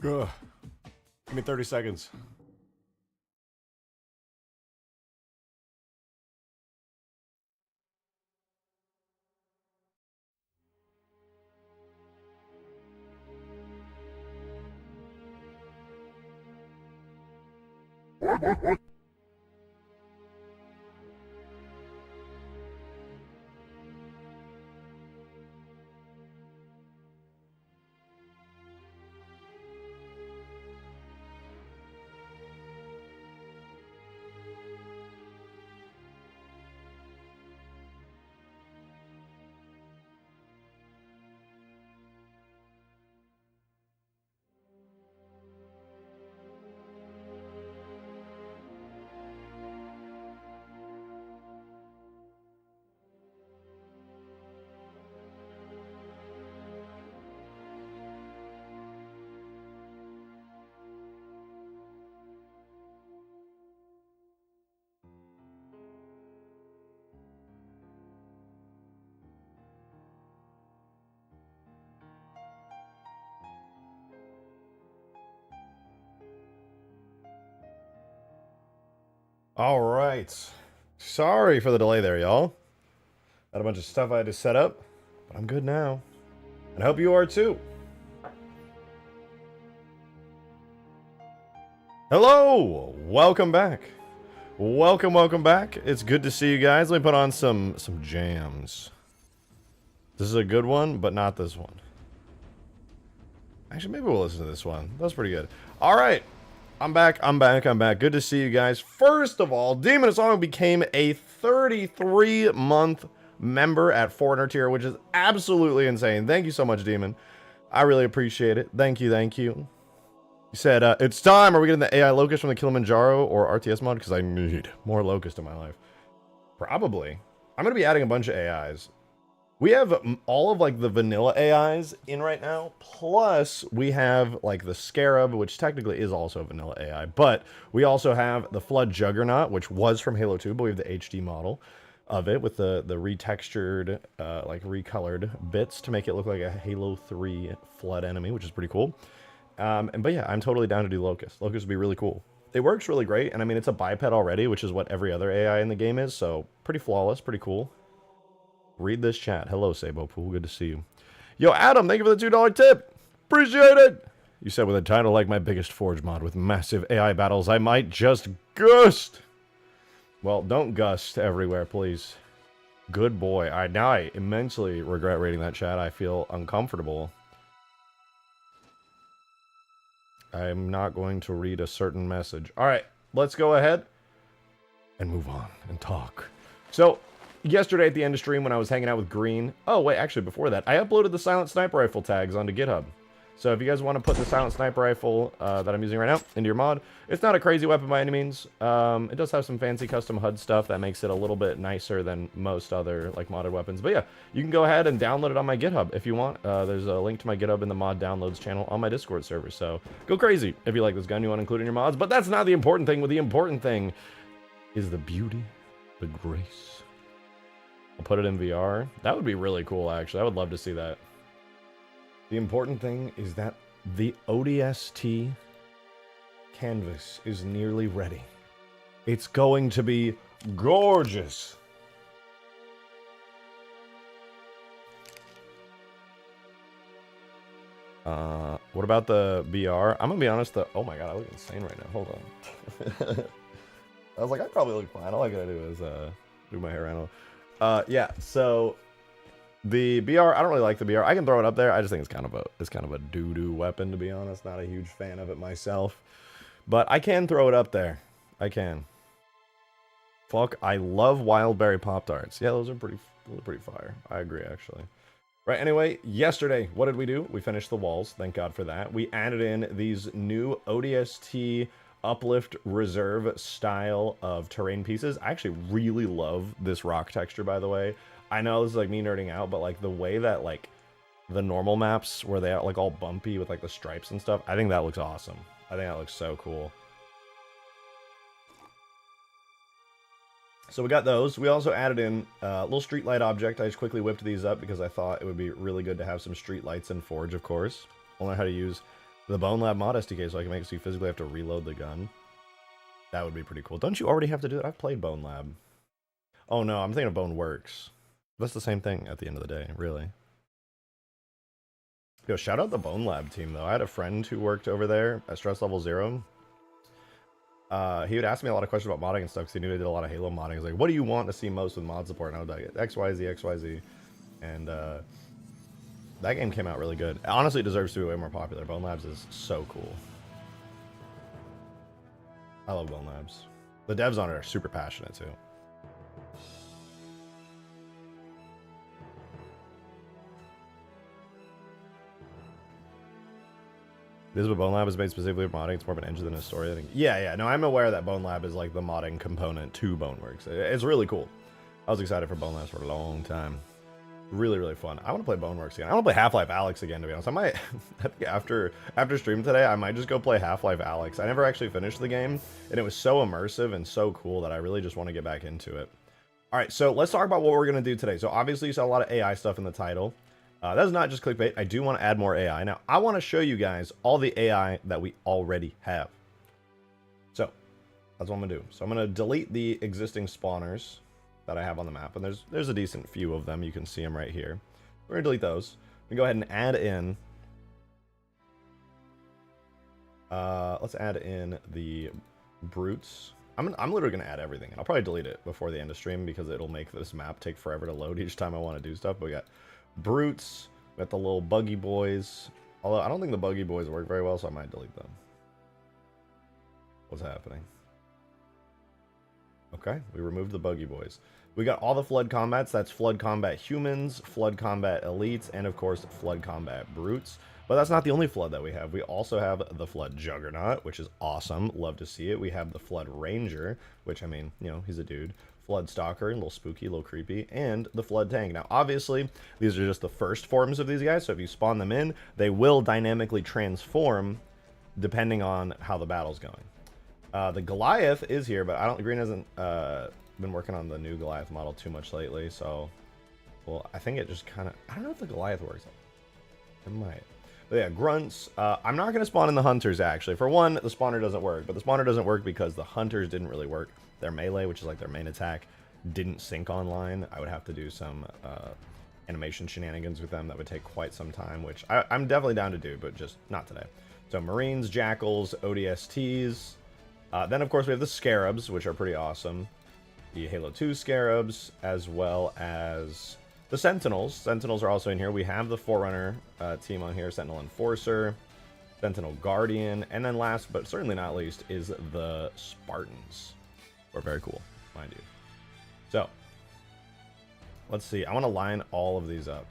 Ugh. Give me 30 seconds. All right. Sorry for the delay there, y'all. Had a bunch of stuff I had to set up, but I'm good now. And I hope you are too. Hello! Welcome back. Welcome back. It's good to see you guys. Let me put on some jams. This is a good one, but not this one. Actually, maybe we'll listen to this one. That's pretty good. All right. I'm back. Good to see you guys. First of all, Demon Song became a 33-month member at 400 tier, which is absolutely insane. Thank you so much, Demon. I really appreciate it. Thank you. You said, it's time. Are we getting the AI Locust from the Kilimanjaro or RTS mod? Because I need more Locust in my life. Probably. I'm going to be adding a bunch of AIs. We have all of like the vanilla AIs in right now, plus we have like the Scarab, which technically is also a vanilla AI, but we also have the Flood Juggernaut, which was from Halo 2, but we have the HD model of it with the retextured, like recolored bits to make it look like a Halo 3 Flood enemy, which is pretty cool. But yeah, I'm totally down to do Locust. Locust would be really cool. It works really great, and I mean, it's a biped already, which is what every other AI in the game is, so pretty flawless, pretty cool. Read this chat. Hello, Sabo Pool. Good to see you. Yo, Adam, thank you for the $2 tip. Appreciate it. You said with a title like my biggest Forge mod with massive AI battles, I might just gust. Well, don't gust everywhere, please. Good boy. I immensely regret reading that chat. I feel uncomfortable. I'm not going to read a certain message. All right, let's go ahead and move on and talk. So, yesterday at the end of stream when I was hanging out with Green... Oh, wait, actually, before that, I uploaded the Silent Sniper Rifle tags onto GitHub. So if you guys want to put the Silent Sniper Rifle that I'm using right now into your mod, it's not a crazy weapon by any means. It does have some fancy custom HUD stuff that makes it a little bit nicer than most other like modded weapons. But yeah, you can go ahead and download it on my GitHub if you want. There's a link to my GitHub in the mod downloads channel on my Discord server. So go crazy if you like this gun you want to include in your mods. But that's not the important thing. What the important thing is the beauty, the grace. I'll put it in VR. That would be really cool, actually. I would love to see that. The important thing is that the ODST canvas is nearly ready. It's going to be gorgeous. What about the VR? I'm gonna be honest, oh my god, I look insane right now. Hold on. I was like, I probably look fine. All I gotta do is do my hair out. Yeah, so the BR, I don't really like the BR. I can throw it up there. I just think it's kind of a doo-doo weapon, to be honest. Not a huge fan of it myself. But I can throw it up there. I can. Fuck, I love Wildberry Pop-Tarts. Yeah, those are pretty fire. I agree, actually. Right, anyway, yesterday, what did we do? We finished the walls. Thank God for that. We added in these new ODST Uplift Reserve style of terrain pieces. I actually really love this rock texture, by the way. I know this is like me nerding out, but like the way that like the normal maps where they are like all bumpy with like the stripes and stuff, I think that looks awesome. I think that looks so cool. So we got those. We also added in a little street light object. I just quickly whipped these up because I thought it would be really good to have some street lights in Forge, of course. I'll learn how to use The Bone Lab mod SDK, so I can make it so you physically have to reload the gun. That would be pretty cool. Don't you already have to do that? I've played Bone Lab. Oh no, I'm thinking of Bone Works. That's the same thing at the end of the day, really. Yo, shout out the Bone Lab team, though. I had a friend who worked over there at Stress Level 0. He would ask me a lot of questions about modding and stuff because he knew I did a lot of Halo modding. He was like, what do you want to see most with mod support? And I was like, XYZ, XYZ. And that game came out really good. Honestly, it deserves to be way more popular. Bone Labs is so cool. I love Bone Labs. The devs on it are super passionate, too. This is what Bone Lab is made specifically for modding. It's more of an engine than a story. I think. Yeah. No, I'm aware that Bone Lab is like the modding component to Boneworks. It's really cool. I was excited for Bone Labs for a long time. Really, really fun. I want to play Boneworks again. I want to play Half-Life Alyx again, to be honest. I might, after stream today, I might just go play Half-Life Alyx. I never actually finished the game, and it was so immersive and so cool that I really just want to get back into it. All right, so let's talk about what we're going to do today. So obviously you saw a lot of AI stuff in the title. That's not just clickbait. I do want to add more AI. Now, I want to show you guys all the AI that we already have. So, that's what I'm going to do. So I'm going to delete the existing spawners that I have on the map. And there's a decent few of them. You can see them right here. We're going to delete those. We go ahead and add in... let's add in the brutes. I'm literally going to add everything. And I'll probably delete it before the end of stream because it'll make this map take forever to load each time I want to do stuff. But we got... brutes, we got the little buggy boys. Although I don't think the buggy boys work very well, so I might delete them. What's happening? Okay, we removed the buggy boys. We got all the flood combats. That's flood combat humans, flood combat elites, and of course flood combat brutes. But that's not the only flood that we have. We also have the flood juggernaut, which is awesome. Love to see it. We have the flood ranger, which, I mean, you know, he's a dude. Flood stalker, a little spooky, a little creepy, and the flood tank. Now, obviously, these are just the first forms of these guys, so if you spawn them in, they will dynamically transform depending on how the battle's going. The Goliath is here, but Green hasn't been working on the new Goliath model too much lately, so, well, I think it just kind of, I don't know if the Goliath works. It might. But yeah, grunts. I'm not going to spawn in the hunters, actually. For one, the spawner doesn't work, but the spawner doesn't work because the hunters didn't really work. Their melee, which is like their main attack, didn't sync online. I would have to do some animation shenanigans with them that would take quite some time, which I'm definitely down to do, but just not today. So Marines, Jackals, ODSTs. Then, of course, we have the Scarabs, which are pretty awesome. The Halo 2 Scarabs, as well as the Sentinels. Sentinels are also in here. We have the Forerunner team on here, Sentinel Enforcer, Sentinel Guardian, and then last, but certainly not least, is the Spartans. Are very cool, mind you. So, let's see. I want to line all of these up.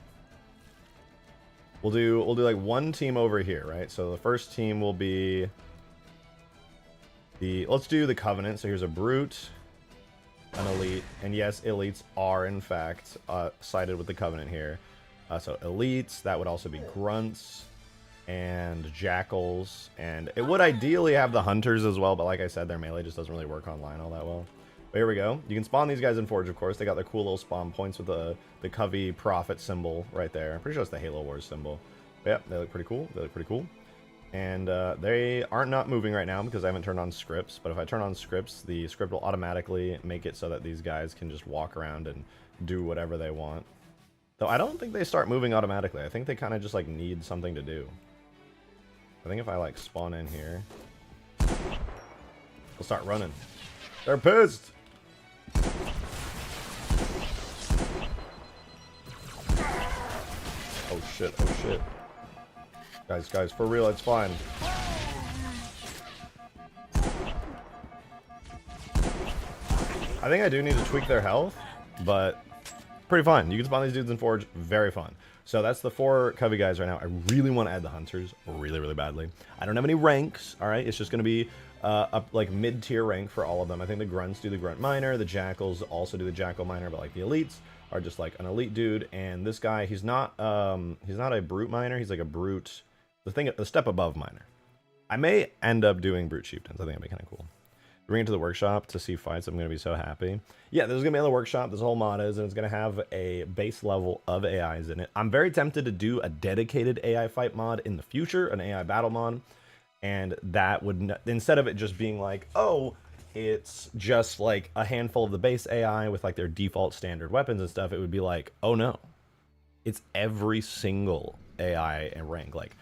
We'll do like one team over here, right? So the first team will be let's do the Covenant. So here's a brute, an elite, and yes, elites are in fact sided with the Covenant here. So elites, that would also be grunts and jackals, and it would ideally have the hunters as well, but like I said, their melee just doesn't really work online all that well. But here we go. You can spawn these guys in Forge, of course. They got their cool little spawn points with the Covey Prophet symbol right there. I'm pretty sure it's the Halo Wars symbol. But yeah, they look pretty cool. They look pretty cool. And they aren't not moving right now because I haven't turned on scripts, but if I turn on scripts, the script will automatically make it so that these guys can just walk around and do whatever they want. Though I don't think they start moving automatically. I think they kind of just like need something to do. I think if I like spawn in here, they'll start running. They're pissed. Oh shit, oh shit. Guys, for real, it's fine. I think I do need to tweak their health, but pretty fun. You can spawn these dudes in Forge, very fun. So that's the 4 Covey guys right now. I really want to add the hunters really, really badly. I don't have any ranks, all right? It's just going to be up like mid-tier rank for all of them. I think the grunts do the grunt miner, the jackals also do the jackal miner, but like the elites are just like an elite dude. And this guy, he's not a brute miner. He's like a brute, the step above miner. I may end up doing brute chieftains. I think that'd be kind of cool. Bring it to the workshop to see fights. I'm going to be so happy. Yeah, there's going to be on the workshop. This whole mod is, and it's going to have a base level of AIs in it. I'm very tempted to do a dedicated AI fight mod in the future, an AI battle mod. And that would, instead of it just being like, oh, it's just like a handful of the base AI with like their default standard weapons and stuff, it would be like, oh no, it's every single AI and rank. Like,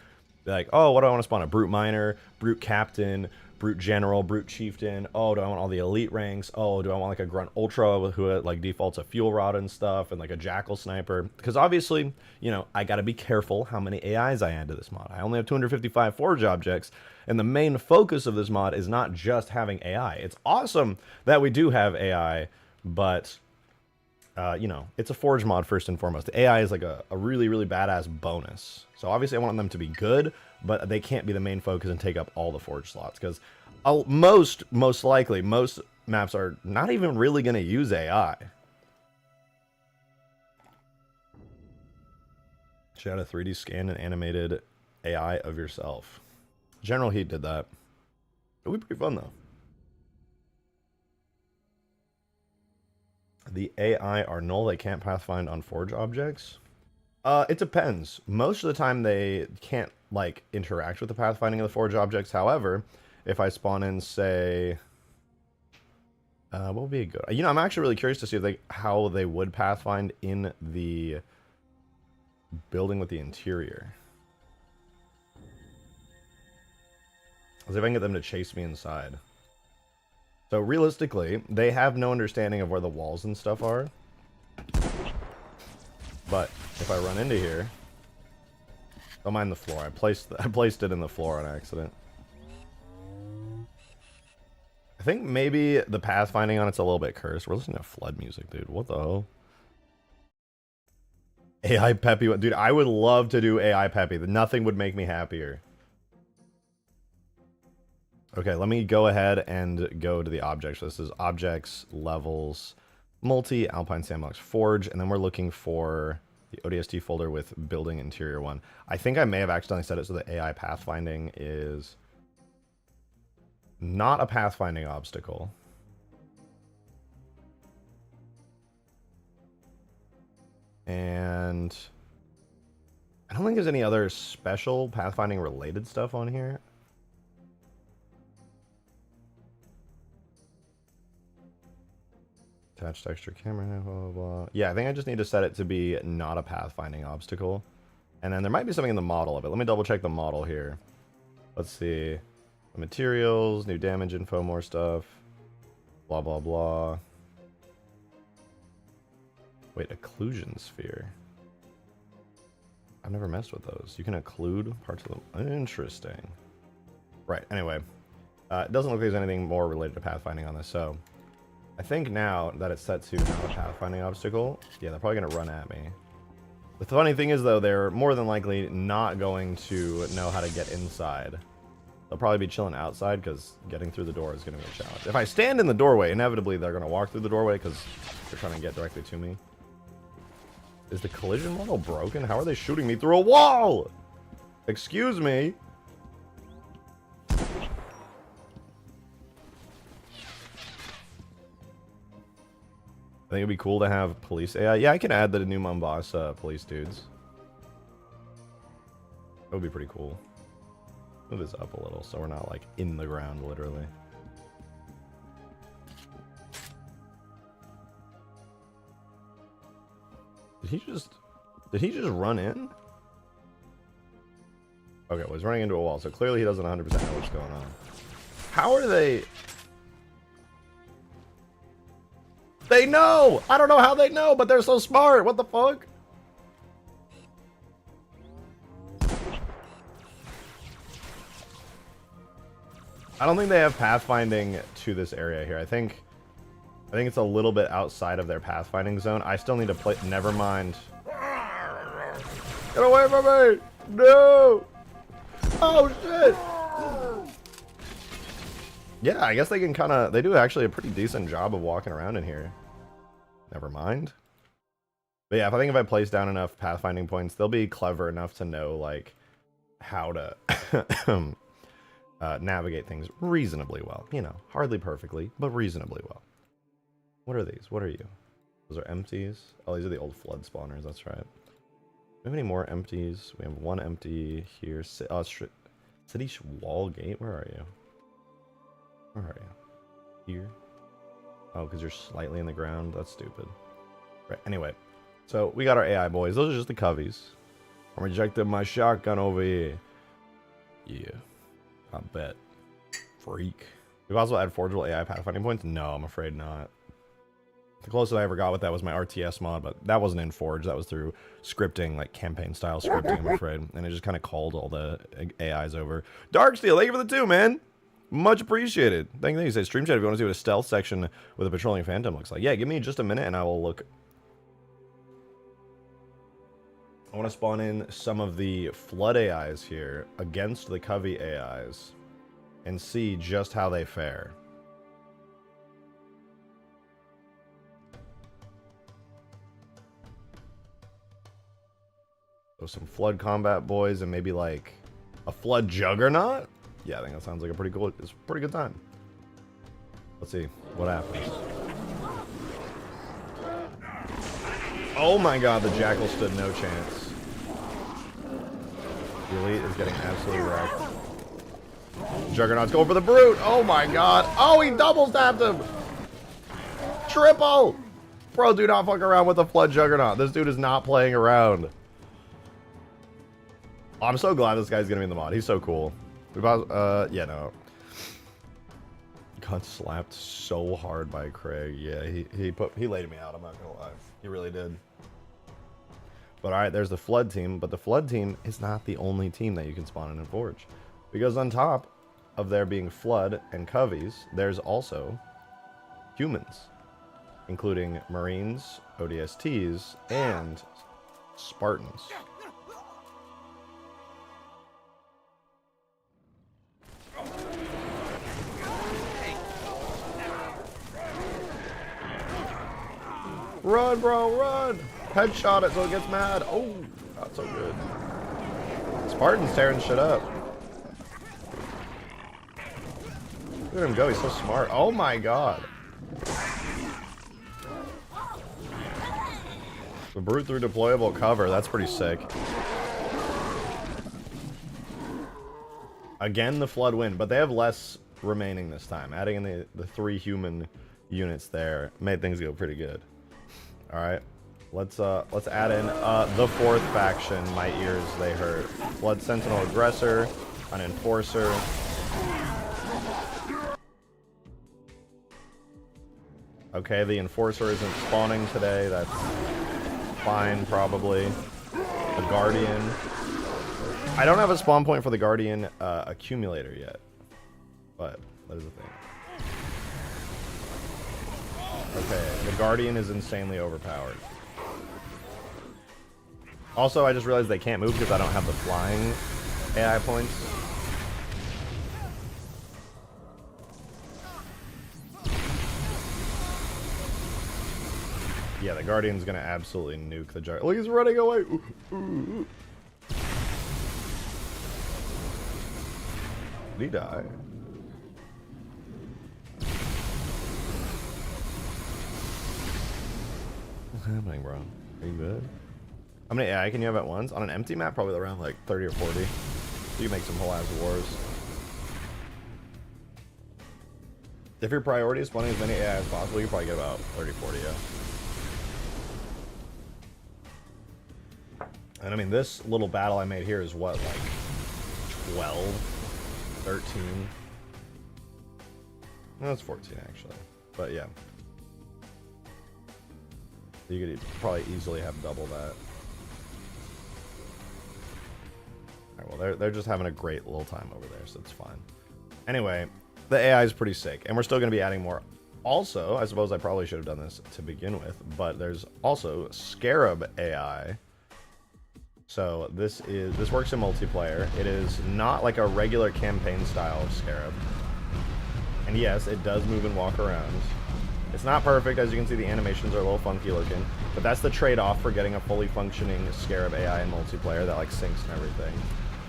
oh, what do I want to spawn? A brute miner, brute captain, brute general, brute chieftain. Oh, do I want all the elite ranks? Oh, do I want like a grunt ultra who like defaults a fuel rod and stuff, and like a jackal sniper? Because obviously, you know, I got to be careful how many AIs I add to this mod. I only have 255 forge objects, and the main focus of this mod is not just having AI. It's awesome that we do have AI, but you know, it's a forge mod first and foremost. The AI is like a really, really badass bonus. So obviously I want them to be good, but they can't be the main focus and take up all the forge slots, because most likely, most maps are not even really going to use AI. Should add a 3D scan and animated AI of yourself. General Heat did that. It would be pretty fun though. The AI are null. They can't pathfind on forge objects. It depends. Most of the time they can't like interact with the pathfinding of the forge objects. However, if I spawn in, say, what would be good? You know, I'm actually really curious to see if how they would pathfind in the building with the interior. As if I can get them to chase me inside. So realistically, they have no understanding of where the walls and stuff are. But if I run into here, don't mind the floor. I placed it in the floor on accident. I think maybe the pathfinding on it's a little bit cursed. We're listening to flood music, dude. What the hell? AI Peppy, dude. I would love to do AI Peppy. Nothing would make me happier. Okay, let me go ahead and go to the objects. So this is objects, levels, multi, Alpine Sandbox, Forge, and then we're looking for the ODST folder with building interior one. I think I may have accidentally set it so that AI pathfinding is not a pathfinding obstacle. And I don't think there's any other special pathfinding related stuff on here. Attach texture camera, blah, blah, blah. Yeah, I think I just need to set it to be not a pathfinding obstacle. And then there might be something in the model of it. Let me double check the model here. Let's see. The materials, new damage info, more stuff. Blah, blah, blah. Wait, occlusion sphere. I've never messed with those. You can occlude parts of them. Interesting. Right, anyway. It doesn't look like there's anything more related to pathfinding on this, so I think now that it's set to not a pathfinding obstacle, yeah, they're probably going to run at me. The funny thing is, though, they're more than likely not going to know how to get inside. They'll probably be chilling outside because getting through the door is going to be a challenge. If I stand in the doorway, inevitably they're going to walk through the doorway because they're trying to get directly to me. Is the collision model broken? How are they shooting me through a wall? Excuse me. I think it'd be cool to have police AI. Yeah, I can add the new Mombasa police dudes. That would be pretty cool. Move this up a little so we're not like in the ground literally. Did he just run in? Okay, well, he's running into a wall, so clearly he doesn't 100% know what's going on. How are they? They know! I don't know how they know, but they're so smart. What the fuck? I don't think they have pathfinding to this area here. I think it's a little bit outside of their pathfinding zone. I still need to play. Never mind. Get away from me! No! Oh shit! Yeah, I guess they can they do actually a pretty decent job of walking around in here. Never mind. But yeah, I think if I place down enough pathfinding points, they'll be clever enough to know, like, how to navigate things reasonably well. You know, hardly perfectly, but reasonably well. What are these? What are you? Those are empties. Oh, these are the old flood spawners. That's right. Do we have any more empties? We have one empty here. Oh, City Wall Gate. Where are you? Where are you? Here? Oh, because you're slightly in the ground. That's stupid. Right. Anyway, so we got our AI boys. Those are just the coveys. I'm rejecting my shotgun over here. Yeah, I bet. Freak. We've also had forgeable AI pathfinding points. No, I'm afraid not. The closest I ever got with that was my RTS mod, but that wasn't in Forge. That was through scripting, like campaign-style scripting, I'm afraid. And it just kind of called all the AIs over. Darksteel, thank you for the 2, man. Much appreciated. Thank you. You say stream chat if you want to see what a stealth section with a patrolling phantom looks like. Yeah, give me just a minute and I will look. I want to spawn in some of the flood AIs here against the Covey AIs and see just how they fare. So some flood combat boys and maybe like a flood juggernaut. Yeah, I think that sounds like a pretty cool. It's a pretty good time. Let's see what happens. Oh my god, the jackal stood no chance. The elite is getting absolutely wrecked. Juggernaut's going for the brute. Oh my god. Oh, he double stabbed him. Triple. Bro, do not fuck around with the flood juggernaut. This dude is not playing around. Oh, I'm so glad this guy's gonna be in the mod. He's so cool. Yeah, no. Got slapped so hard by Craig. Yeah, he laid me out. I'm not gonna lie. He really did. But all right, there's the flood team. But the flood team is not the only team that you can spawn in Forge, because on top of there being flood and coveys, there's also humans, including Marines, ODSTs, and Spartans. Run, bro, run! Headshot it so it gets mad. Oh, not so good. Spartan's tearing shit up. Look at him go, he's so smart. Oh my god. The brute through deployable cover, that's pretty sick. Again, the flood win, but they have less remaining this time. Adding in the 3 human units there made things go pretty good. All right, let's add in the 4th faction. My ears, they hurt. Flood Sentinel Aggressor, an Enforcer. Okay, the Enforcer isn't spawning today. That's fine, probably. The Guardian. I don't have a spawn point for the Guardian accumulator yet, but that is the thing. Okay, the Guardian is insanely overpowered. Also, I just realized they can't move because I don't have the flying AI points. Yeah, the Guardian's gonna absolutely nuke the jar. Look, he's running away. Ooh, ooh, ooh. Did he die? What's happening, bro? Are you good? How many AI can you have at once? On an empty map, probably around like 30 or 40. You can make some whole ass wars. If your priority is spawning as many AI as possible, you probably get about 30, 40, yeah. And I mean, this little battle I made here is what, like 12, 13? No, it's 14 actually, but yeah. You could probably easily have double that. Alright, well, they're just having a great little time over there, so it's fine. Anyway, the AI is pretty sick, and we're still going to be adding more. Also, I suppose I probably should have done this to begin with, but there's also Scarab AI. So this works in multiplayer. It is not like a regular campaign style of Scarab. And yes, it does move and walk around. It's not perfect, as you can see the animations are a little funky looking, but that's the trade-off for getting a fully functioning Scarab AI in multiplayer that like syncs and everything.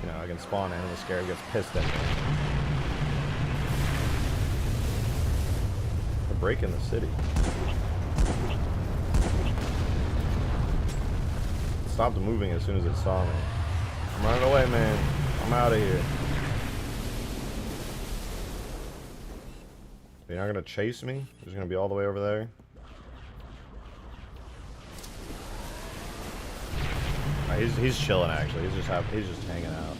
You know, I can spawn in and the Scarab gets pissed at me. breaking the city. It stopped moving as soon as it saw me. I'm running away, man. I'm out of here. You're not gonna chase me? You're just gonna be all the way over there? He's chilling actually. He's just hanging out.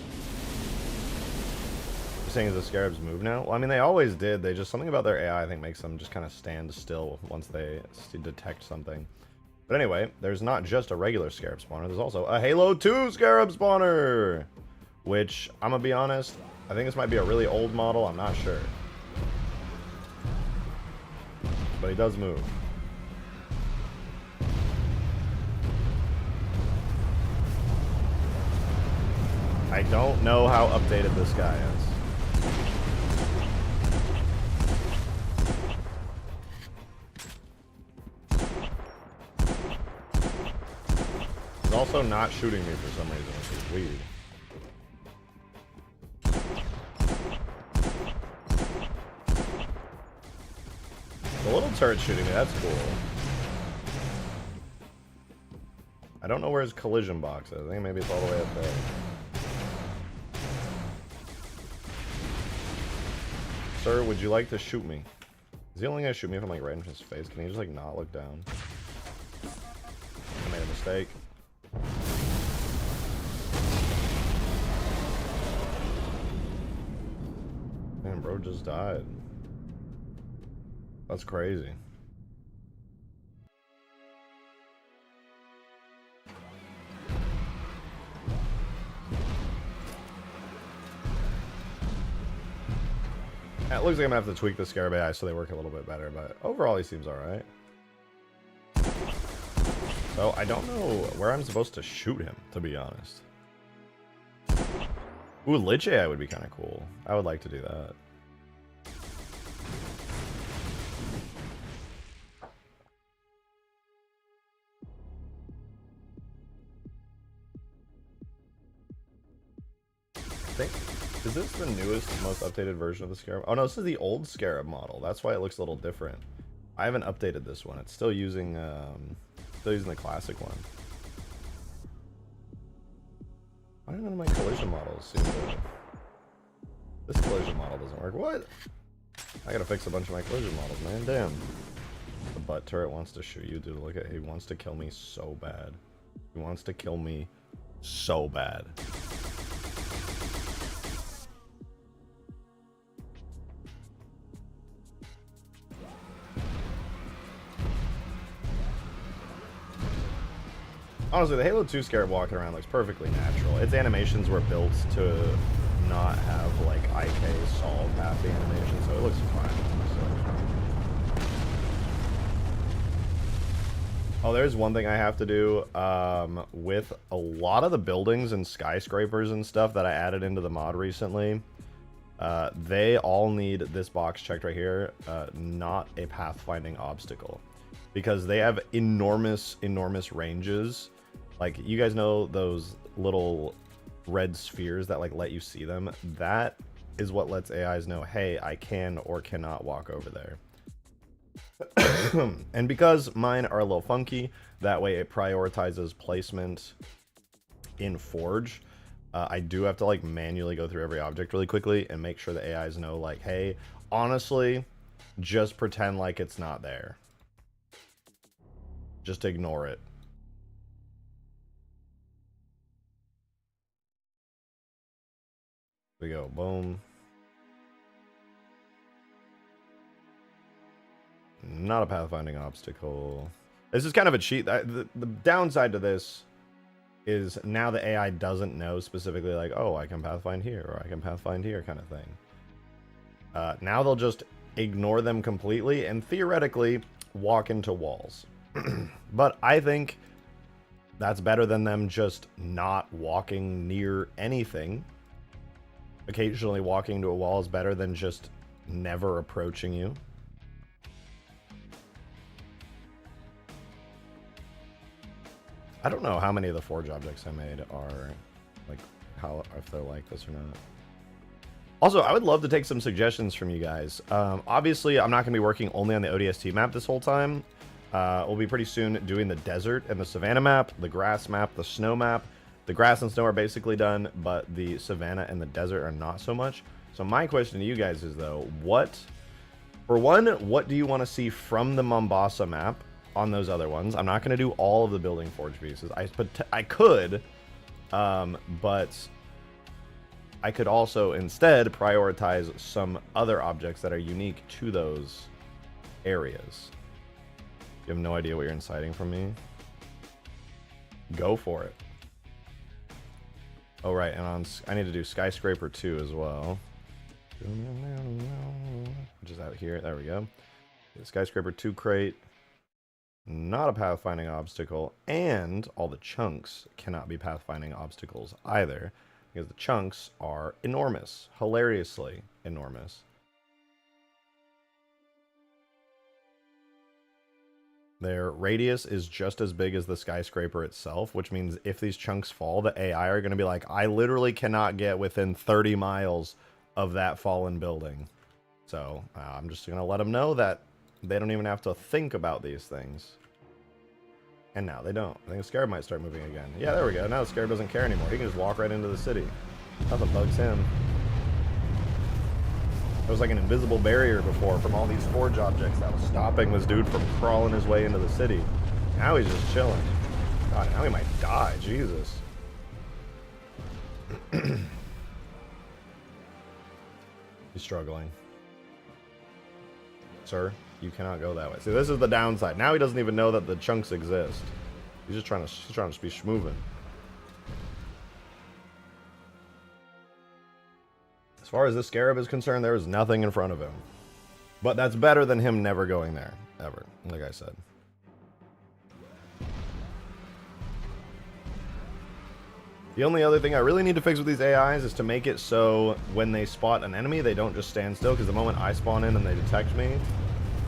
You're saying is the Scarabs move now? Well, I mean they always did. They just something about their AI I think makes them just kind of stand still once they detect something. But anyway, there's not just a regular Scarab spawner. There's also a Halo 2 Scarab spawner, which I'm gonna be honest, I think this might be a really old model. I'm not sure, but he does move. I don't know how updated this guy is. He's also not shooting me for some reason, which is weird. The little turret's shooting me, that's cool. I don't know where his collision box is. I think maybe it's all the way up there. Sir, would you like to shoot me? Is he only gonna shoot me if I'm like right in his face? Can he just like not look down? I made a mistake. Man, bro just died. That's crazy. It looks like I'm gonna have to tweak the Scarab AI so they work a little bit better, but overall he seems alright. So I don't know where I'm supposed to shoot him, to be honest. Ooh, Lich AI would be kind of cool. I would like to do that. Is this the newest, most updated version of the Scarab? Oh no, this is the old Scarab model. That's why it looks a little different. I haven't updated this one. It's still using the classic one. Why do none of my collision models seem to... This collision model doesn't work. What? I gotta fix a bunch of my collision models, man. Damn. The butt turret wants to shoot you, dude. Look at, he wants to kill me so bad. He wants to kill me so bad. Honestly, the Halo 2 Scarab walking around looks perfectly natural. Its animations were built to not have like IK solve half the animation, so it looks fine. So. Oh, there's one thing I have to do with a lot of the buildings and skyscrapers and stuff that I added into the mod recently. They all need this box checked right here, not a pathfinding obstacle, because they have enormous ranges. Like, you guys know those little red spheres that like let you see them? That is what lets AIs know, hey, I can or cannot walk over there. And because mine are a little funky, that way it prioritizes placement in Forge. I do have to like manually go through every object really quickly and make sure the AIs know like, hey, honestly, just pretend like it's not there. Just ignore it. We go, boom. Not a pathfinding obstacle. This is kind of a cheat. The downside to this is now the AI doesn't know specifically like, oh, I can pathfind here or I can pathfind here kind of thing. Now they'll just ignore them completely and theoretically walk into walls. But I think that's better than them just not walking near anything. Occasionally walking to a wall is better than just never approaching you. I don't know how many of the Forge objects I made are like, how, if they're like this or not. Also, I would love to take some suggestions from you guys. Obviously, I'm not going to be working only on the ODST map this whole time. We'll be pretty soon doing the desert and the savanna map, the grass map, the snow map. The grass and snow are basically done, but the savanna and the desert are not so much. So my question to you guys is, though, for one, what do you want to see from the Mombasa map on those other ones? I'm not going to do all of the building forge pieces. I could, but I could also instead prioritize some other objects that are unique to those areas. You have no idea what you're inciting from me? Go for it. Oh, right, and I need to do Skyscraper 2 as well. Which is out here. There we go. The Skyscraper 2 crate. Not a pathfinding obstacle. And all the chunks cannot be pathfinding obstacles either, because the chunks are enormous. Hilariously enormous. Their radius is just as big as the skyscraper itself, which means if these chunks fall, the AI are going to be like, I literally cannot get within 30 miles of that fallen building. So I'm just going to let them know that they don't even have to think about these things. And now they don't. I think the Scarab might start moving again. Yeah, there we go. Now the Scarab doesn't care anymore. He can just walk right into the city. Nothing bugs him. There was like an invisible barrier before from all these forge objects that was stopping this dude from crawling his way into the city. Now he's just chilling. God, now he might die. Jesus. He's struggling. Sir, you cannot go that way. See, this is the downside. Now he doesn't even know that the chunks exist. He's just trying to be schmoovin'. As far as this Scarab is concerned, there is nothing in front of him. But that's better than him never going there, ever, like I said. The only other thing I really need to fix with these AIs is to make it so when they spot an enemy, they don't just stand still, because the moment I spawn in and they detect me,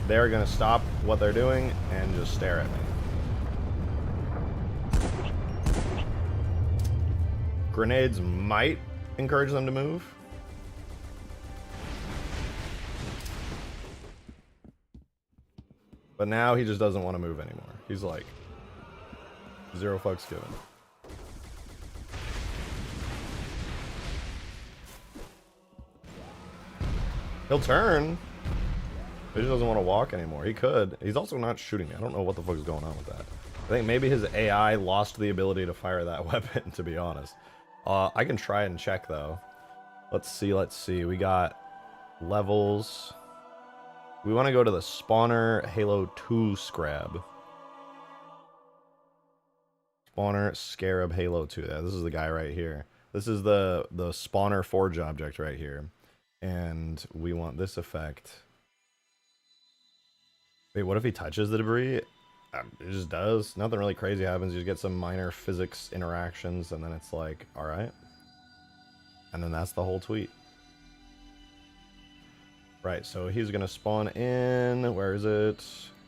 they're going to stop what they're doing and just stare at me. Grenades might encourage them to move. But now he just doesn't want to move anymore. He's like, zero fucks given. He'll turn. He just doesn't want to walk anymore. He could. He's also not shooting me. I don't know what the fuck is going on with that. I think maybe his AI lost the ability to fire that weapon, to be honest. I can try and check, though. Let's see. We got levels. We want to go to the spawner Halo 2 Scarab. Spawner Scarab Halo 2. Yeah, this is the guy right here. This is the spawner forge object right here. And we want this effect. Wait, what if he touches the debris? It just does. Nothing really crazy happens. You just get some minor physics interactions, and then it's like, alright. And then that's the whole tweet. Right, so he's going to spawn in. Where is it?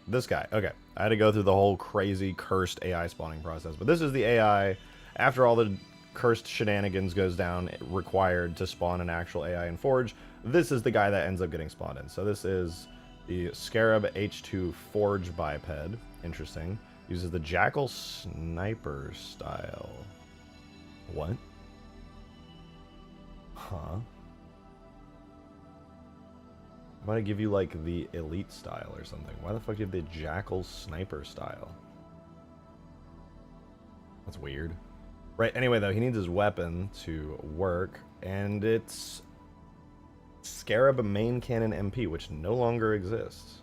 This guy. Okay, I had to go through the whole crazy cursed AI spawning process. But this is the AI, after all the cursed shenanigans goes down, required to spawn an actual AI in Forge. This is the guy that ends up getting spawned in. So this is the Scarab H2 Forge Biped. Interesting. Uses the Jackal Sniper style. What? Huh? Why I give you like the elite style or something? Why the fuck do you have the Jackal Sniper style? That's weird. Right, anyway though, he needs his weapon to work, and it's Scarab Main Cannon MP, which no longer exists.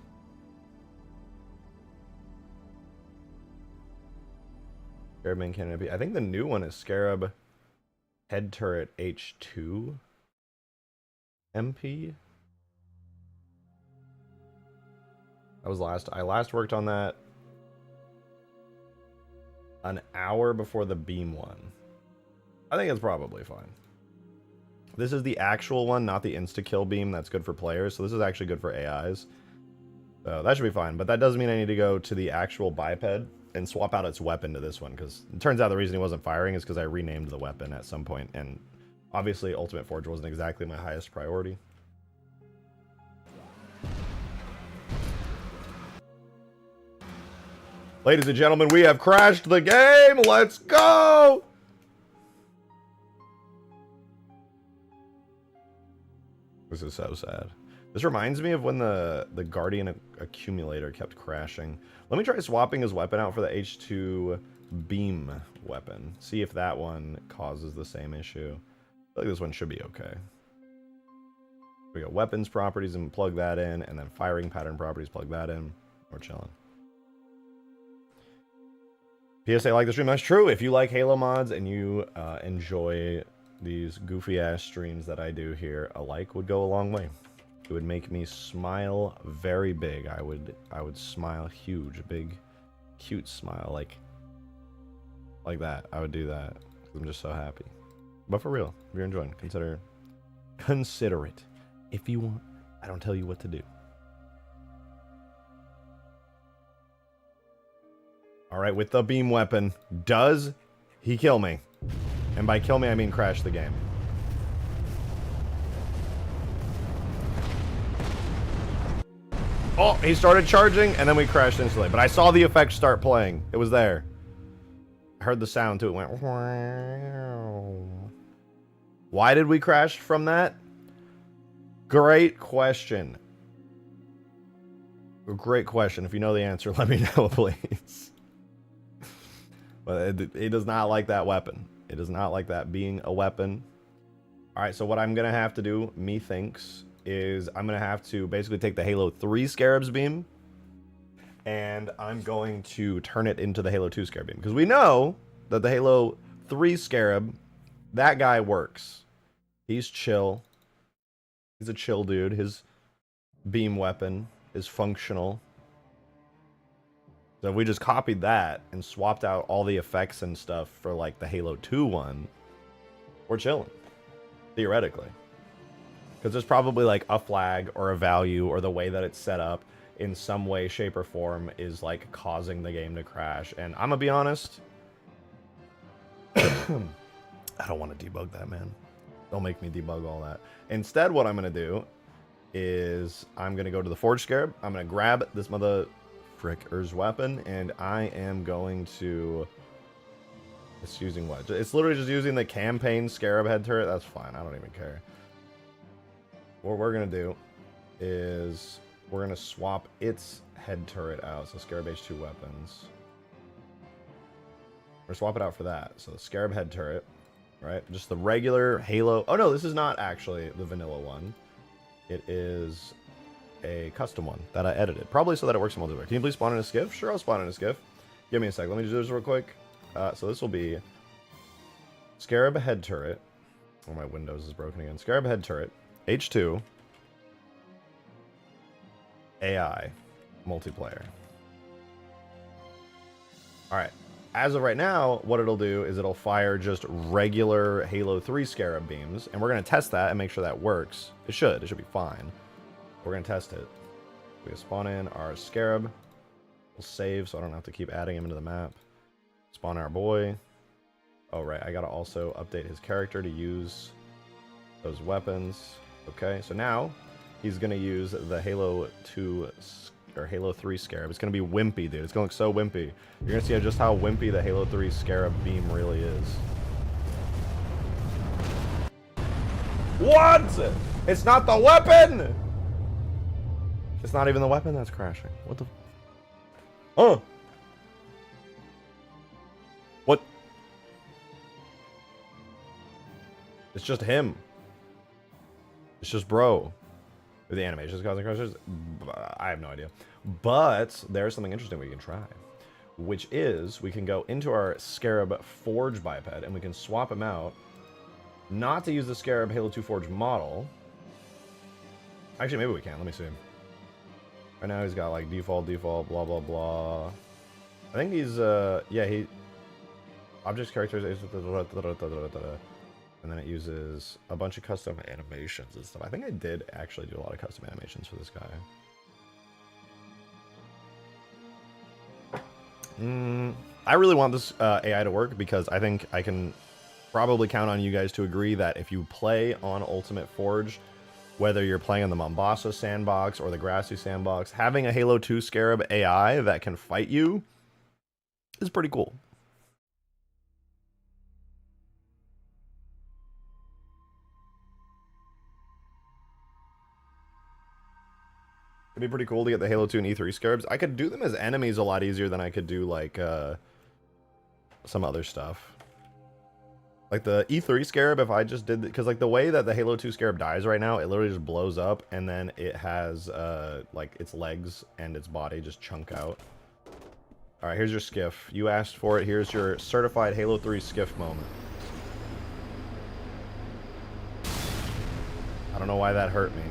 Scarab Main Cannon MP. I think the new one is Scarab Head Turret H2 MP. I last worked on that an hour before the beam one. I think it's probably fine. This is the actual one, not the insta-kill beam that's good for players, so this is actually good for AIs. So that should be fine, but that does mean I need to go to the actual biped and swap out its weapon to this one, because it turns out the reason he wasn't firing is because I renamed the weapon at some point, and Obviously, Ultimate Forge wasn't exactly my highest priority. Ladies and gentlemen, we have crashed the game. Let's go. This is so sad. This reminds me of when the Guardian Accumulator kept crashing. Let me try swapping his weapon out for the H2 beam weapon. See if that one causes the same issue. I feel like this one should be okay. We got weapons properties and plug that in, and then firing pattern properties, plug that in. We're chilling. PSA like the stream. That's true. If you like Halo mods and you enjoy these goofy ass streams that I do here, a like would go a long way. It would make me smile very big. I would smile huge, big, cute smile like that. I would do that. I'm just so happy. But for real, if you're enjoying, consider it. If you want, I don't tell you what to do. All right, with the beam weapon, does he kill me? And by kill me, I mean crash the game. Oh, he started charging, and then we crashed instantly. But I saw the effect start playing. It was there. I heard the sound, too. It went... Why did we crash from that? Great question. Great question. If you know the answer, let me know, please. But it does not like that weapon. It does not like that being a weapon. All right, so what I'm going to have to do, methinks, is I'm going to have to basically take the Halo 3 Scarabs beam, and I'm going to turn it into the Halo 2 Scarab beam. Because we know that the Halo 3 Scarab, that guy works. He's chill. He's a chill dude. His beam weapon is functional. So if we just copied that and swapped out all the effects and stuff for like the Halo 2 one, we're chilling. Theoretically. Because there's probably like a flag or a value or the way that it's set up in some way, shape, or form is like causing the game to crash. And I'm gonna be honest, I don't want to debug that, man. Don't make me debug all that. Instead, what I'm gonna do is I'm gonna go to the Forge Scarab. I'm gonna grab this mother fricker's weapon, and I am going to... It's using what? It's literally just using the campaign Scarab head turret. That's fine. I don't even care. What we're going to do is we're going to swap its head turret out. So Scarab H2 weapons. We're swap it out for that. So the Scarab head turret, right? Just the regular Halo. Oh no, this is not actually the vanilla one. It is a custom one that I edited. Probably so that it works in multiplayer. Can you please spawn in a skiff? Sure, I'll spawn in a skiff. Give me a sec. Let me do this real quick. So this will be Scarab head turret. Oh, my Windows is broken again. Scarab head turret. H2. AI. Multiplayer. Alright. As of right now, what it'll do is it'll fire just regular Halo 3 Scarab beams. And we're going to test that and make sure that works. It should. It should be fine. We're going to test it. We spawn in our Scarab. We'll save so I don't have to keep adding him into the map. Spawn our boy. Oh, right. I got to also update his character to use those weapons. Okay, so now he's going to use the Halo 2 or Halo 3 Scarab. It's going to be wimpy, dude. It's going to look so wimpy. You're going to see just how wimpy the Halo 3 Scarab beam really is. What? It's not the weapon! It's not even the weapon that's crashing. What the... Oh! What? It's just him. It's just bro. The animations causing crashes? I have no idea. But there's something interesting we can try. Which is, we can go into our Scarab Forge biped, and we can swap him out. Not to use the Scarab Halo 2 Forge model. Actually, maybe we can. Let me see. Right now he's got like default, blah, blah, blah. I think he's, yeah, he... Objects, characters, and then it uses a bunch of custom animations and stuff. I think I did actually do a lot of custom animations for this guy. I really want this AI to work because I think I can probably count on you guys to agree that if you play on Ultimate Forge, whether you're playing on the Mombasa sandbox or the grassy sandbox, having a Halo 2 Scarab AI that can fight you is pretty cool. It'd be pretty cool to get the Halo 2 and E3 Scarabs. I could do them as enemies a lot easier than I could do, like, some other stuff. Like the E3 Scarab, if I just did... Because, like, the way that the Halo 2 Scarab dies right now, it literally just blows up, and then it has, like, its legs and its body just chunk out. Alright, here's your skiff. You asked for it. Here's your certified Halo 3 skiff moment. I don't know why that hurt me.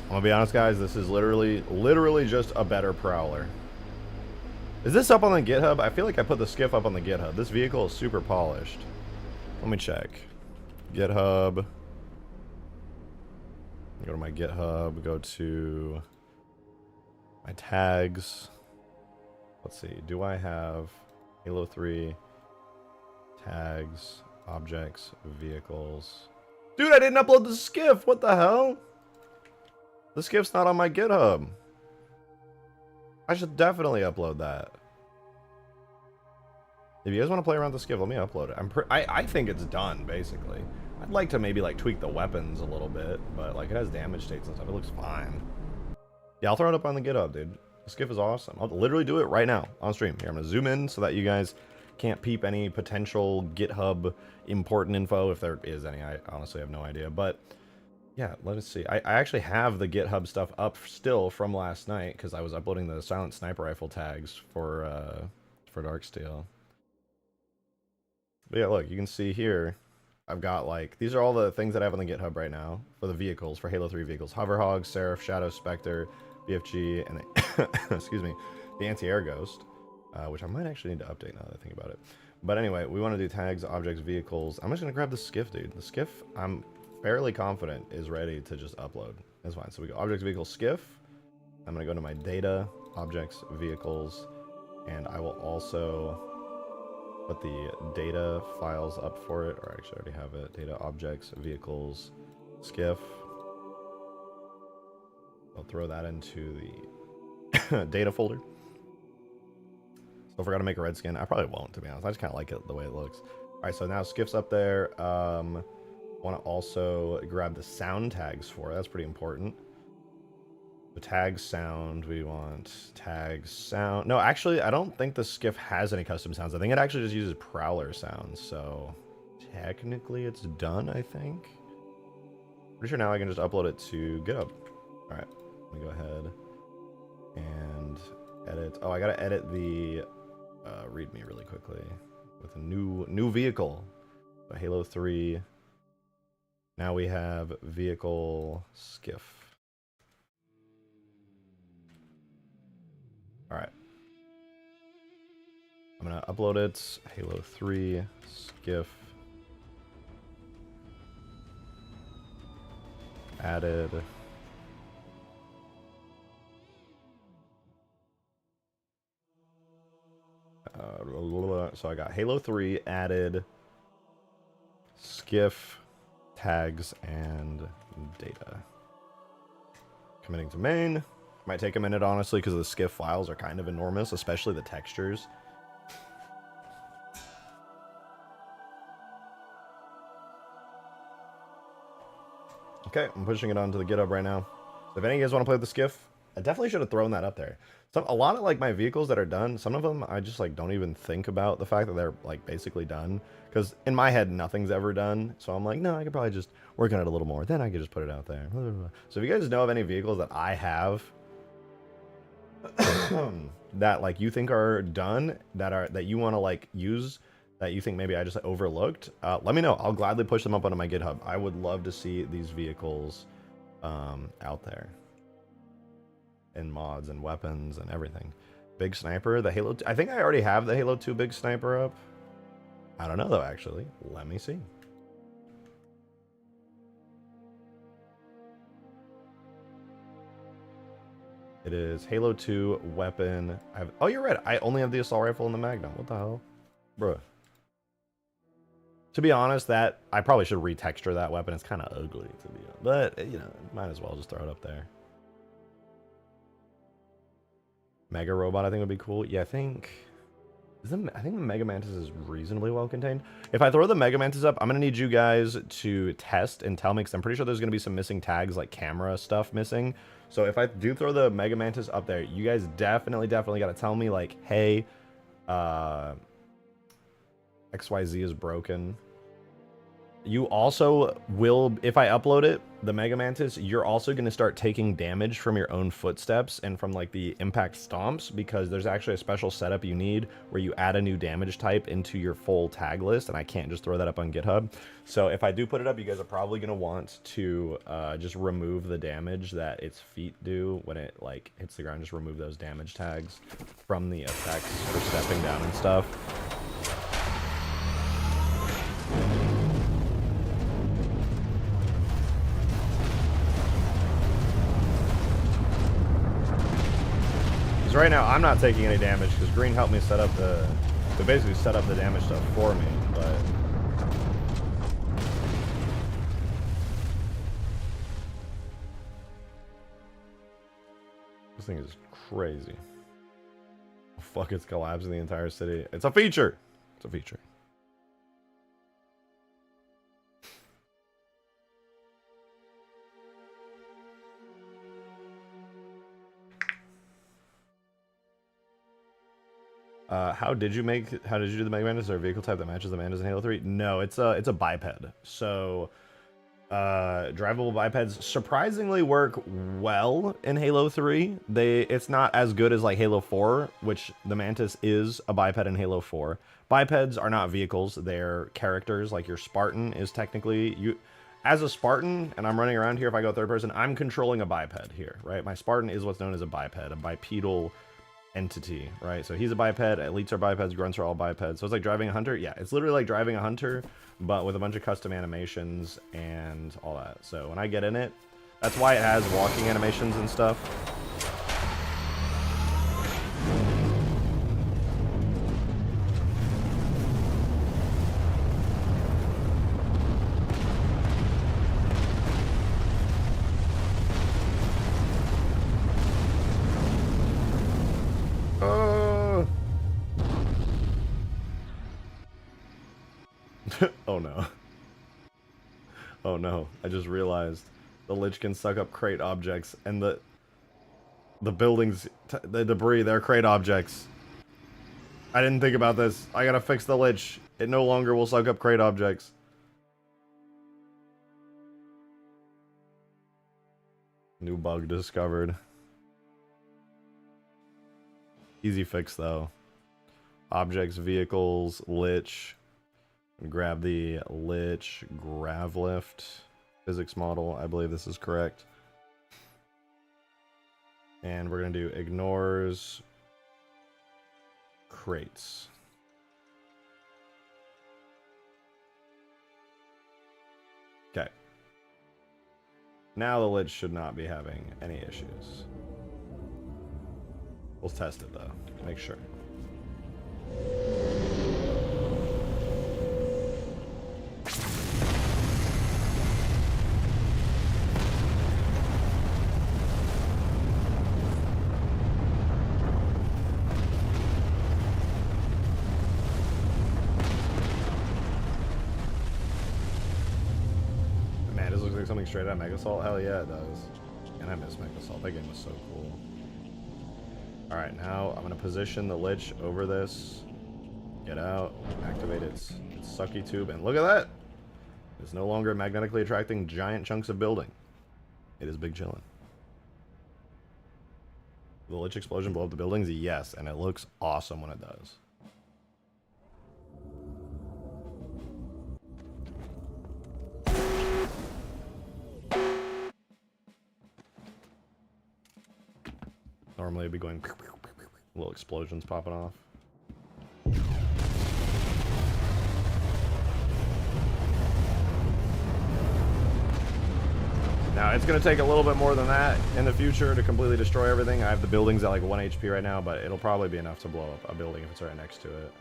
I'm gonna be honest, guys, this is literally just a better Prowler. Is this up on the GitHub? I feel like I put the skiff up on the GitHub. This vehicle is super polished. Let me check. GitHub. Go to my GitHub, go to my tags. Let's see, do I have Halo 3 tags, objects, vehicles? Dude, I didn't upload the skiff. What the hell? The skiff's not on my GitHub. I should definitely upload that. If you guys want to play around with the skiff, let me upload it. I think it's done, basically. I'd like to maybe like tweak the weapons a little bit, but like it has damage states and stuff. It looks fine. Yeah, I'll throw it up on the GitHub, dude. The skiff is awesome. I'll literally do it right now on stream. Here, I'm gonna zoom in so that you guys can't peep any potential GitHub important info, if there is any. I honestly have no idea, but yeah, let us see. I actually have the GitHub stuff up still from last night because I was uploading the silent sniper rifle tags for Darksteel. But yeah, look, you can see here, I've got like, these are all the things that I have on the GitHub right now for the vehicles, for Halo 3 vehicles. Hoverhog, Seraph, Shadow, Spectre, BFG, and the, excuse me, the Anti-Air Ghost, which I might actually need to update now that I think about it. But anyway, we want to do tags, objects, vehicles. I'm just going to grab the skiff, dude. The skiff, I'm fairly confident is ready to just upload. That's fine. So we go objects, vehicles, skiff. I'm going to go to my data, objects, vehicles, and I will also put the data files up for it, or actually I already have it. Data, objects, vehicles, skiff. I'll throw that into the data folder. So if we're gonna make a red skin, I probably won't, to be honest. I just kind of like it the way it looks. All right, so now skiff's up there. Want to also grab the sound tags for it. That's pretty important. The tag sound, we want tag sound. No, actually, I don't think the skiff has any custom sounds. I think it actually just uses Prowler sounds. So technically it's done, I think. Pretty sure now I can just upload it to GitHub. All right, let me go ahead and edit. Oh, I gotta edit the README really quickly with a new vehicle. So Halo 3. Now we have vehicle skiff. All right. I'm gonna upload it. Halo 3 skiff. Added. So I got Halo 3 added, skiff, tags, and data. Committing to main. Might take a minute, honestly, because the skiff files are kind of enormous, especially the textures. Okay, I'm pushing it onto the GitHub right now. So if any of you guys want to play with the skiff, I definitely should have thrown that up there. A lot of like my vehicles that are done, some of them I just like don't even think about the fact that they're like basically done, because in my head nothing's ever done. So I'm like, no, I could probably just work on it a little more. Then I could just put it out there. So if you guys know of any vehicles that I have that like you think are done, that you want to like use, that you think maybe I just overlooked, let me know. I'll gladly push them up onto my GitHub. I would love to see these vehicles out there. And mods and weapons and everything. Big sniper, the Halo 2. I think I already have the Halo 2 big sniper up. I don't know though, actually. Let me see. It is Halo 2 weapon. Oh, you're right. I only have the assault rifle and the Magnum. What the hell? Bruh. To be honest, that I probably should retexture that weapon. It's kind of ugly, to be honest. But, you know, might as well just throw it up there. Mega Robot, I think, would be cool. Yeah, I think the Mega Mantis is reasonably well contained. If I throw the Mega Mantis up, I'm going to need you guys to test and tell me, because I'm pretty sure there's going to be some missing tags, like camera stuff missing. So if I do throw the Mega Mantis up there, you guys definitely got to tell me, like, hey, XYZ is broken. You also will, if I upload it, the Mega Mantis, you're also going to start taking damage from your own footsteps and from like the impact stomps, because there's actually a special setup you need where you add a new damage type into your full tag list, and I can't just throw that up on GitHub. So if I do put it up, you guys are probably going to want to just remove the damage that its feet do when it like hits the ground. Just remove those damage tags from the effects for stepping down and stuff. Right now, I'm not taking any damage because Green helped me set up the... They basically set up the damage stuff for me, but... This thing is crazy. Oh, fuck, it's collapsing the entire city. It's a feature! It's a feature. How did you do the Mega Mantis? Is there a vehicle type that matches the Mantis in Halo 3? No, it's a biped. So drivable bipeds surprisingly work well in Halo 3. It's not as good as like Halo 4, which the Mantis is a biped in Halo 4. Bipeds are not vehicles, they're characters. Like your Spartan is technically you as a Spartan, and I'm running around here. If I go third person, I'm controlling a biped here, right? My Spartan is what's known as a biped, a bipedal entity, right? So he's a biped, elites are bipeds, grunts are all bipeds. So it's like driving a hunter. Yeah, it's literally like driving a hunter, but with a bunch of custom animations and all that. So when I get in it, that's why it has walking animations and stuff. Oh no. Oh no, I just realized the Lich can suck up crate objects, and the buildings, the debris, they're crate objects. I didn't think about this. I gotta fix the Lich. It no longer will suck up crate objects. New bug discovered. Easy fix though. Objects, vehicles, Lich. Grab the Lich Gravlift physics model. I believe this is correct. And we're going to do ignores crates. Okay. Now the Lich should not be having any issues. We'll test it though, make sure. Something straight out of Mega Assault? Hell yeah, it does. And I miss Mega Assault. That game was so cool. Alright, now I'm going to position the Lich over this. Get out. Activate its sucky tube. And look at that! It's no longer magnetically attracting giant chunks of building. It is big chillin'. Will the Lich explosion blow up the buildings? Yes, and it looks awesome when it does. Normally it'd be going little explosions popping off. Now It's going to take a little bit more than that in the future to completely destroy everything. I have the buildings at like 1 HP right now, but it'll probably be enough to blow up a building if it's right next to it.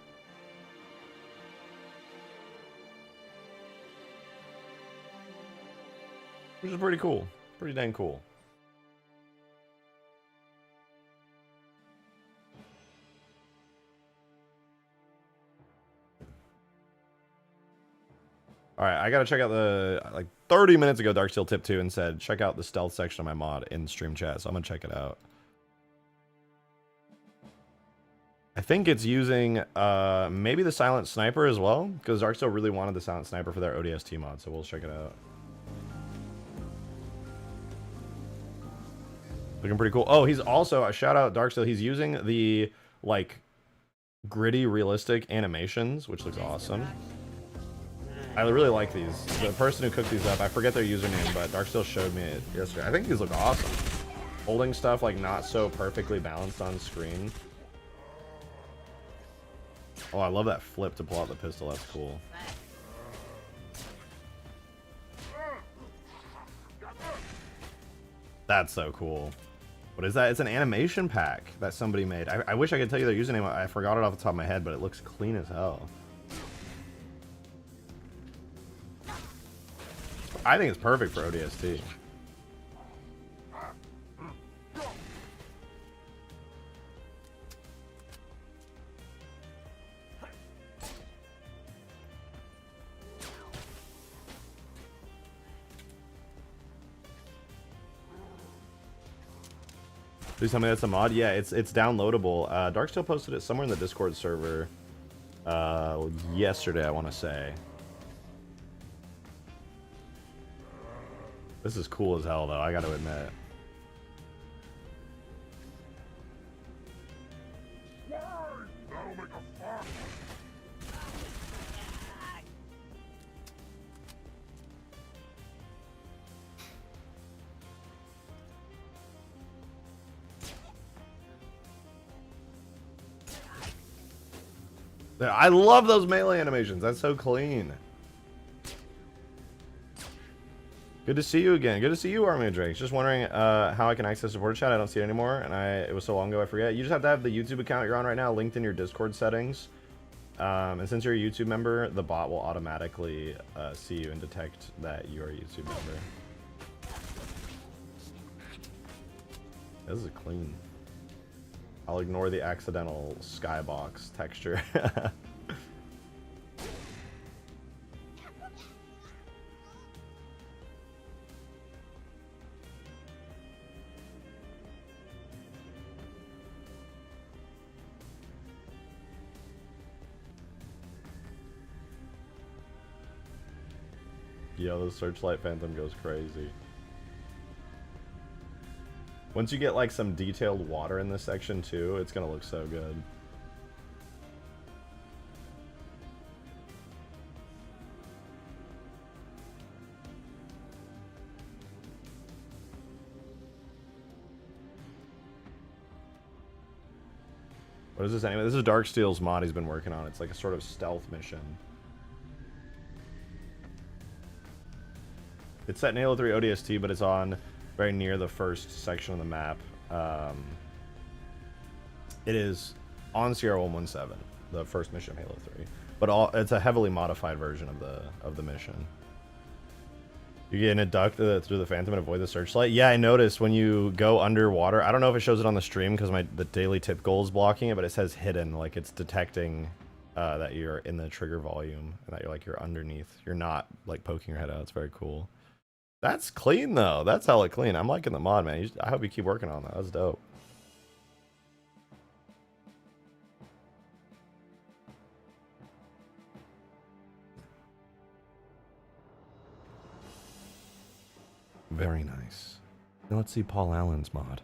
Which is pretty cool. Pretty dang cool. Alright, I gotta check out the, like 30 minutes ago, Darksteel Tip 2 and said, check out the stealth section of my mod in stream chat, so I'm gonna check it out. I think it's using, maybe the Silent Sniper as well, because Darksteel really wanted the Silent Sniper for their ODST mod, so we'll check it out. Looking pretty cool. Oh, he's also, a shout out Darksteel, he's using the, like, gritty, realistic animations, which looks awesome. I really like these. The person who cooked these up, I forget their username, but Darksteel showed me it yesterday. I think these look awesome. Holding stuff like not so perfectly balanced on screen. Oh, I love that flip to pull out the pistol. That's cool. That's so cool. What is that? It's an animation pack that somebody made. I wish I could tell you their username. I forgot it off the top of my head, but it looks clean as hell. I think it's perfect for ODST. Please tell me that's a mod. Yeah, it's downloadable. Darksteel posted it somewhere in the Discord server yesterday, I want to say. This is cool as hell, though, I gotta admit. I love those melee animations. That's so clean. Good to see you again. Good to see you, Army of Drakes. Just wondering how I can access supporter chat. I don't see it anymore, and it was so long ago I forget. You just have to have the YouTube account you're on right now linked in your Discord settings. And since you're a YouTube member, the bot will automatically see you and detect that you're a YouTube member. This is clean. I'll ignore the accidental skybox texture. Yo, the Searchlight Phantom goes crazy. Once you get like some detailed water in this section too, it's gonna look so good. What is this anyway? This is Darksteel's mod he's been working on. It's like a sort of stealth mission. It's set in Halo 3 ODST, but it's on very near the first section of the map. It is on Sierra 117, the first mission of Halo 3, but it's a heavily modified version of the mission. You get in a duck through the Phantom and avoid the searchlight. Yeah, I noticed when you go underwater. I don't know if it shows it on the stream because the daily tip goal is blocking it, but it says hidden, like it's detecting that you're in the trigger volume and that you're underneath. You're not like poking your head out. It's very cool. That's clean though. That's hella clean. I'm liking the mod, man. I hope you keep working on that. That's dope. Very nice. Now let's see Paul Allen's mod.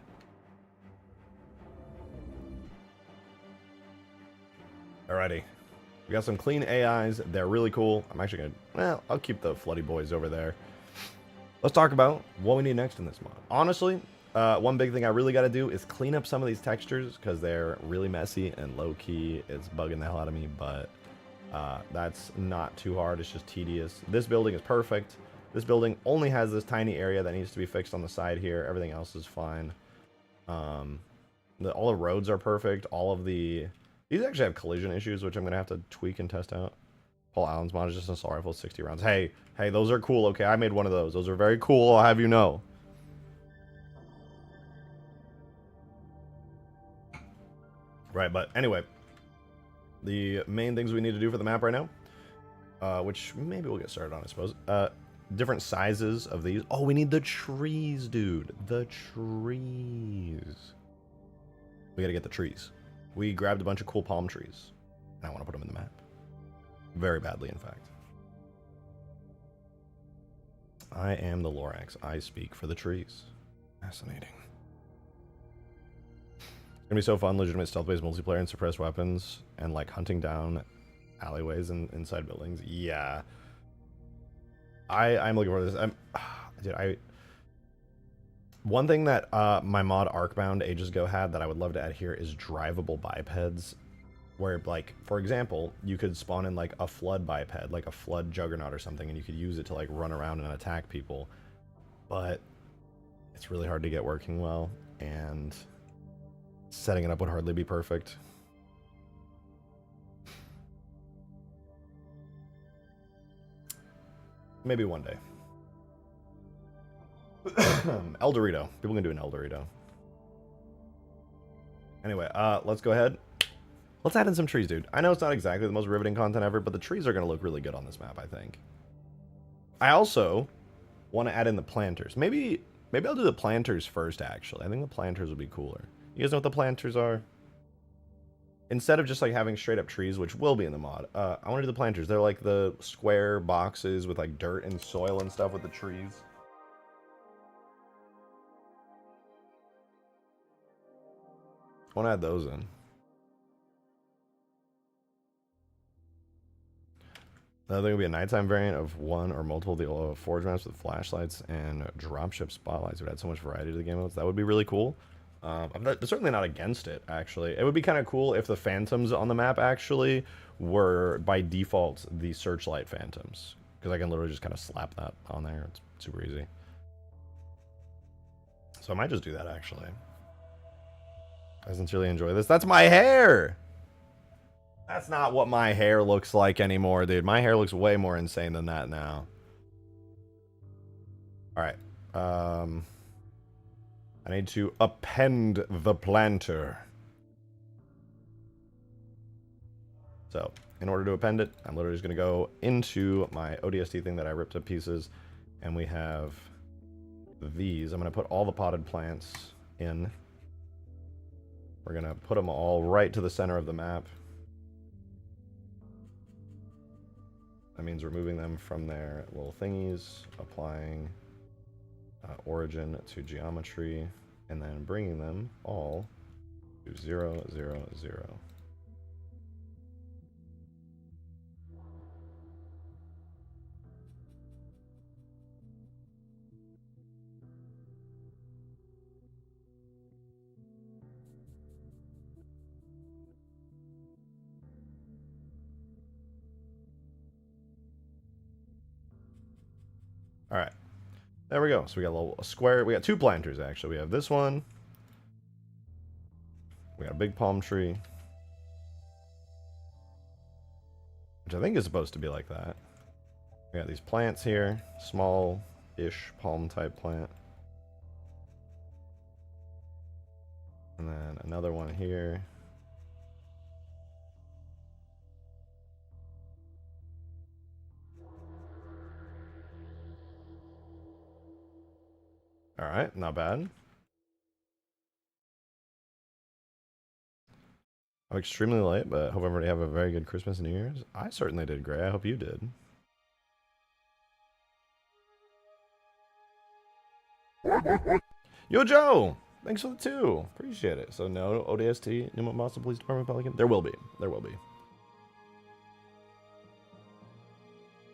Alrighty. We got some clean AIs. They're really cool. I'm actually gonna, well, I'll keep the Floody Boys over there. Let's talk about what we need next in this mod. Honestly, one big thing I really got to do is clean up some of these textures because they're really messy and low-key. It's bugging the hell out of me, but that's not too hard. It's just tedious. This building is perfect. This building only has this tiny area that needs to be fixed on the side here. Everything else is fine. All the roads are perfect. All of these actually have collision issues, which I'm going to have to tweak and test out. Paul Allen's mod is just an assault rifle, 60 rounds. Hey, those are cool, okay? I made one of those. Those are very cool, I'll have you know. Right, but anyway, the main things we need to do for the map right now, which maybe we'll get started on, I suppose. Different sizes of these. Oh, we need the trees, dude. The trees. We gotta get the trees. We grabbed a bunch of cool palm trees, and I want to put them in the map. Very badly, in fact. I am the Lorax. I speak for the trees. Fascinating. It's gonna be so fun, legitimate stealth-based multiplayer and suppressed weapons, and like hunting down alleyways and inside buildings. Yeah. I'm looking for this. One thing that my mod Arcbound ages ago had that I would love to add here is drivable bipeds. Where, like, for example, you could spawn in, like, a flood biped, like a flood juggernaut or something, and you could use it to, like, run around and attack people. But it's really hard to get working well, and setting it up would hardly be perfect. Maybe one day. El Dorito. People can do an El Dorito. Anyway, let's go ahead. Let's add in some trees, dude. I know it's not exactly the most riveting content ever, but the trees are going to look really good on this map, I think. I also want to add in the planters. Maybe I'll do the planters first, actually. I think the planters would be cooler. You guys know what the planters are? Instead of just like having straight up trees, which will be in the mod, I want to do the planters. They're like the square boxes with like dirt and soil and stuff with the trees. I want to add those in. Another thing would be a nighttime variant of one or multiple of the forge maps with flashlights and dropship spotlights. It would add so much variety to the game modes. That would be really cool. I'm certainly not against it, actually. It would be kind of cool if the phantoms on the map actually were, by default, the searchlight phantoms. Because I can literally just kind of slap that on there. It's super easy. So I might just do that, actually. I sincerely enjoy this. That's my hair! That's not what my hair looks like anymore, dude. My hair looks way more insane than that now. Alright. I need to append the planter. So, in order to append it, I'm literally just going to go into my ODST thing that I ripped to pieces. And we have these. I'm going to put all the potted plants in. We're going to put them all right to the center of the map. That means removing them from their little thingies, applying origin to geometry, and then bringing them all to 0, 0, 0. All right, there we go. So we got a little square. We got two planters, actually. We have this one. We got a big palm tree, which I think is supposed to be like that. We got these plants here, small-ish palm-type plant. And then another one here. All right, not bad. I'm extremely late, but hope everybody have a very good Christmas and New Year's. I certainly did, Gray. I hope you did. Yo, Joe! Thanks for the 2. Appreciate it. So no ODST, New Boston Police Department Pelican? There will be. There will be.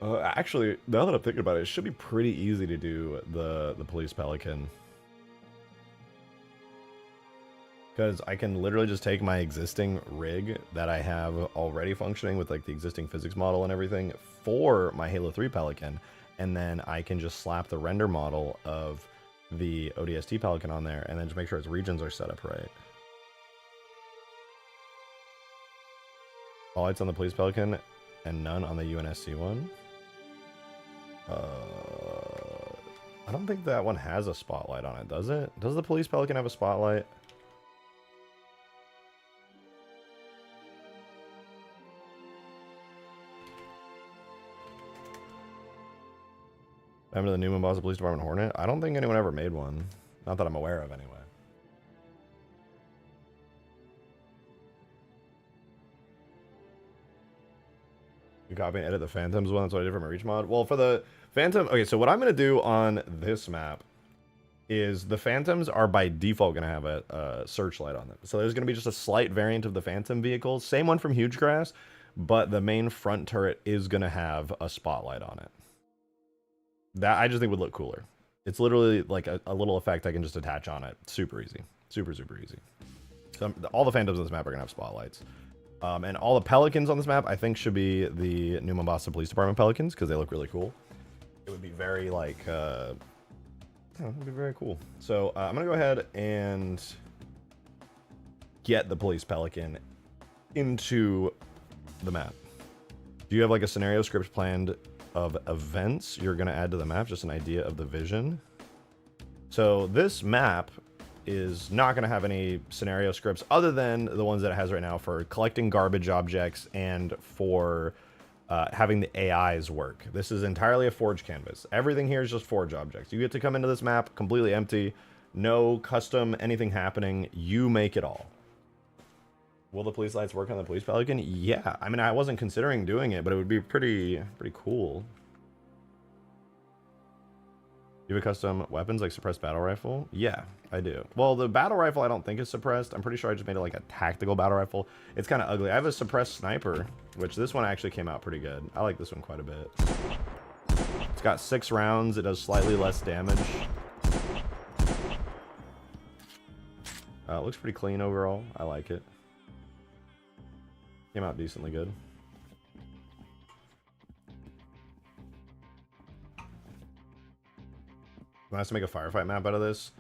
Actually, now that I'm thinking about it, it should be pretty easy to do the Police Pelican. Because I can literally just take my existing rig that I have already functioning with like the existing physics model and everything for my Halo 3 Pelican, and then I can just slap the render model of the ODST Pelican on there, and then just make sure its regions are set up right. All lights on the Police Pelican and none on the UNSC one. I don't think that one has a spotlight on it, does it? Does the Police Pelican have a spotlight? Remember the Newman Boss Police Department Hornet? I don't think anyone ever made one. Not that I'm aware of, anyway. You copy and edit the Phantoms one. That's what I did from a reach mod. Well, for the Phantom... Okay, so what I'm going to do on this map is the Phantoms are by default going to have a searchlight on them. So there's going to be just a slight variant of the Phantom vehicles. Same one from Huge Grass, but the main front turret is going to have a spotlight on it. That I just think would look cooler. It's literally like a little effect I can just attach on it. Super easy. Super, super easy. So all the Phantoms on this map are going to have spotlights. And all the Pelicans on this map, I think, should be the New Mombasa Police Department Pelicans, because they look really cool. It would be very, like, it would be very cool. So I'm going to go ahead and get the Police Pelican into the map. Do you have, like, a scenario script planned of events you're going to add to the map? Just an idea of the vision. So this map is not going to have any scenario scripts other than the ones that it has right now for collecting garbage objects and for having the AIs work. This is entirely a Forge canvas. Everything here is just Forge objects. You get to come into this map completely empty, no custom anything happening. You make it all. Will the police lights work on the Police Pelican? Yeah. I mean, I wasn't considering doing it, but it would be pretty cool. You have a custom weapons like suppressed battle rifle? Yeah, I do. Well, the battle rifle I don't think is suppressed. I'm pretty sure I just made it like a tactical battle rifle. It's kind of ugly. I have a suppressed sniper, which this one actually came out pretty good. I like this one quite a bit. It's got 6 rounds. It does slightly less damage. It looks pretty clean overall. I like it. Came out decently good. I have to make a firefight map out of this.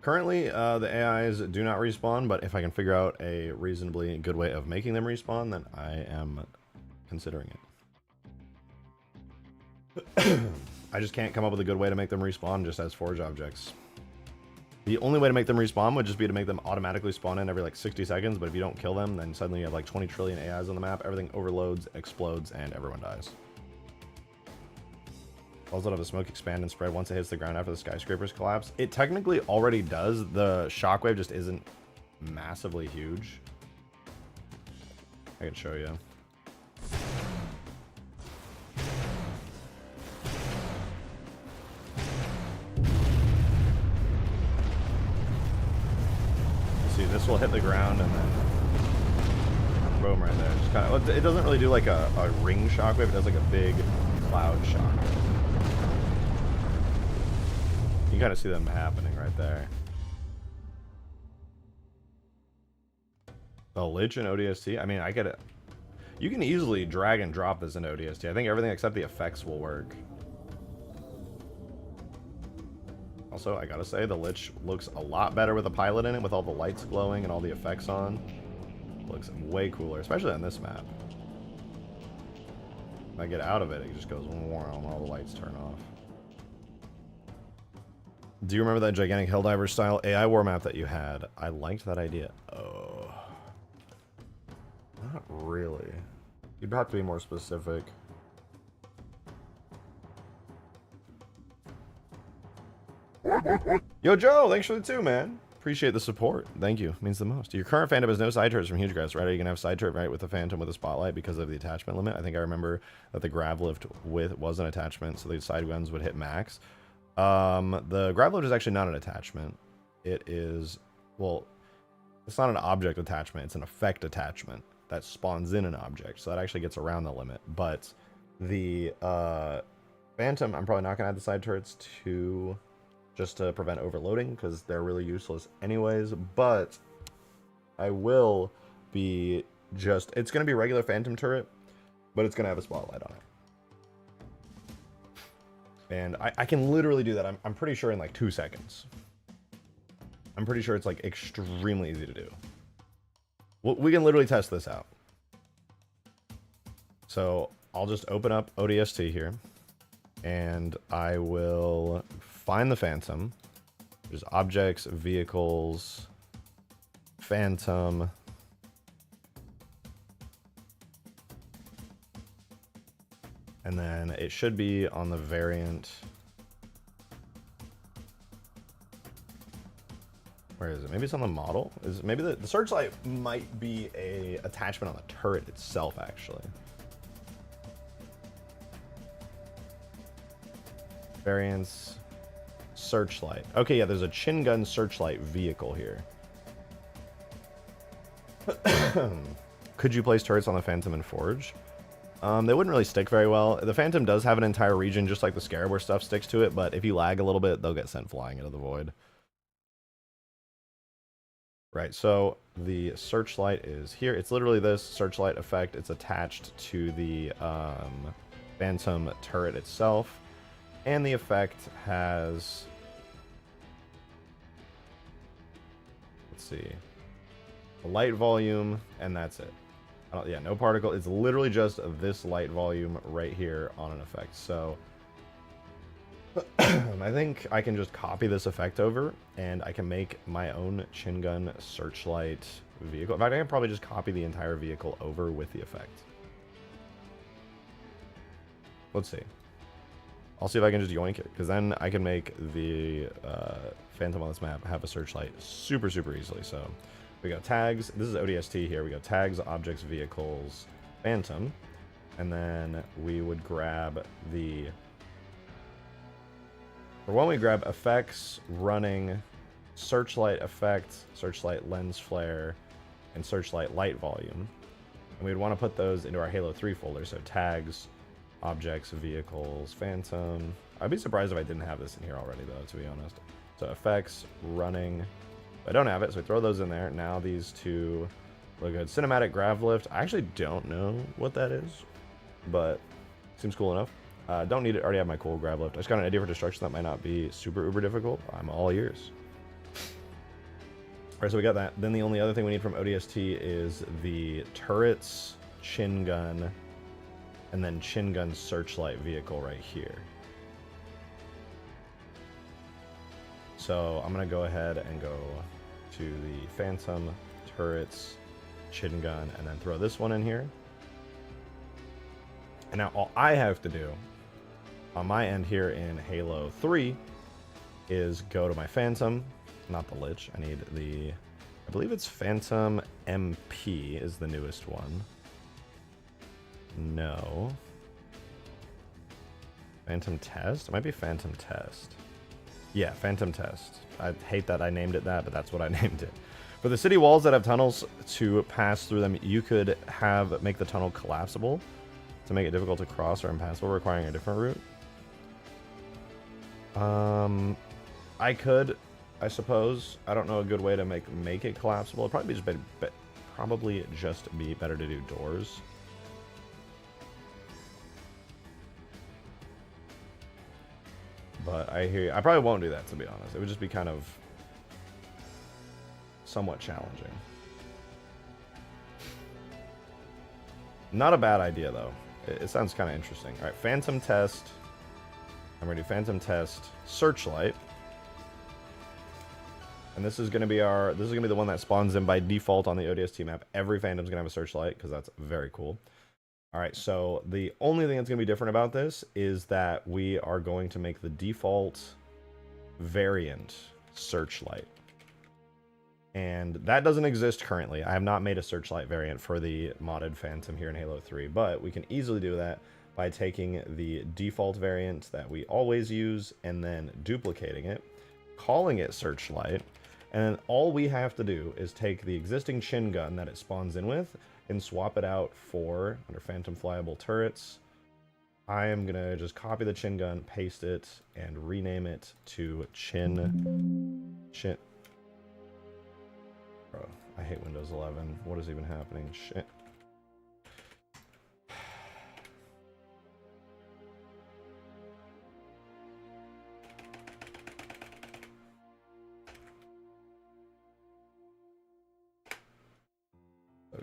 Currently, the AIs do not respawn, but if I can figure out a reasonably good way of making them respawn, then I am considering it. I just can't come up with a good way to make them respawn just as Forge objects. The only way to make them respawn would just be to make them automatically spawn in every like 60 seconds, but if you don't kill them, then suddenly you have like 20 trillion AIs on the map, everything overloads, explodes, and everyone dies. Also have the smoke expand and spread once it hits the ground after the skyscrapers collapse. It technically already does. The shockwave just isn't massively huge. I can show you. See, this will hit the ground and then boom right there. Just kind of, it doesn't really do like a ring shockwave. It does like a big cloud shockwave. You kind of see them happening right there. The Lich and ODST. I mean, I get it. You can easily drag and drop this into ODST. I think everything except the effects will work. Also, I gotta say, the Lich looks a lot better with a pilot in it, with all the lights glowing and all the effects on. Looks way cooler, especially on this map. If I get out of it, it just goes warm, all the lights turn off. Do you remember that gigantic Helldiver style AI war map that you had? I liked that idea. Oh. Not really. You'd have to be more specific. Yo, Joe, thanks for the 2, man. Appreciate the support. Thank you. Means the most. Your current Phantom has no side turrets from Huge Grass, right? Are you going to have side turret right with the Phantom with a spotlight because of the attachment limit? I think I remember that the grav lift with was an attachment, so the side guns would hit max. The grav lift is actually not an attachment. It is, well, it's not an object attachment. It's an effect attachment that spawns in an object. So that actually gets around the limit. But the Phantom, I'm probably not going to add the side turrets to just to prevent overloading because they're really useless anyways. But I will be just, it's going to be regular Phantom turret, but it's going to have a spotlight on it. And I can literally do that. I'm pretty sure in like 2 seconds. I'm pretty sure it's like extremely easy to do. We can literally test this out. So I'll just open up ODST here, and I will find the Phantom. There's objects, vehicles, Phantom. And then it should be on the variant. Where is it? Maybe it's on the model. Maybe the searchlight might be a attachment on the turret itself, actually. Variants, searchlight. Okay, yeah, there's a chin gun searchlight vehicle here. Could you place turrets on the Phantom and Forge? They wouldn't really stick very well. The Phantom does have an entire region, just like the Scarab, where stuff sticks to it, but if you lag a little bit, they'll get sent flying into the void. Right, so the searchlight is here. It's literally this searchlight effect. It's attached to the Phantom turret itself. And the effect has... Let's see. A light volume, and that's it. Yeah, no particle. It's literally just this light volume right here on an effect. So I think I can just copy this effect over, and I can make my own chin gun searchlight vehicle. In fact, I can probably just copy the entire vehicle over with the effect. Let's see. I'll see if I can just yoink it, because then I can make the Phantom on this map have a searchlight super, super easily. So we got tags. This is ODST here. We got tags, objects, vehicles, Phantom. And then we would grab the... For one, we grab effects, running, searchlight effect, searchlight lens flare, and searchlight light volume. And we'd want to put those into our Halo 3 folder. So tags, objects, vehicles, Phantom. I'd be surprised if I didn't have this in here already, though, to be honest. So effects, running... I don't have it, so we throw those in there. Now these two look good. Cinematic grav lift. I actually don't know what that is, but seems cool enough. Don't need it. Already have my cool grav lift. I just got an idea for destruction that might not be super uber difficult. I'm all ears. All right, so we got that. Then the only other thing we need from ODST is the turrets, chin gun, and then chin gun searchlight vehicle right here. So I'm going to go ahead and go to the Phantom, turrets, chin gun, and then throw this one in here. And now all I have to do on my end here in Halo 3 is go to my Phantom, not the Lich. I need the, I believe it's Phantom MP is the newest one. No. Phantom Test? It might be Phantom Test. Yeah, Phantom Test. I hate that I named it that, but that's what I named it. For the city walls that have tunnels to pass through them, you could make the tunnel collapsible to make it difficult to cross or impassable, requiring a different route. I could, I suppose. I don't know a good way to make it collapsible. It'd probably just be better to do doors. But I hear you. I probably won't do that, to be honest. It would just be kind of somewhat challenging. Not a bad idea, though. It sounds kind of interesting. All right, Phantom Test. I'm going to do Phantom Test Searchlight. And this is going to be the one that spawns in by default on the ODST map. Every Phantom's going to have a Searchlight, because that's very cool. All right, so the only thing that's going to be different about this is that we are going to make the default variant Searchlight. And that doesn't exist currently. I have not made a Searchlight variant for the modded Phantom here in Halo 3, but we can easily do that by taking the default variant that we always use and then duplicating it, calling it Searchlight, and then all we have to do is take the existing chin gun that it spawns in with and swap it out for, under Phantom Flyable Turrets, I am going to just copy the chin gun, paste it, and rename it to Chin. Bro, I hate Windows 11. What is even happening? Shit.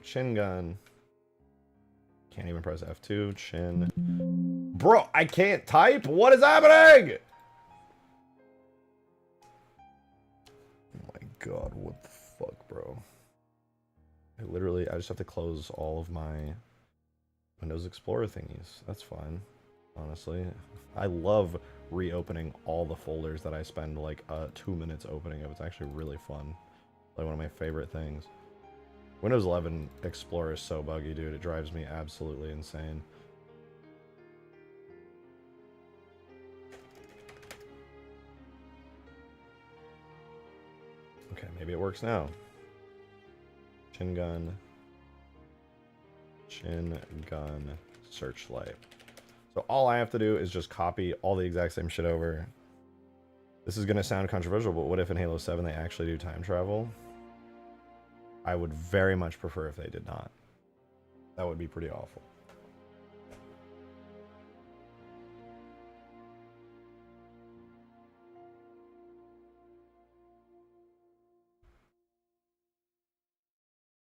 chin gun. Can't even press F2. Chin. Bro, I can't type? What is happening? Oh my god, what the fuck, bro? I just have to close all of my Windows Explorer thingies. That's fine, honestly. I love reopening all the folders that I spend like 2 minutes opening up. It's actually really fun. Like one of my favorite things. Windows 11 Explorer is so buggy, dude. It drives me absolutely insane. Okay, maybe it works now. Chin gun, searchlight. So all I have to do is just copy all the exact same shit over. This is going to sound controversial, but what if in Halo 7 they actually do time travel? I would very much prefer if they did not. That would be pretty awful.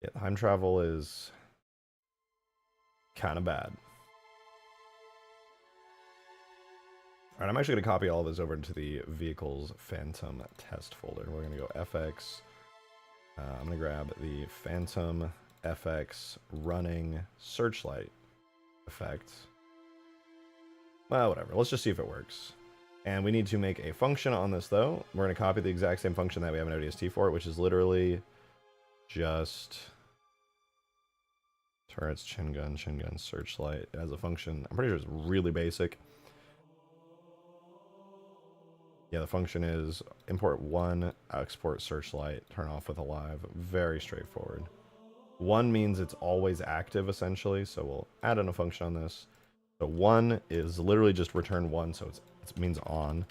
Yeah, time travel is kind of bad. Alright, I'm actually going to copy all of this over into the vehicles phantom test folder. We're going to go FX. I'm going to grab the phantom FX running searchlight effect. Well, whatever. Let's just see if it works. And we need to make a function on this, though. We're going to copy the exact same function that we have in ODST for it, which is literally just turrets, chin gun, searchlight as a function. I'm pretty sure it's really basic. Yeah, the function is import one, export searchlight, turn off with alive. Very straightforward. One means it's always active, essentially, so we'll add in a function on this. So one is literally just return one, so it means on.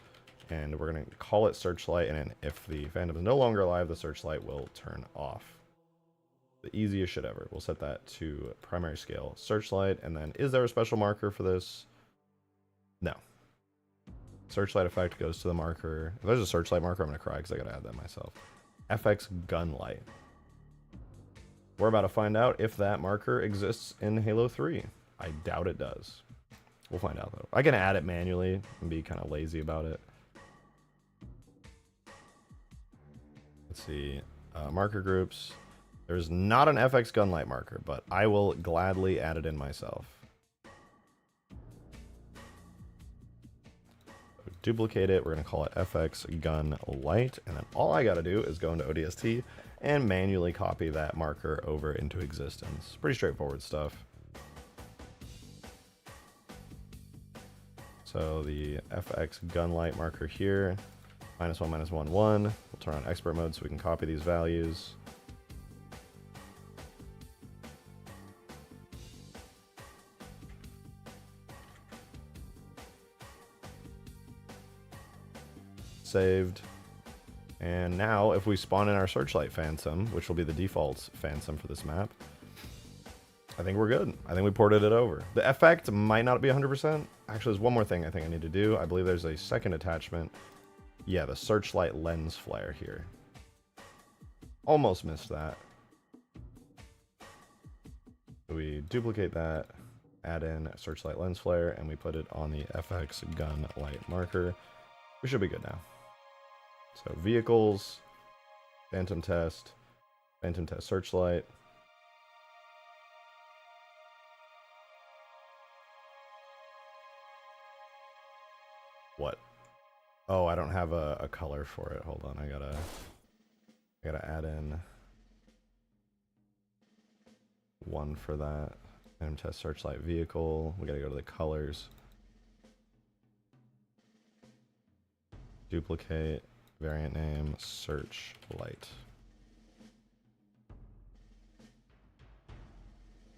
And we're going to call it searchlight, and if the phantom is no longer alive, the searchlight will turn off. The easiest shit ever. We'll set that to primary scale searchlight, and then is there a special marker for this? No. Searchlight effect goes to the marker. If there's a searchlight marker, I'm going to cry because I got to add that myself. FX gun light. We're about to find out if that marker exists in Halo 3. I doubt it does. We'll find out, though. I can add it manually and be kind of lazy about it. Let's see. Marker groups. There's not an FX gun light marker, but I will gladly add it in myself. Duplicate it. We're going to call it FX gun light, and then all I got to do is go into ODST and manually copy that marker over into existence. Pretty straightforward stuff. So the FX gun light marker here, -1, -1, 1. We'll turn on expert mode so we can copy these values. Saved. And now if we spawn in our searchlight phantom, which will be the default phantom for this map, I think we're good. I think we ported it over. The effect might not be 100%. Actually, there's one more thing I think I need to do. I believe there's a second attachment. Yeah, the searchlight lens flare here. Almost missed that. We duplicate that, add in searchlight lens flare, and we put it on the FX gun light marker. We should be good now. So vehicles, phantom test searchlight. What? Oh, I don't have a color for it. Hold on, I gotta add in one for that. Phantom test searchlight vehicle. We gotta go to the colors. Duplicate. Variant name, searchlight.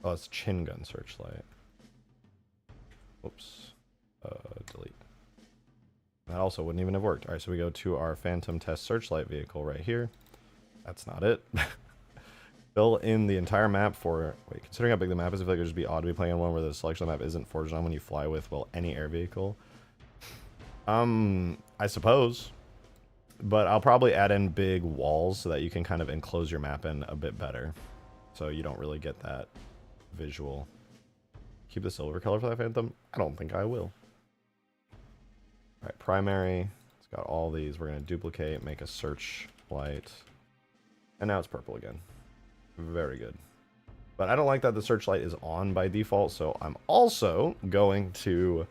Oh, it's chin gun searchlight. Oops. Delete. That also wouldn't even have worked. Alright, so we go to our phantom test searchlight vehicle right here. That's not it. Fill in the entire map for... Wait, considering how big the map is, I feel like it would just be odd to be playing on one where the selection of the map isn't forged on when you fly with, well, any air vehicle. I suppose. But I'll probably add in big walls so that you can kind of enclose your map in a bit better. so you don't really get that visual. Keep the silver color for that phantom? I don't think I will. Alright, primary. It's got all these. We're going to duplicate, make a search light. And now it's purple again. Very good. But I don't like that the searchlight is on by default, so I'm also going to,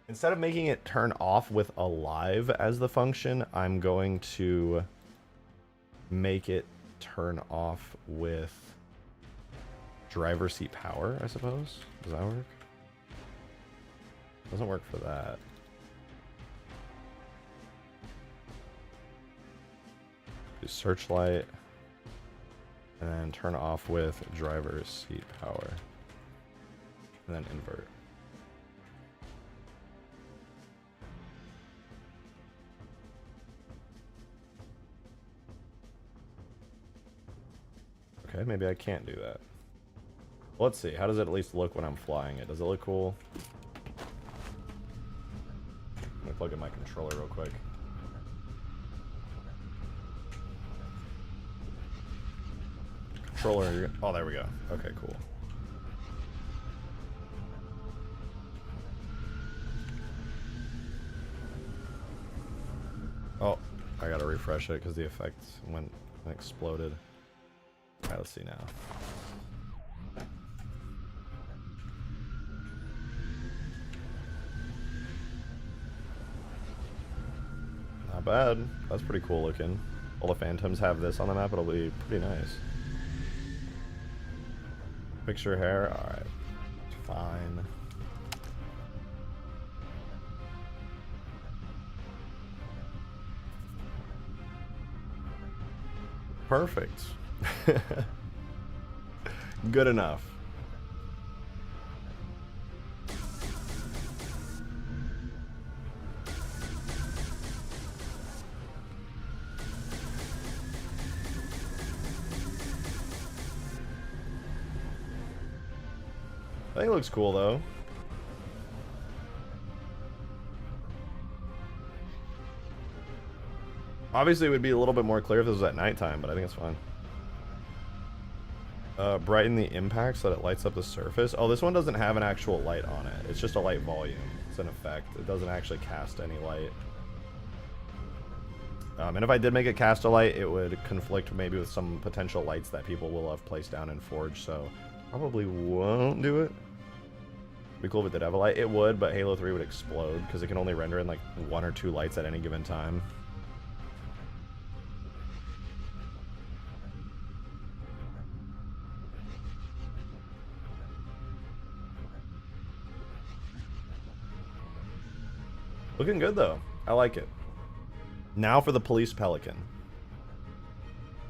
instead of making it turn off with alive as the function, I'm going to make it turn off with driver seat power, I suppose. Does that work? Doesn't work for that. Do searchlight. And then turn off with driver seat power. And then invert. Okay, maybe I can't do that. Let's see. How does it at least look when I'm flying it? Does it look cool? Let me plug in my controller real quick. Controller. Oh, there we go. Okay, cool. Oh, I gotta refresh it because the effect went and exploded. Alright, let's see now. Not bad. That's pretty cool looking. All the phantoms have this on the map. It'll be pretty nice. Fix your hair. Alright. Fine. Perfect. Good enough. I think it looks cool though. Obviously it would be a little bit more clear if this was at nighttime, but I think it's fine. Brighten the impact so that it lights up the surface. Oh, this one doesn't have an actual light on it. It's just a light volume. It's an effect. It doesn't actually cast any light. And if I did make it cast a light, it would conflict maybe with some potential lights that people will have placed down in Forge, so probably won't do it. Be cool if it did have a light. It would, but Halo 3 would explode because it can only render in like 1 or 2 lights at any given time. Looking good though. I like it. Now for the Police Pelican.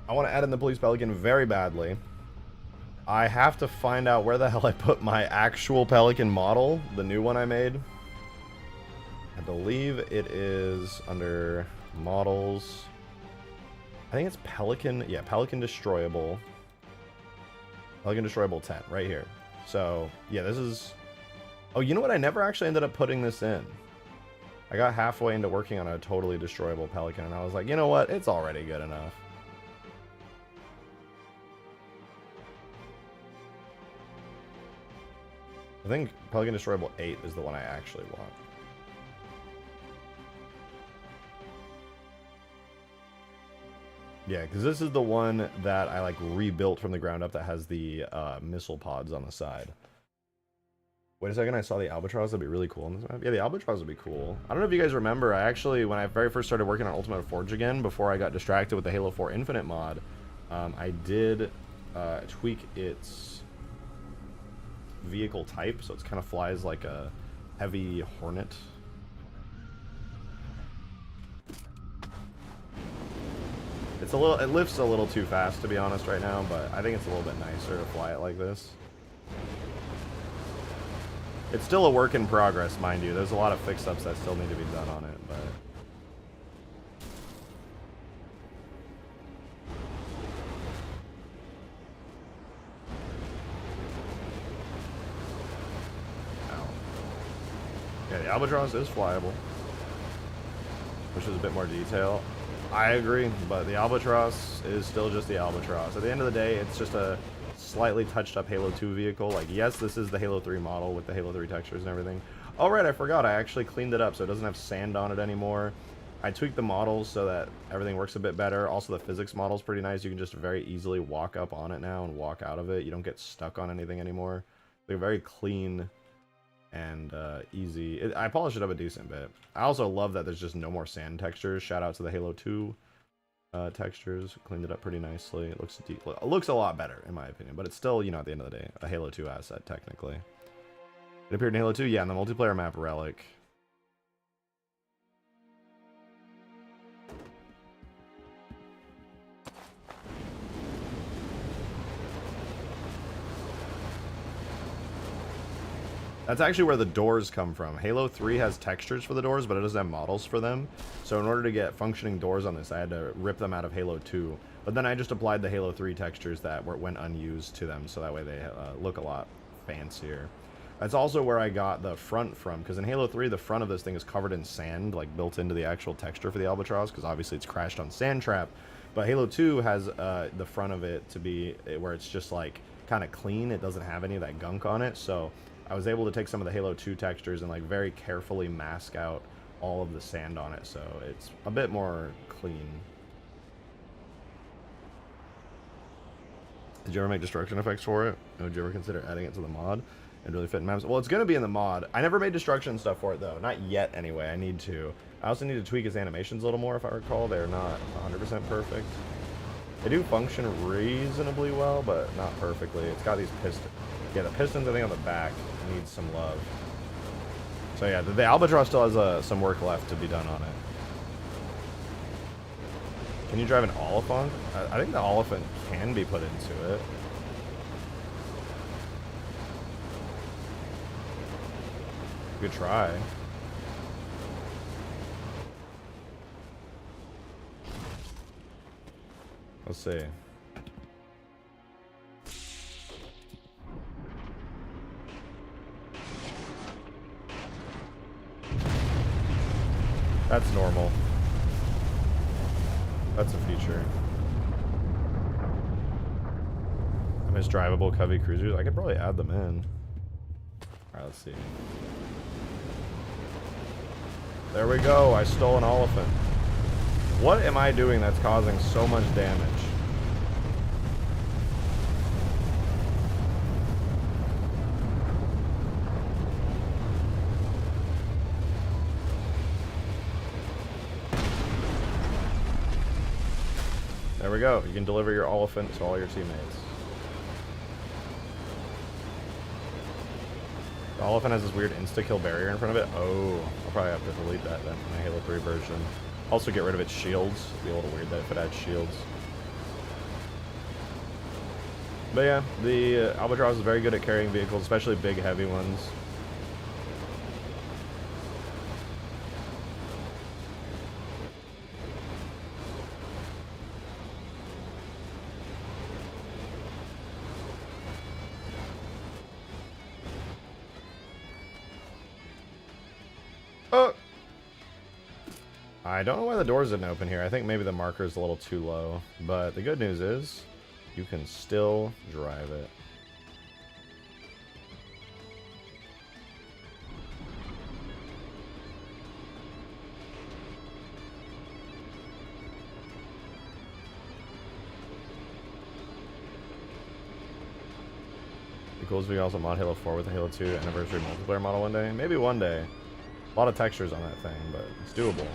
I want to add in the Police Pelican very badly. I have to find out where the hell I put my actual Pelican model, the new one I made. I believe it is under models. I think it's Pelican, yeah, Pelican Destroyable. Pelican Destroyable 10, right here. So, yeah, this is... Oh, you know what? I never actually ended up putting this in. I got halfway into working on a totally destroyable Pelican, and I was like, you know what? It's already good enough. I think Pelican Destroyable 8 is the one I actually want. Yeah, because this is the one that I like rebuilt from the ground up that has the missile pods on the side. Wait a second, I saw the Albatross. That'd be really cool. Yeah, the Albatross would be cool. I don't know if you guys remember, I actually, when I very first started working on Ultimate Forge again, before I got distracted with the Halo 4 Infinite mod, I did tweak its vehicle type, so it kind of flies like a heavy Hornet. It's a little, it lifts a little too fast to be honest right now, but I think it's a little bit nicer to fly it like this. It's still a work in progress, mind you. There's a lot of fix-ups that still need to be done on it, but... Ow. Yeah, the Albatross is flyable. Which is a bit more detail. I agree, but the Albatross is still just the Albatross. At the end of the day, it's just a slightly touched up Halo 2 vehicle. Like, yes, this is the Halo 3 model with the Halo 3 textures and everything. Oh, right, I forgot. I actually cleaned it up so it doesn't have sand on it anymore. I tweaked the models so that everything works a bit better. Also, the physics model is pretty nice. You can just very easily walk up on it now and walk out of it. You don't get stuck on anything anymore. They're very clean and easy. I polished it up a decent bit. I also love that there's just no more sand textures. Shout out to the Halo 2 textures. Cleaned it up pretty nicely. It looks a lot better, in my opinion. But it's still, you know, at the end of the day, a Halo 2 asset, technically. It appeared in Halo 2, yeah, in the multiplayer map Relic. That's actually where the doors come from. Halo 3 has textures for the doors, but it doesn't have models for them. So in order to get functioning doors on this, I had to rip them out of Halo 2. But then I just applied the Halo 3 textures that went unused to them, so that way they look a lot fancier. That's also where I got the front from, because in Halo 3, the front of this thing is covered in sand, like built into the actual texture for the Albatross, because obviously it's crashed on Sand Trap. But Halo 2 has the front of it to be where it's just like kind of clean. It doesn't have any of that gunk on it, so I was able to take some of the Halo 2 textures and like very carefully mask out all of the sand on it, so it's a bit more clean. Did you ever make destruction effects for it? Or would you ever consider adding it to the mod and really fit in maps? Well, it's going to be in the mod. I never made destruction stuff for it though. Not yet anyway. I need to. I also need to tweak its animations a little more if I recall. They're not 100% perfect. They do function reasonably well, but not perfectly. It's got these pistons. Yeah, the pistons, I think, on the back needs some love. So yeah, the Albatross still has some work left to be done on it. Can you drive an Oliphant? I think the Oliphant can be put into it. You could try. Let's see. That's normal. That's a feature. I miss drivable Covey cruisers. I could probably add them in. Alright, let's see. There we go. I stole an Oliphant. What am I doing that's causing so much damage? There we go. You can deliver your Oliphant to all your teammates. The Oliphant has this weird insta-kill barrier in front of it. Oh, I'll probably have to delete that then in my Halo 3 version. Also get rid of its shields. It'd be a little weird that if it had shields. But yeah, the Albatross is very good at carrying vehicles, especially big, heavy ones. I don't know why the doors didn't open here. I think maybe the marker is a little too low. But the good news is, you can still drive it. It'd be cool if we also mod Halo 4 with the Halo 2 anniversary multiplayer model one day. Maybe one day. A lot of textures on that thing, but it's doable.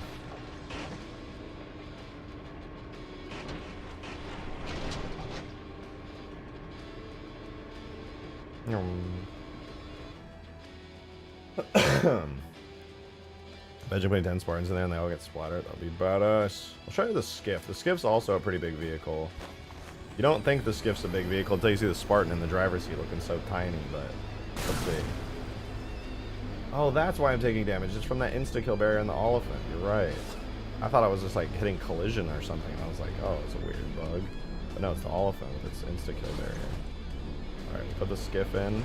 Imagine putting 10 Spartans in there and they all get splattered. That'll be badass. I'll show you the Skiff. The Skiff's also a pretty big vehicle. You don't think the Skiff's a big vehicle until you see the Spartan in the driver's seat looking so tiny, but let's see. Oh, that's why I'm taking damage. It's from that insta-kill barrier in the Oliphant. You're right. I thought I was just like hitting collision or something. And I was like, oh, it's a weird bug. But no, it's the Oliphant with its insta-kill barrier. Alright, put the Skiff in.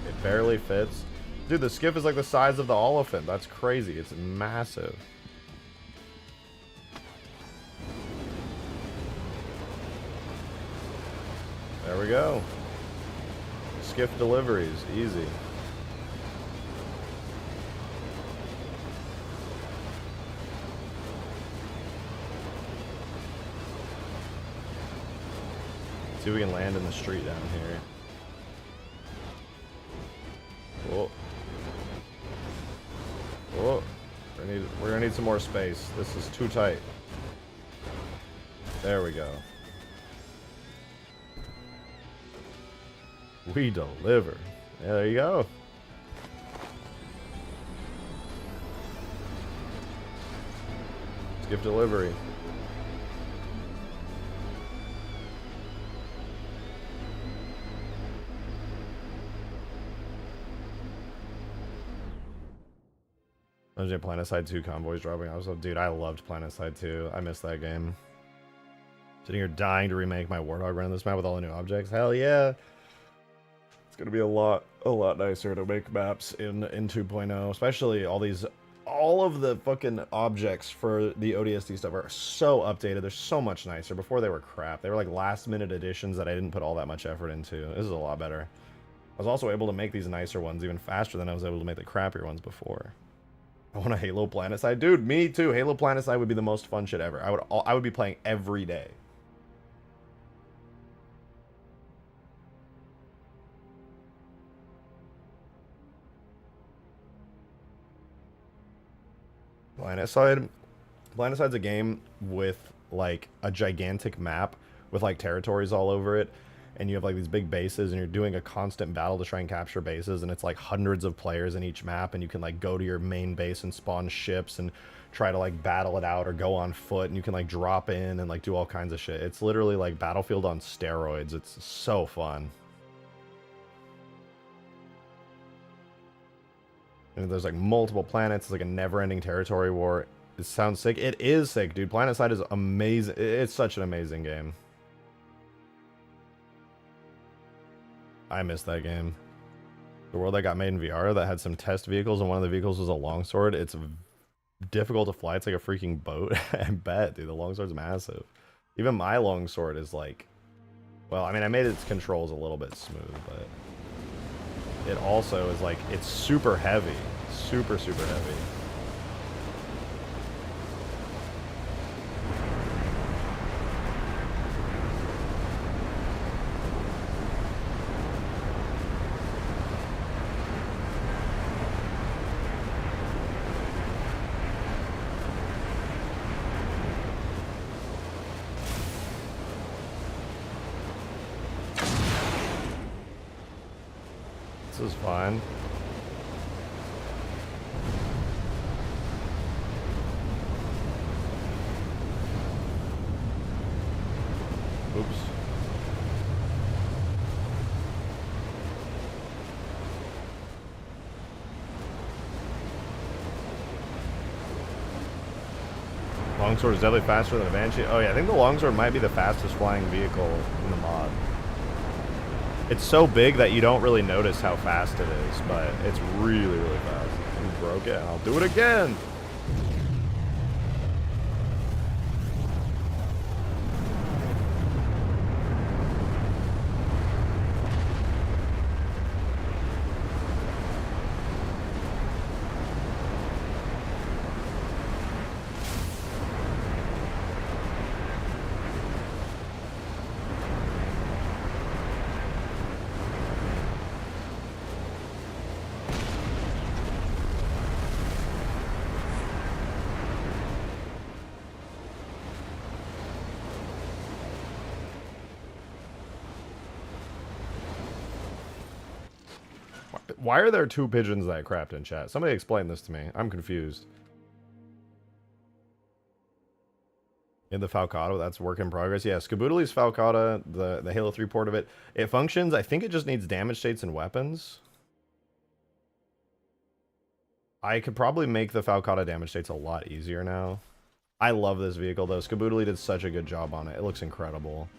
It barely fits. Dude, the Skiff is like the size of the Oliphant. That's crazy. It's massive. There we go. Skiff deliveries, easy. See if we can land in the street down here. Whoa. Whoa. We're gonna need some more space. This is too tight. There we go. We deliver. Yeah, there you go. Skip delivery. Imagine Planetside 2 convoys dropping. Dude, I loved Planetside 2. I missed that game. Sitting here dying to remake my Warthog run on this map with all the new objects. Hell yeah. It's gonna be a lot nicer to make maps in 2.0, especially all of the fucking objects for the ODST stuff are so updated. They're so much nicer. Before they were crap. They were like last minute additions that I didn't put all that much effort into. This is a lot better. I was also able to make these nicer ones even faster than I was able to make the crappier ones before. I want a Halo Planetside. Dude, me too. Halo Planetside would be the most fun shit ever. I would be playing every day. Planetside's a game with like a gigantic map with like territories all over it, and you have like these big bases, and you're doing a constant battle to try and capture bases, and it's like hundreds of players in each map, and you can like go to your main base and spawn ships and try to like battle it out or go on foot, and you can like drop in and like do all kinds of shit. It's literally like Battlefield on steroids. It's so fun. And there's like multiple planets. It's like a never-ending territory war. It sounds sick. It is sick, dude. Planetside is amazing. It's such an amazing game. I missed that game. The world that got made in VR that had some test vehicles, and one of the vehicles was a longsword. It's difficult to fly. It's like a freaking boat. I bet, dude. The longsword's massive. Even my longsword is like... Well, I mean, I made its controls a little bit smooth, but... It also is like, it's super heavy. Super, super heavy. This is fine. Oops. Longsword is definitely faster than a Banshee. Oh yeah, I think the Longsword might be the fastest flying vehicle in the mod. It's so big that you don't really notice how fast it is, but it's really, really fast. You broke it, and I'll do it again! Why are there two pigeons that I crapped in chat? Somebody explain this to me. I'm confused. In the Falcata, that's work in progress. Yeah, Skaboodley's Falcata, the Halo 3 port of it, it functions. I think it just needs damage states and weapons. I could probably make the Falcata damage states a lot easier now. I love this vehicle, though. Skaboodley did such a good job on it. It looks incredible.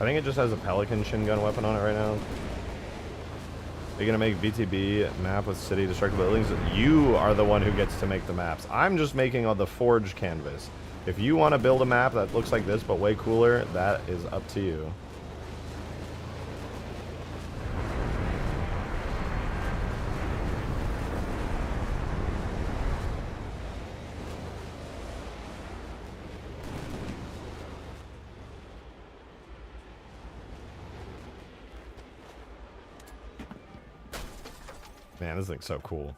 I think it just has a Pelican shin gun weapon on it right now. Are you gonna make BTB map with city destructible buildings? You are the one who gets to make the maps. I'm just making on the forge canvas. If you want to build a map that looks like this but way cooler, that is up to you. Man, this thing's so cool.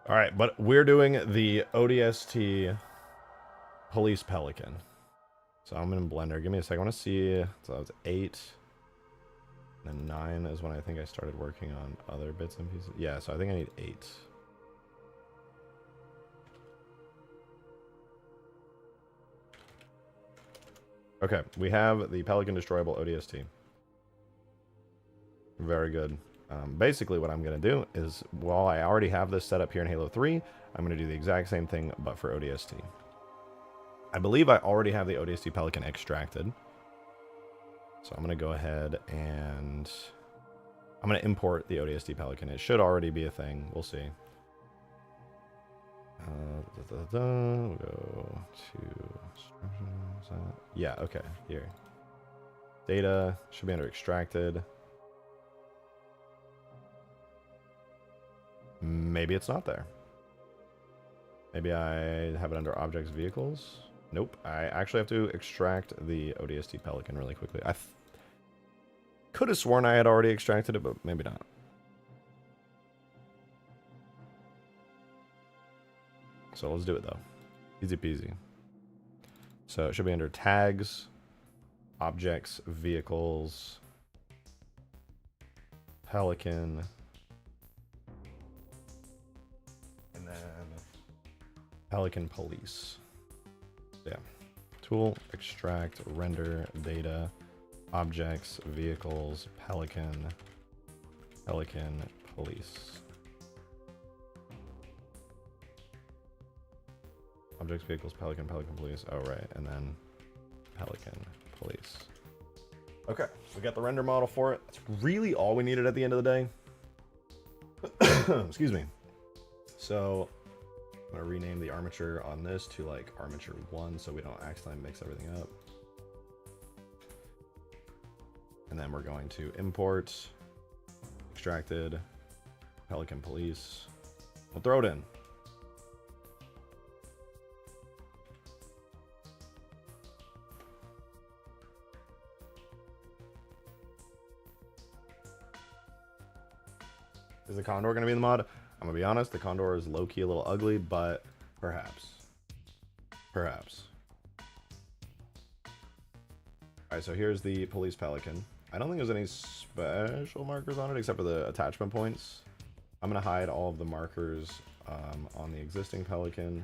All right, but we're doing the ODST Police Pelican. So I'm in Blender. Give me a second. I want to see. So that was 8. And 9 is when I think I started working on other bits and pieces. Yeah, so I think I need 8. Okay, we have the Pelican Destroyable ODST. Very good. Basically what I'm going to do is, while I already have this set up here in Halo 3, I'm going to do the exact same thing, but for ODST. I believe I already have the ODST Pelican extracted. So I'm going to go ahead and I'm going to import the ODST Pelican. It should already be a thing. We'll see. We'll go to... Yeah, okay, here. Data should be under extracted. Maybe it's not there. Maybe I have it under objects vehicles. Nope. I actually have to extract the ODST Pelican really quickly. I could have sworn I had already extracted it, but maybe not. So let's do it though. Easy peasy. So it should be under tags, objects, vehicles, Pelican. Pelican Police. Yeah. Tool, extract, render, data, objects, vehicles, Pelican, Pelican Police. Objects, vehicles, Pelican, Pelican Police. Oh, right. And then Pelican Police. Okay. We got the render model for it. That's really all we needed at the end of the day. Excuse me. So I'm going to rename the armature on this to like armature 1 so we don't accidentally mix everything up. And then we're going to import extracted Pelican Police. We'll throw it in. Is the Condor going to be in the mod? I'm going to be honest, the Condor is low-key a little ugly, but perhaps. Perhaps. Alright, so here's the Police Pelican. I don't think there's any special markers on it except for the attachment points. I'm going to hide all of the markers on the existing Pelican.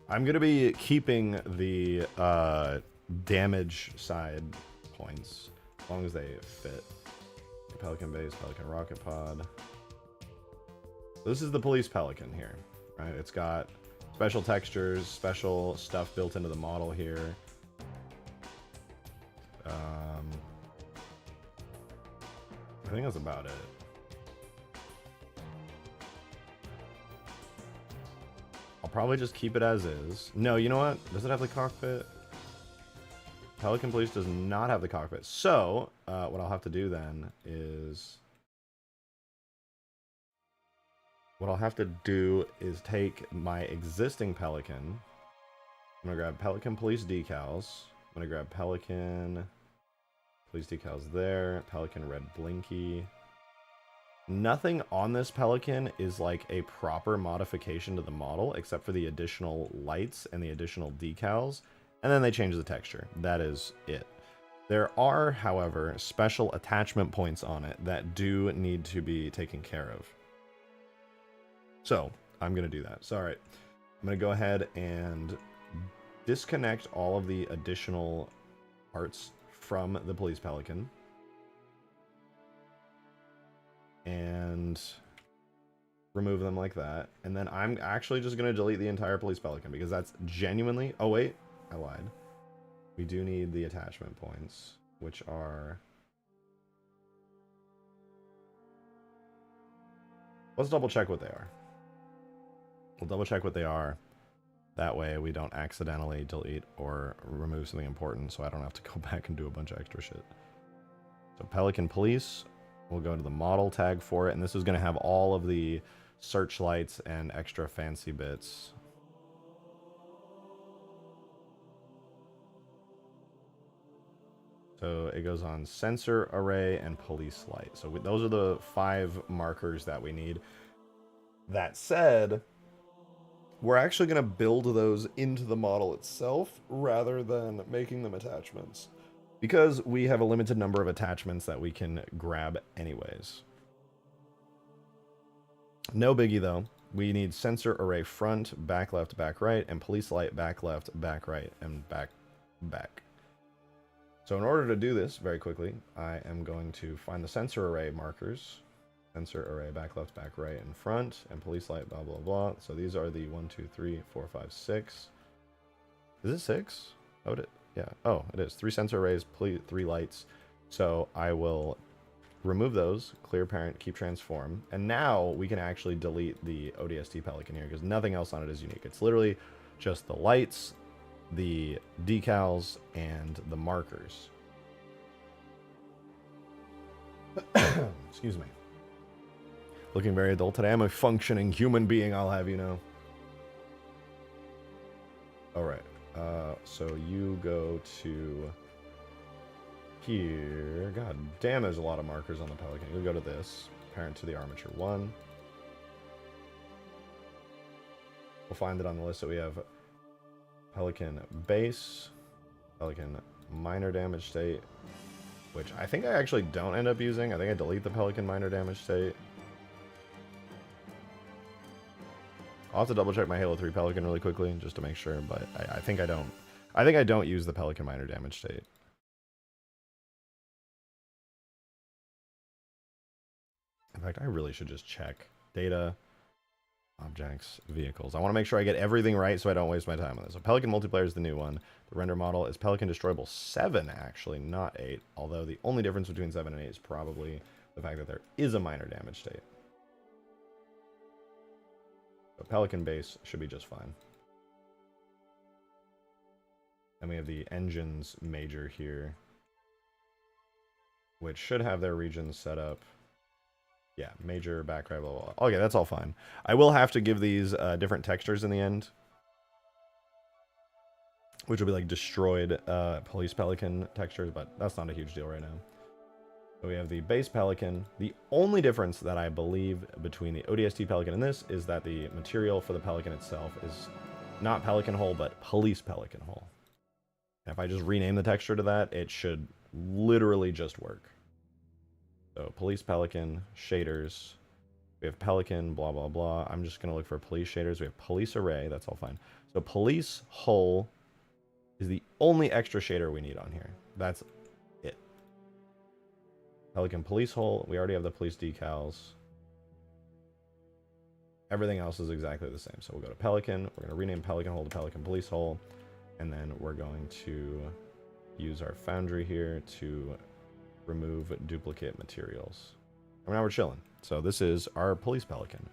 I'm going to be keeping the damage side points as long as they fit. Pelican base, Pelican rocket pod. This is the Police Pelican here, right? It's got special textures, special stuff built into the model here. I think that's about it. I'll probably just keep it as is. No, you know what? Does it have the cockpit? Pelican Police does not have the cockpit. So, what I'll have to do then is... What I'll have to do is take my existing Pelican. I'm going to grab Pelican Police decals. I'm going to grab Pelican Police decals there. Pelican red blinky. Nothing on this Pelican is like a proper modification to the model except for the additional lights and the additional decals. And then they change the texture. That is it. There are, however, special attachment points on it that do need to be taken care of. So, I'm going to do that. So, alright. I'm going to go ahead and disconnect all of the additional parts from the Police Pelican. And remove them like that. And then I'm actually just going to delete the entire Police Pelican because that's genuinely... Oh, wait. I lied. We do need the attachment points, which are... Let's double check what they are. We'll double check what they are. That way we don't accidentally delete or remove something important so I don't have to go back and do a bunch of extra shit. So Pelican Police, we'll go to the model tag for it, and this is going to have all of the searchlights and extra fancy bits. So it goes on sensor array and police light. So those are the 5 markers that we need. That said, we're actually going to build those into the model itself rather than making them attachments, because we have a limited number of attachments that we can grab anyways. No biggie though. We need sensor array front, back left, back right, and police light back left, back right, and back. So in order to do this very quickly, I am going to find the sensor array markers. Sensor array back left, back right, and front, and police light, blah, blah, blah. So these are the 1, 2, 3, 4, 5, 6. Is it 6? Oh, yeah. Oh, it is. 3 sensor arrays, 3 lights. So I will remove those, clear parent, keep transform. And now we can actually delete the ODST Pelican here because nothing else on it is unique. It's literally just the lights, the decals, and the markers. Excuse me. Looking very adult today. I'm a functioning human being, I'll have you know. Alright, so you go to here. God damn, there's a lot of markers on the Pelican. You'll go to this. Parent to the armature 1. We'll find it on the list that we have Pelican base, Pelican minor damage state, which I think I actually don't end up using. I think I delete the Pelican minor damage state. I'll have to double check my Halo 3 Pelican really quickly just to make sure, but I think I don't. I think I don't use the Pelican minor damage state. In fact, I really should just check data, objects, vehicles. I want to make sure I get everything right so I don't waste my time on this. So Pelican multiplayer is the new one. The render model is Pelican destroyable 7, actually, not 8. Although the only difference between 7 and 8 is probably the fact that there is a minor damage state. So Pelican base should be just fine. And we have the engines major here, which should have their regions set up. Yeah, major, back right, blah, blah, blah. Okay, that's all fine. I will have to give these different textures in the end, which will be like destroyed Police Pelican textures, but that's not a huge deal right now. So we have the base Pelican. The only difference that I believe between the ODST Pelican and this is that the material for the Pelican itself is not Pelican Hull, but Police Pelican Hull. And if I just rename the texture to that, it should literally just work. So Police Pelican, shaders. We have Pelican, blah, blah, blah. I'm just going to look for police shaders. We have police array. That's all fine. So Police Hull is the only extra shader we need on here. That's it. Pelican Police Hull. We already have the police decals. Everything else is exactly the same. So we'll go to Pelican. We're going to rename Pelican Hull to Pelican Police Hull. And then we're going to use our foundry here to remove duplicate materials. And now we're chilling. So this is our Police Pelican.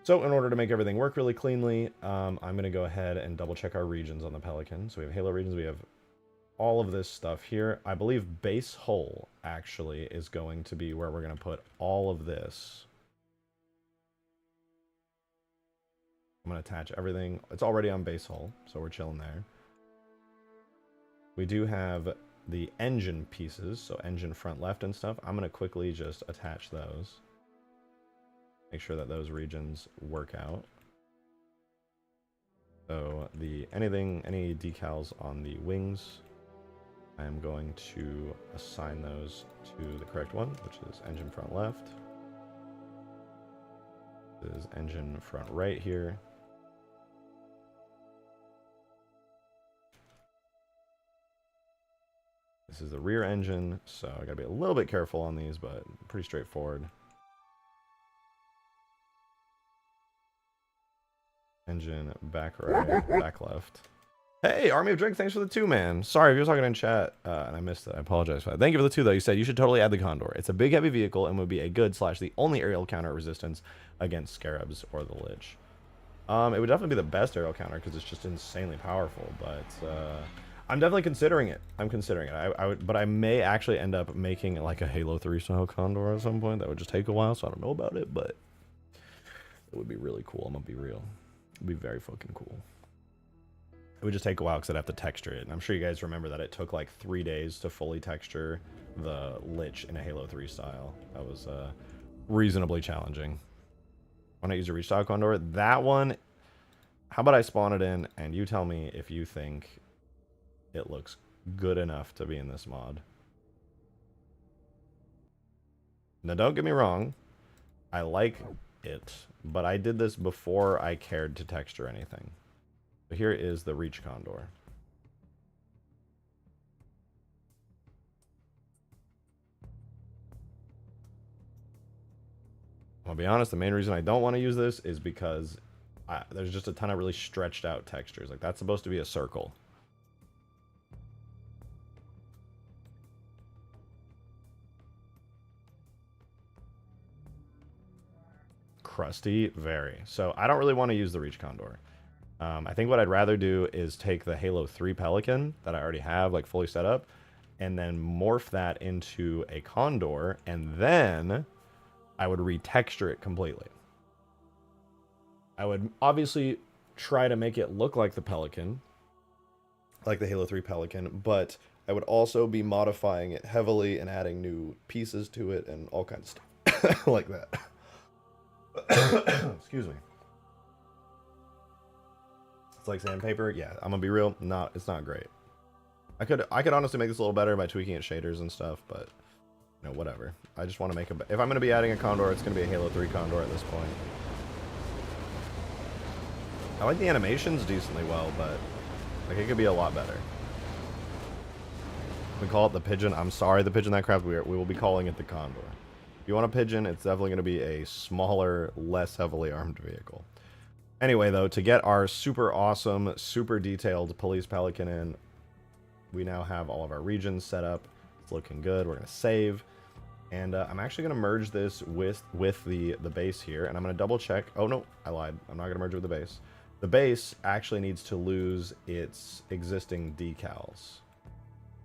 So in order to make everything work really cleanly, I'm going to go ahead and double check our regions on the Pelican. So we have Halo regions. We have all of this stuff here. I believe base hull actually is going to be where we're going to put all of this. I'm going to attach everything. It's already on base hull, so we're chilling there. We do have the engine pieces, so engine front left and stuff. I'm going to quickly just attach those. Make sure that those regions work out. So any decals on the wings, I'm going to assign those to the correct one, which is engine front left. This is engine front right here. This is the rear engine, so I gotta be a little bit careful on these, but pretty straightforward. Engine, back right, back left. Hey, Army of Drink, thanks for the 2, man. Sorry if you were talking in chat and I missed it. I apologize for that. Thank you for the 2, though. You said you should totally add the Condor. It's a big, heavy vehicle and would be a good / the only aerial counter resistance against Scarabs or the Lich. It would definitely be the best aerial counter because it's just insanely powerful, but I'm definitely considering it. I'm considering it. But I may actually end up making like a Halo 3 style Condor at some point. That would just take a while, so I don't know about it, but it would be really cool. I'm gonna be real. It would be very fucking cool. It would just take a while because I'd have to texture it. And I'm sure you guys remember that it took like 3 days to fully texture the Lich in a Halo 3 style. That was reasonably challenging. Why not use a Reach Style Condor? That one, how about I spawn it in and you tell me if you think it looks good enough to be in this mod. Now don't get me wrong, I like it, but I did this before I cared to texture anything. So here is the Reach Condor. I'll be honest, the main reason I don't want to use this is because there's just a ton of really stretched out textures. Like that's supposed to be a circle. Crusty, very. So I don't really want to use the Reach Condor. I think what I'd rather do is take the Halo 3 Pelican that I already have like fully set up and then morph that into a Condor, and then I would retexture it completely. I would obviously try to make it look like the Pelican, like the Halo 3 Pelican, but I would also be modifying it heavily and adding new pieces to it and all kinds of stuff like that. Excuse me. It's like sandpaper. Yeah, I'm gonna be real. It's not great. I could honestly make this a little better by tweaking its shaders and stuff, but you know, whatever. I just want to make if I'm gonna be adding a Condor, it's gonna be a Halo 3 Condor at this point. I like the animations decently well, but like it could be a lot better. We call it the Pigeon. I'm sorry, the Pigeon that craft. We will be calling it the Condor. If you want a Pigeon, it's definitely going to be a smaller, less heavily armed vehicle. Anyway, though, to get our super awesome, super detailed Police Pelican in, we now have all of our regions set up. It's looking good. We're going to save. And I'm actually going to merge this with the base here. And I'm going to double check. Oh, no, I lied. I'm not going to merge it with the base. The base actually needs to lose its existing decals.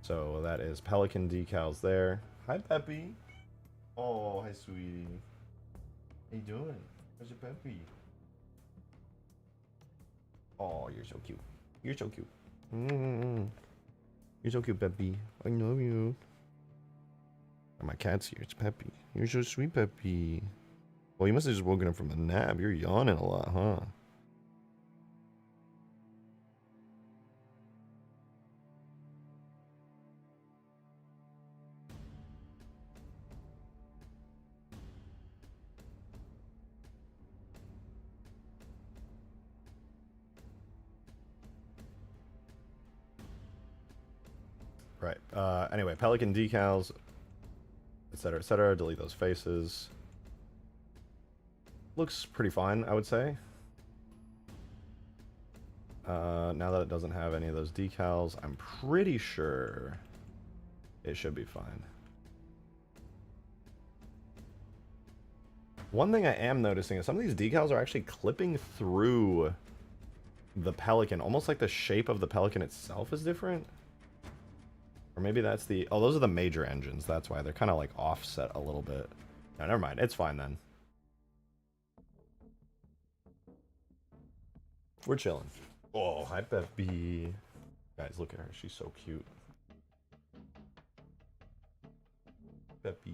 So that is Pelican decals there. Hi, Peppy. Oh, hi, sweetie. How you doing? How's your Peppy? Oh, you're so cute. You're so cute. You're so cute, Peppy. I love you. Oh, my cat's here. It's Peppy. You're so sweet, Peppy. Well, you must have just woken up from a nap. You're yawning a lot, huh? Right. Anyway, Pelican decals, etc., etc. Delete those faces. Looks pretty fine, I would say. Now that it doesn't have any of those decals, I'm pretty sure it should be fine. One thing I am noticing is some of these decals are actually clipping through the Pelican, almost like the shape of the Pelican itself is different. Or maybe that's the... Oh, those are the major engines. That's why they're kind of like offset a little bit. No, never mind. It's fine then. We're chilling. Oh, hi, Peppy. Guys, look at her. She's so cute. Peppy.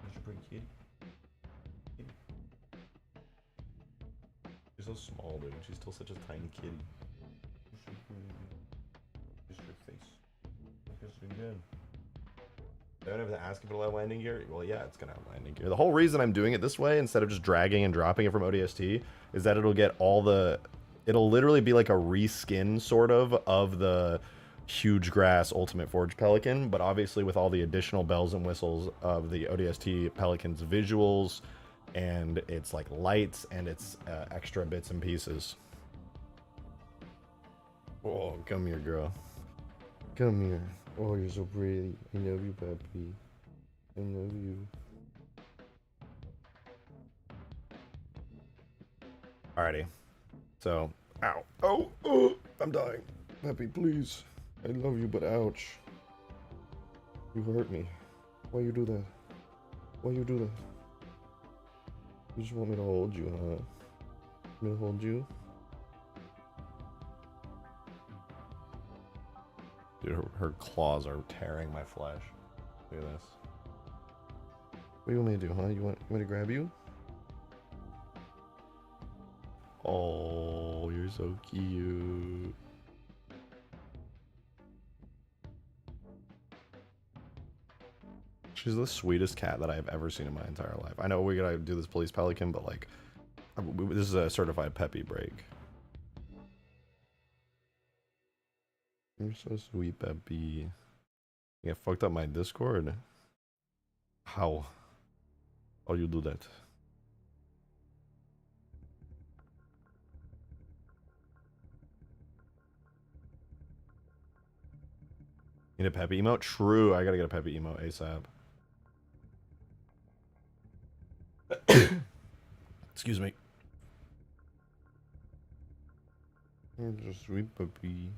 She's a pretty kitty. She's so small, dude. She's still such a tiny kitty. Good. I don't have to ask if it'll have landing gear. Well, yeah, it's gonna have landing gear. The whole reason I'm doing it this way instead of just dragging and dropping it from ODST is that it'll get all the... It'll literally be like a reskin sort of the huge grass Ultimate Forge Pelican, but obviously with all the additional bells and whistles of the ODST Pelican's visuals and its like lights and its extra bits and pieces. Oh, come here, girl. Come here. Oh, you're so pretty. I love you, puppy. I love you. Alrighty. So, ow. Oh, I'm dying. Peppy, please. I love you, but ouch. You hurt me. Why you do that? Why you do that? You just want me to hold you, huh? Me to hold you? Dude, her claws are tearing my flesh. Look at this. What do you want me to do, huh? You want me to grab you? Oh, you're so cute. She's the sweetest cat that I've ever seen in my entire life. I know we gotta do this Police Pelican, but like, this is a certified Peppy break. You're so sweet, Peppy. You fucked up my Discord. How? How you do that? Need a Peppy emote? True, I gotta get a Peppy emote ASAP. Excuse me. You're just sweet, puppy.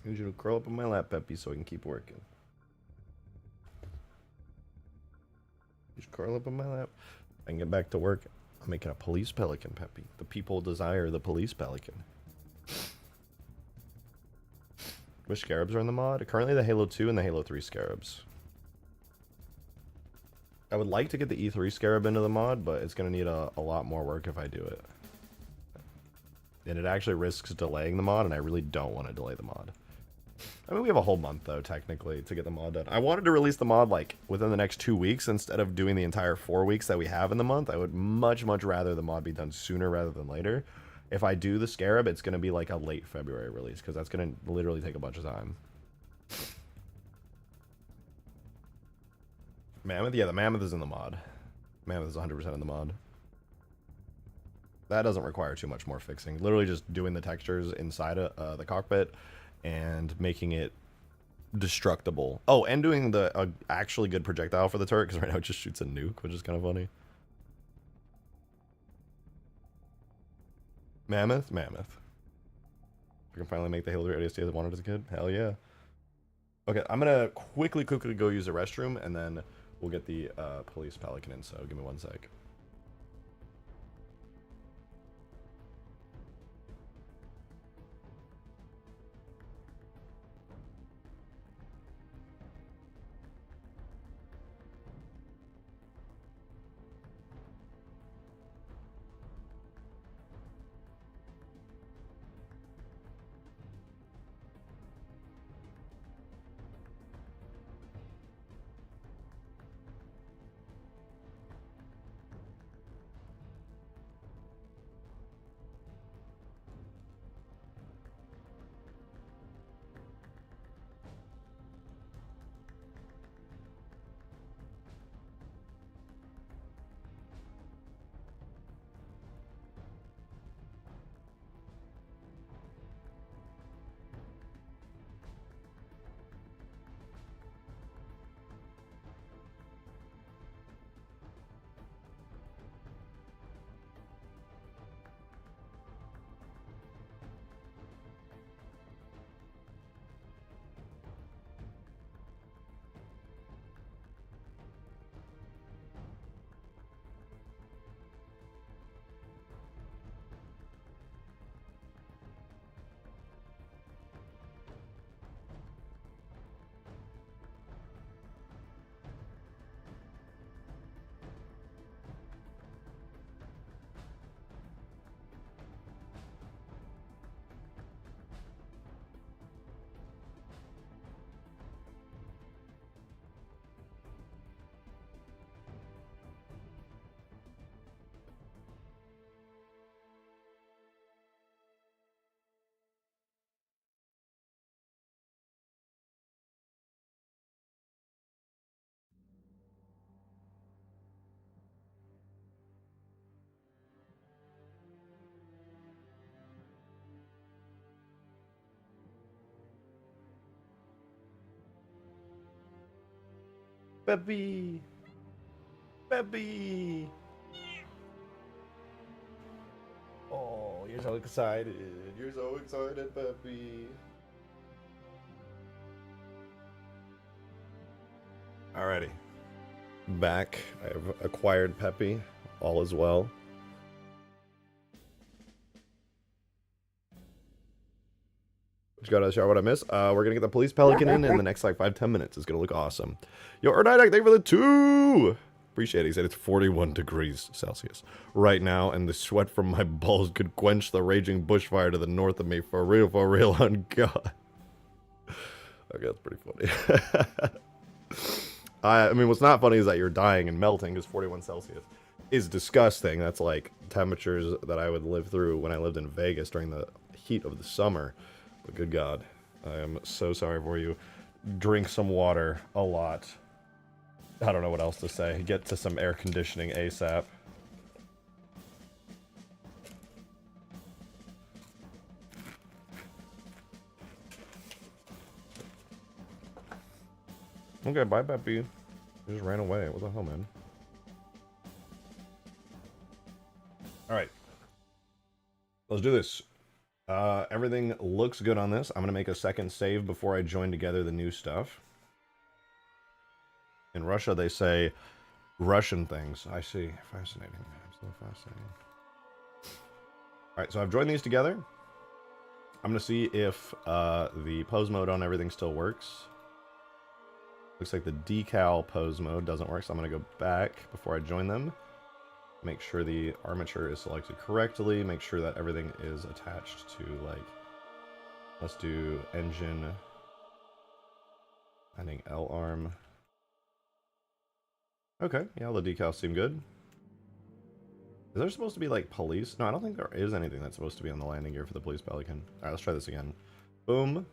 I need you to curl up in my lap, Peppy, so I can keep working. Just curl up in my lap. I can get back to work. I'm making a Police Pelican, Peppy. The people desire the Police Pelican. Which Scarabs are in the mod? Currently the Halo 2 and the Halo 3 Scarabs. I would like to get the E3 Scarab into the mod, but it's going to need a lot more work if I do it. And it actually risks delaying the mod, and I really don't want to delay the mod. I mean, we have a whole month, though, technically, to get the mod done. I wanted to release the mod, like, within the next 2 weeks instead of doing the entire 4 weeks that we have in the month. I would much, much rather the mod be done sooner rather than later. If I do the Scarab, it's going to be, like, a late February release, because that's going to literally take a bunch of time. Mammoth? Yeah, the Mammoth is in the mod. Mammoth is 100% in the mod. That doesn't require too much more fixing. Literally just doing the textures inside the cockpit and making it destructible. Oh, and doing the actually good projectile for the turret, because right now it just shoots a nuke, which is kind of funny. Mammoth? Mammoth. I can finally make the Halo 3 ODST as I wanted as a kid. Hell yeah. Okay, I'm gonna quickly go use the restroom, and then we'll get the Police Pelican in, so give me 1 sec. Peppy. Peppy. Oh, you're so excited. You're so excited, Peppy. Alrighty. Back. I have acquired Peppy. All is well. What you got to shower? What I miss? We're gonna get the Police Pelican in the next like 5-10 minutes. It's gonna look awesome. Yo, Ernidak, thank you for the 2! Appreciate it. He said it's 41 degrees Celsius right now, and the sweat from my balls could quench the raging bushfire to the north of me. For real, on God. Okay, that's pretty funny. I mean, what's not funny is that you're dying and melting, because 41 Celsius is disgusting. That's like temperatures that I would live through when I lived in Vegas during the heat of the summer. But good God, I am so sorry for you. Drink some water a lot. I don't know what else to say. Get to some air conditioning ASAP. Okay, bye, Peppy. You just ran away. What the hell, man? Alright. Let's do this. Everything looks good on this. I'm going to make a second save before I join together the new stuff. In Russia, they say Russian things. I see. Fascinating. Absolutely fascinating. Alright, so I've joined these together. I'm going to see if the pose mode on everything still works. Looks like the decal pose mode doesn't work, so I'm going to go back before I join them. Make sure the armature is selected correctly. Make sure that everything is attached to, like, let's do engine. I think L arm. Okay, yeah, all the decals seem good. Is there supposed to be, like, police? No, I don't think there is anything that's supposed to be on the landing gear for the Police Pelican. Alright, let's try this again. Boom.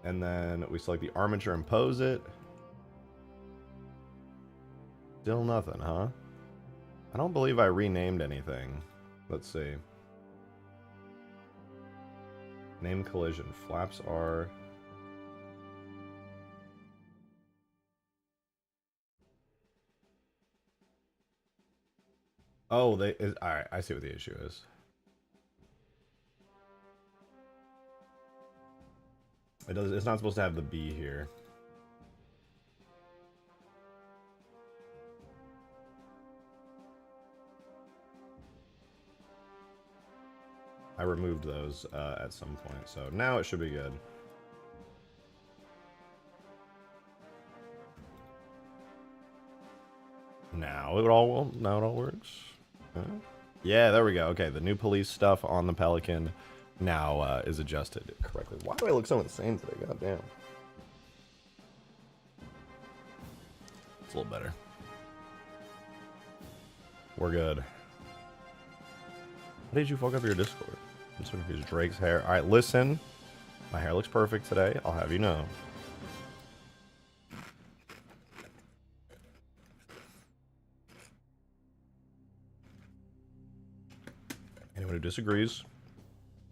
And then we select the armature and pose it. Still nothing, huh? I don't believe I renamed anything. Let's see. Name collision. Flaps are... Oh, they... Alright, I see what the issue is. It's not supposed to have the B here. I removed those at some point, so now it should be good. Now it all works. Yeah, there we go. Okay, the new police stuff on the Pelican now is adjusted correctly. Why do I look so insane today? God damn. It's a little better. We're good. How did you fuck up your Discord? I'm so confused. Drake's hair. Alright, listen. My hair looks perfect today. I'll have you know. Anyone who disagrees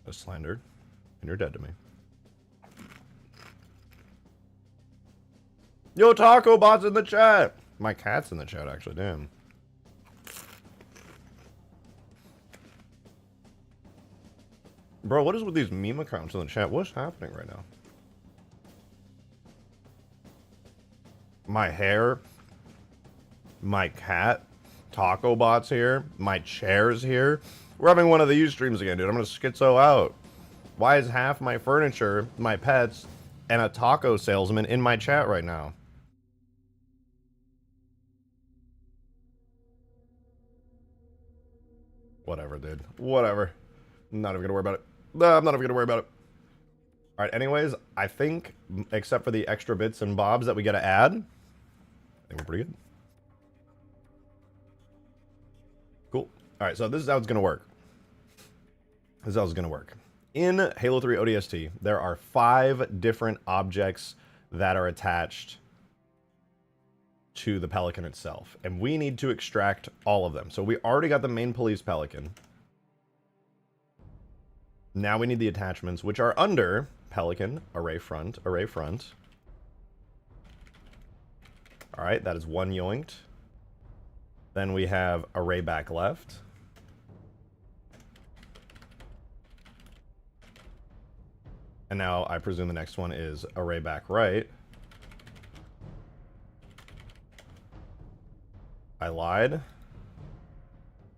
is slandered, and you're dead to me. Yo, Taco Bot's in the chat! My cat's in the chat, actually. Damn. Bro, what is with these meme accounts in the chat? What's happening right now? My hair, my cat, Taco Bot's here, my chair's here. We're having one of these streams again, dude. I'm gonna schizo out. Why is half my furniture, my pets, and a taco salesman in my chat right now? Whatever, dude. Whatever. I'm not even gonna worry about it. I'm not even gonna worry about it. Alright, anyways, I think, except for the extra bits and bobs that we gotta add, I think we're pretty good. Cool. Alright, so this is how it's gonna work. This is how it's gonna work. In Halo 3 ODST, there are 5 different objects that are attached to the Pelican itself, and we need to extract all of them. So we already got the main Police Pelican. Now we need the attachments, which are under Pelican, array front, All right, that is one yoinked. Then we have array back left. And now I presume the next one is array back right. I lied.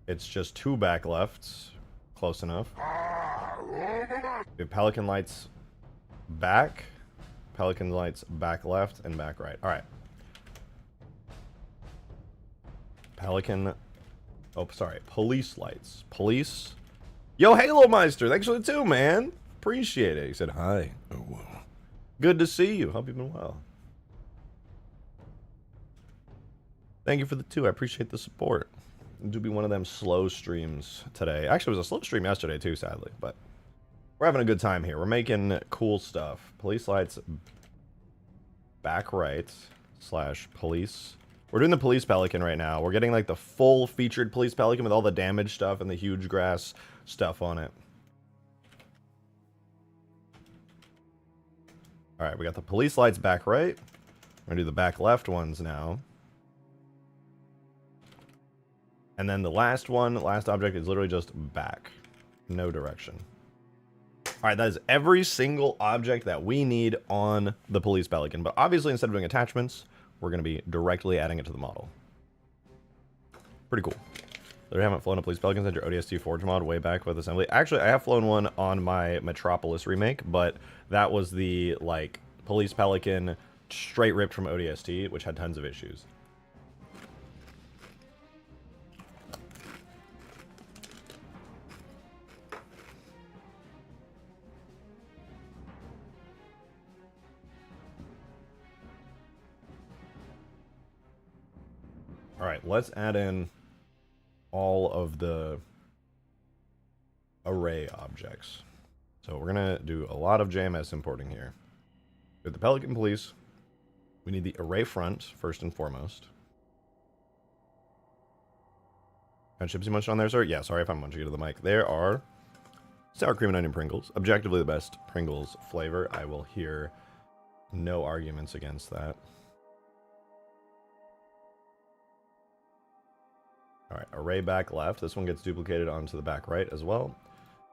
It's just 2 back lefts. Close enough. We have Pelican lights back. Pelican lights back left and back right. All right. Pelican. Oh, sorry. Police lights. Police. Yo, Halo Meister. Thanks for the 2, man. Appreciate it. He said hi. Oh, well. Good to see you. Hope you've been well. Thank you for the 2. I appreciate the support. It'll be one of them slow streams today. Actually, it was a slow stream yesterday too, sadly. But we're having a good time here. We're making cool stuff. Police lights back right / police. We're doing the Police Pelican right now. We're getting like the full featured Police Pelican with all the damage stuff and the huge grass stuff on it. All right, we got the police lights back right. We're gonna do the back left ones now. And then the last one, last object is literally just back. No direction. All right, that is every single object that we need on the Police Pelican. But obviously, instead of doing attachments, we're gonna be directly adding it to the model. Pretty cool. There haven't flown a Police Pelican since your ODST Forge mod way back with assembly. Actually, I have flown one on my Metropolis remake, but that was the like Police Pelican straight ripped from ODST, which had tons of issues. All right, let's add in all of the array objects. So we're gonna do a lot of JMS importing here. With the Pelican Police, we need the array front first and foremost. And chips you munched on there, sir? Yeah, sorry if I'm munching into the mic. There are sour cream and onion Pringles. Objectively the best Pringles flavor. I will hear no arguments against that. All right, array back left. This one gets duplicated onto the back right as well.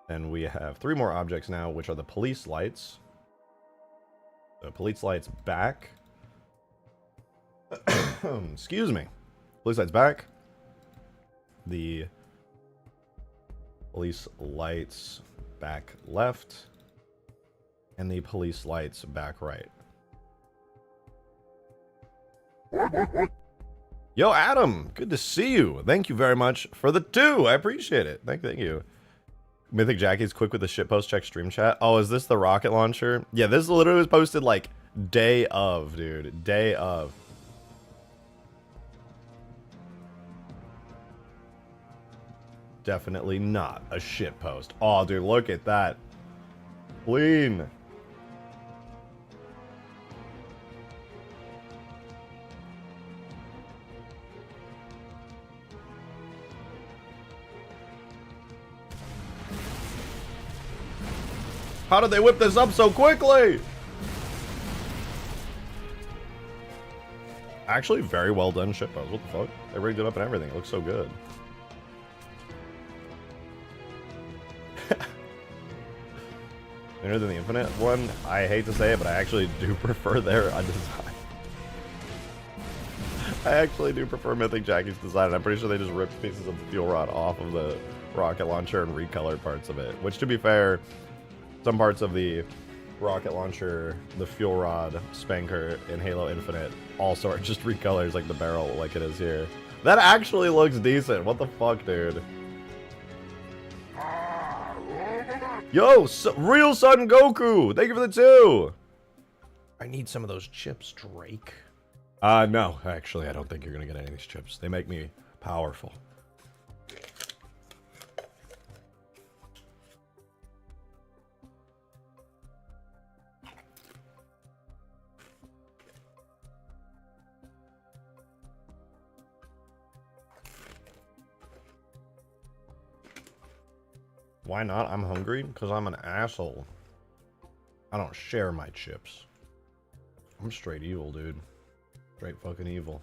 And we have 3 more objects now, which are the police lights. The police lights back. Excuse me. Police lights back. The police lights back left. And the police lights back right. Yo, Adam, good to see you. Thank you very much for the 2. I appreciate it. Thank you. Mythic Jackie's quick with the shitpost. Check stream chat. Oh, is this the rocket launcher? Yeah, this literally was posted like day of, dude. Day of. Definitely not a shitpost. Oh, dude, look at that. Clean. How did they whip this up so quickly? Actually, very well done shitpost. What the fuck? They rigged it up and everything. It looks so good. Better than the Infinite one? I hate to say it, but I actually do prefer their design. I actually do prefer Mythic Jackie's design, and I'm pretty sure they just ripped pieces of the fuel rod off of the rocket launcher and recolored parts of it. Which, to be fair, some parts of the rocket launcher, the fuel rod, spanker, and Halo Infinite also are just recolors like the barrel like it is here. That actually looks decent. What the fuck, dude? Yo, Real Son Goku! Thank you for the 2! I need some of those chips, Drake. No, actually, I don't think you're gonna get any of these chips. They make me powerful. Why not? I'm hungry because I'm an asshole. I don't share my chips. I'm straight evil, dude. Great fucking evil.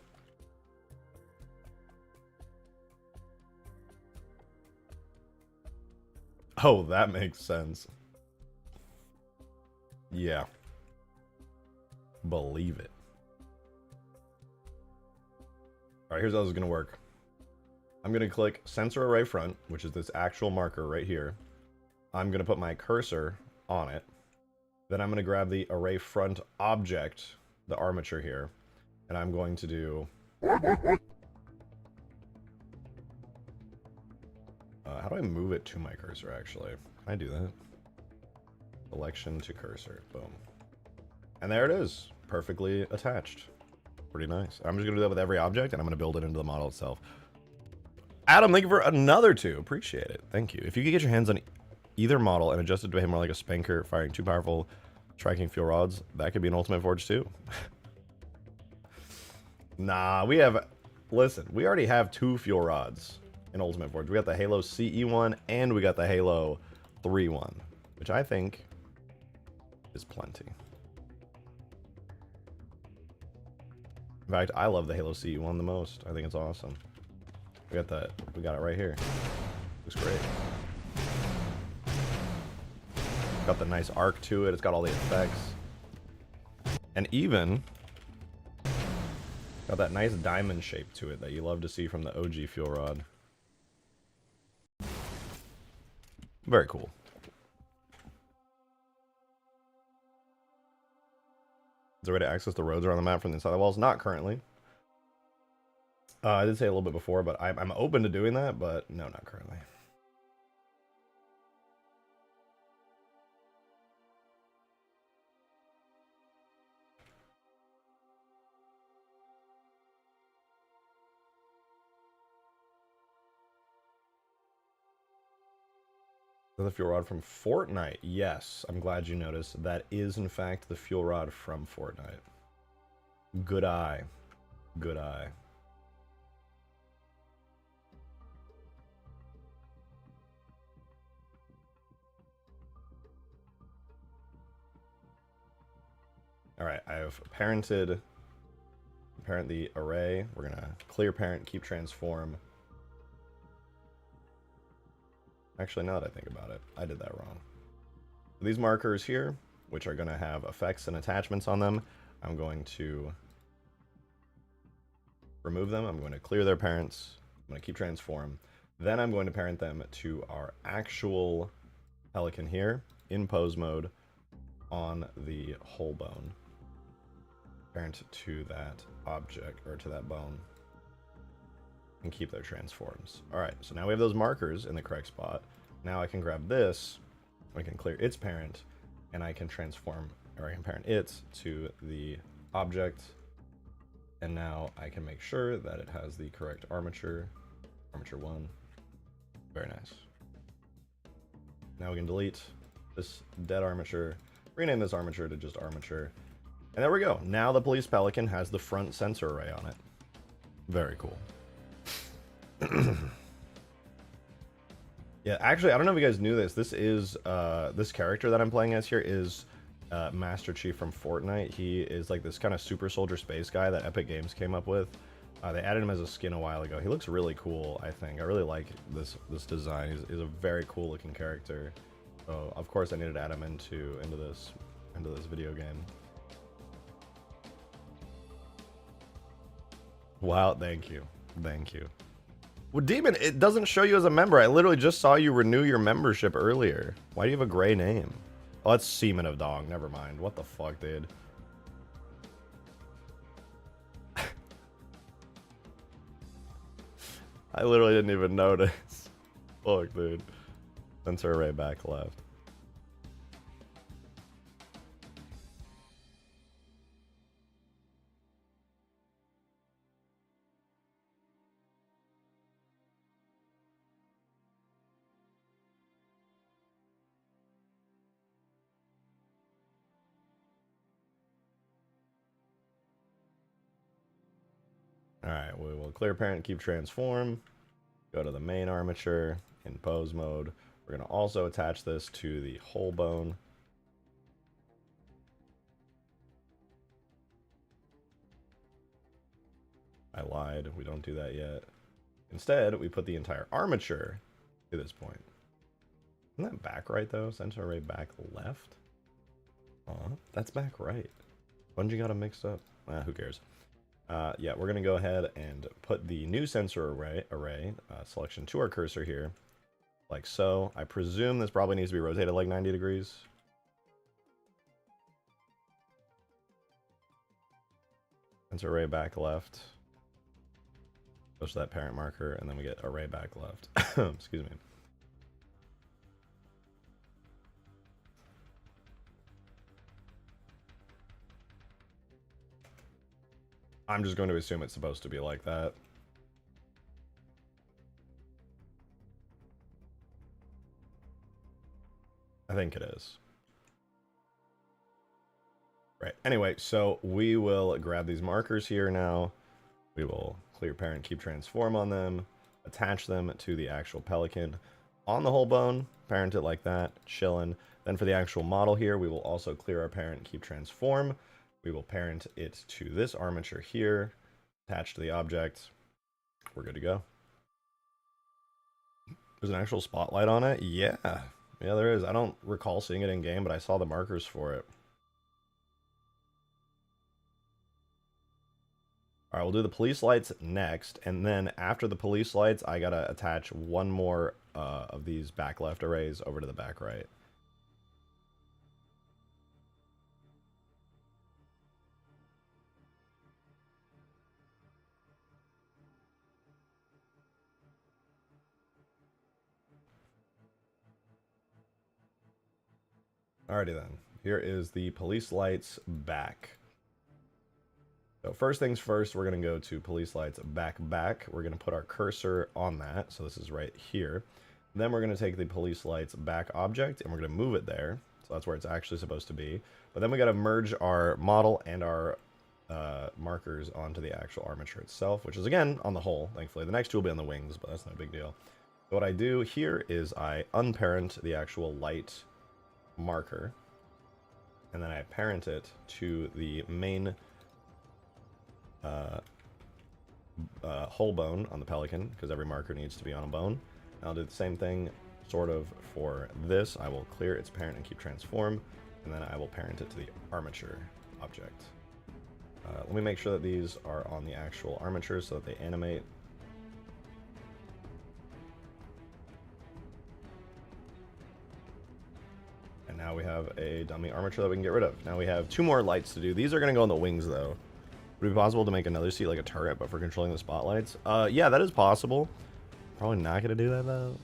Oh, that makes sense. Yeah. Believe it. Alright, here's how this is going to work. I'm going to click sensor array front, which is this actual marker right here. I'm going to put my cursor on it. Then I'm going to grab the array front object, the armature here, and I'm going to do... how do I move it to my cursor, actually? Can I do that? Selection to cursor. Boom. And there it is. Perfectly attached. Pretty nice. I'm just going to do that with every object, and I'm going to build it into the model itself. Adam, thank you for another 2. Appreciate it. Thank you. If you could get your hands on either model and adjust it to behave more like a spanker, firing 2 powerful striking fuel rods, that could be an Ultimate Forge too. Nah, we have... Listen, we already have 2 fuel rods in Ultimate Forge. We got the Halo CE one, and we got the Halo 3 one, which I think is plenty. In fact, I love the Halo CE one the most. I think it's awesome. We got it right here. Looks great. Got the nice arc to it. It's got all the effects. And even got that nice diamond shape to it that you love to see from the OG fuel rod. Very cool. Is there a way to access the roads around the map from the inside of the walls? Not currently. I did say a little bit before, but I'm open to doing that, but no, not currently. The fuel rod from Fortnite. Yes, I'm glad you noticed. That is, in fact, the fuel rod from Fortnite. Good eye. Good eye. Alright, I've parented parent the array. We're gonna clear parent, keep transform. Actually, now that I think about it, I did that wrong. These markers here, which are gonna have effects and attachments on them, I'm going to remove them. I'm going to clear their parents. I'm going to keep transform. Then I'm going to parent them to our actual pelican here in pose mode on the whole bone. Parent to that object, or to that bone, and keep their transforms. Alright, so now we have those markers in the correct spot. Now I can grab this, I can clear its parent, and I can transform, or I can parent it to the object, and now I can make sure that it has the correct armature, armature 1. Very nice. Now we can delete this dead armature, rename this armature to just armature, and there we go. Now the Police Pelican has the front sensor array on it. Very cool. Yeah, actually, I don't know if you guys knew this. This is, this character that I'm playing as here is Master Chief from Fortnite. He is like this kind of super soldier space guy that Epic Games came up with. They added him as a skin a while ago. He looks really cool, I think. I really like this design. He's a very cool looking character. So, of course, I needed to add him into this video game. Wow, thank you. Thank you. Well, Demon, it doesn't show you as a member. I literally just saw you renew your membership earlier. Why do you have a gray name? Oh, that's Seaman of Dong. Never mind. What the fuck, dude? I literally didn't even notice. Fuck, dude. Sensor array back left. Alright, we will clear parent, keep transform, go to the main armature in pose mode. We're going to also attach this to the whole bone. slide. We don't do that yet. Instead, we put the entire armature to this point. Isn't that back right, though? Sensor array back left? That's back right. Bungie got them mixed up. Who cares? Yeah, we're going to go ahead and put the new sensor array selection to our cursor here, like so. I presume this probably needs to be rotated like 90 degrees. Sensor array back left. Goes to that parent marker, and then we get array back left. Excuse me. I'm just going to assume it's supposed to be like that. I think it is. Right. Anyway, so we will grab these markers here now. We will clear parent, keep transform on them, attach them to the actual pelican on the whole bone, parent it like that, chillin'. Then for the actual model here, we will also clear our parent, keep transform. We will parent it to this armature here, attached to the object. We're good to go. There's an actual spotlight on it? Yeah. Yeah, there is. I don't recall seeing it in game, but I saw the markers for it. All right, we'll do the police lights next, and then after the police lights, I gotta attach one more of these back left arrays over to the back right. Alrighty then, here is the police lights back. So first things first, we're going to go to police lights back. We're going to put our cursor on that. So this is right here. Then we're going to take the police lights back object and we're going to move it there. So that's where it's actually supposed to be. But then we got to merge our model and our markers onto the actual armature itself, which is again on the whole, thankfully. The next two will be on the wings, but that's not a big deal. So what I do here is I unparent the actual light marker and then I parent it to the main whole bone on the pelican, because every marker needs to be on a bone. And I'll do the same thing sort of for this. I will clear its parent and keep transform, and then I will parent it to the armature object. Let me make sure that these are on the actual armature so that they animate. And now we have a dummy armature that we can get rid of. Now we have two more lights to do. These are going to go on the wings though. Would it be possible to make another seat like a turret, but for controlling the spotlights? Yeah, that is possible. Probably not going to do that, though.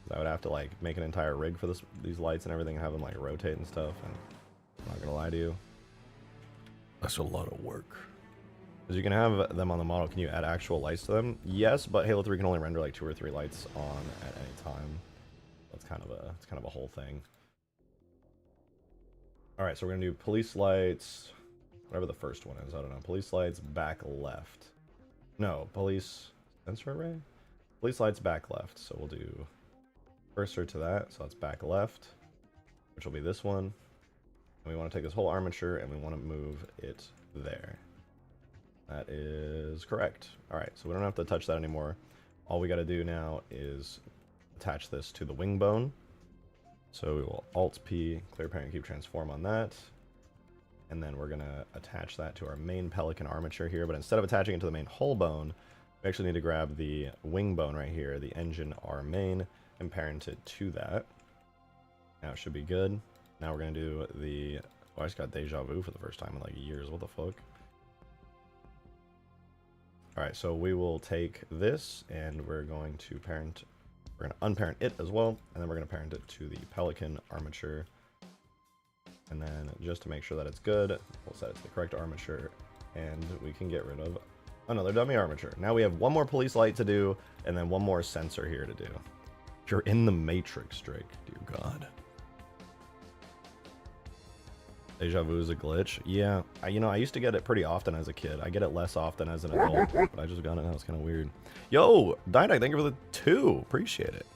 I would have to, like, make an entire rig for these lights and everything, and have them, like, rotate and stuff, and I'm not going to lie to you. That's a lot of work. Because you can have them on the model. Can you add actual lights to them? Yes, but Halo 3 can only render, like, 2 or 3 lights on at any time. That's kind of a whole thing. Alright, so we're going to do police lights... Whatever the first one is, I don't know. Police lights back left. No, police sensor array? Police lights back left. So we'll do cursor to that. So it's back left, which will be this one. And we want to take this whole armature and we want to move it there. That is correct. All right, so we don't have to touch that anymore. All we got to do now is attach this to the wing bone. So we will Alt-P, clear parent, keep transform on that. And then we're going to attach that to our main pelican armature here. But instead of attaching it to the main hull bone, we actually need to grab the wing bone right here, the engine R main, and parent it to that. Now it should be good. Now we're going to do the... Oh, I just got deja vu for the first time in like years. What the fuck? Alright, so we will take this and we're going to parent... We're going to unparent it as well. And then we're going to parent it to the pelican armature. And then just to make sure that it's good, we'll set it to the correct armature, and we can get rid of another dummy armature. Now we have one more police light to do, and then one more sensor here to do. You're in the Matrix, Drake. Dear God. Deja vu is a glitch. Yeah, I used to get it pretty often as a kid. I get it less often as an adult, but I just got it now. It's kind of weird. Yo, Dynak, thank you for the 2. Appreciate it.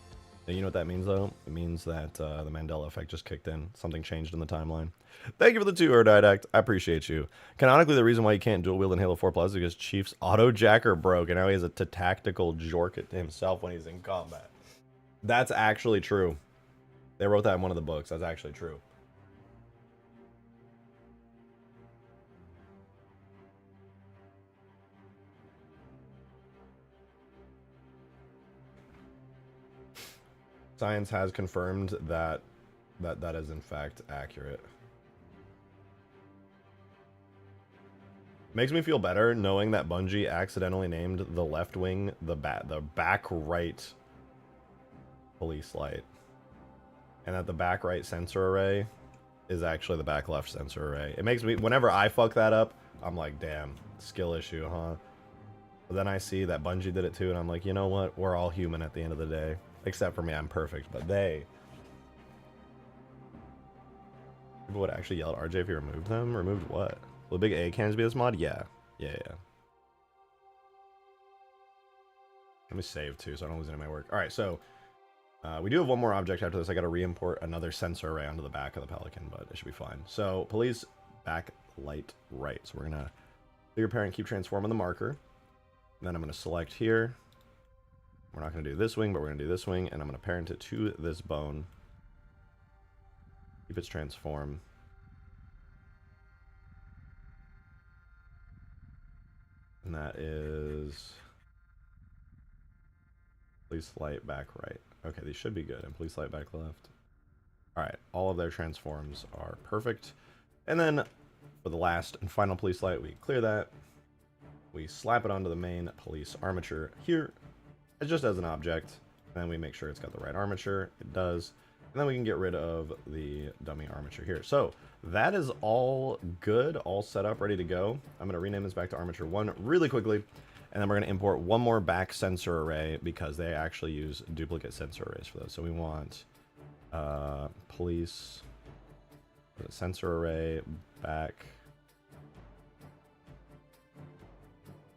You know what that means, though? It means that the Mandela effect just kicked in. Something changed in the timeline. Thank you for the 2 Erdidact. I appreciate you. Canonically, the reason why you can't dual wield in Halo 4 Plus is because Chief's auto jacker broke, and now he has a tactical jork it to himself when he's in combat. That's actually true. They wrote that in one of the books. That's actually true. Science has confirmed that that is in fact accurate. Makes me feel better knowing that Bungie accidentally named the left wing the back right police light, and that the back right sensor array is actually the back left sensor array. It makes me, whenever I fuck that up, I'm like, damn, skill issue, huh? But then I see that Bungie did it too, and I'm like, you know what? We're all human at the end of the day. Except for me, I'm perfect, but they... People would actually yell at RJ if you removed them? Removed what? Will big A cans be this mod? Yeah. Yeah. Let me save too, so I don't lose any of my work. Alright, so... we do have one more object after this. I gotta re-import another sensor array onto the back of the Pelican, but it should be fine. So, police back light right. So we're gonna figure parent keep transforming the marker. And then I'm gonna select here. We're not going to do this wing, but we're going to do this wing, and I'm going to parent it to this bone. Keep its transform. And that is police light back right. Okay, these should be good. And police light back left. Alright, all of their transforms are perfect. And then for the last and final police light, we clear that. We slap it onto the main police armature here. It's just as an object, and then we make sure it's got the right armature. It does, and then we can get rid of the dummy armature here. So that is all good, all set up, ready to go. I'm going to rename this back to armature 1 really quickly, and then we're going to import one more back sensor array because they actually use duplicate sensor arrays for those. So we want police sensor array back.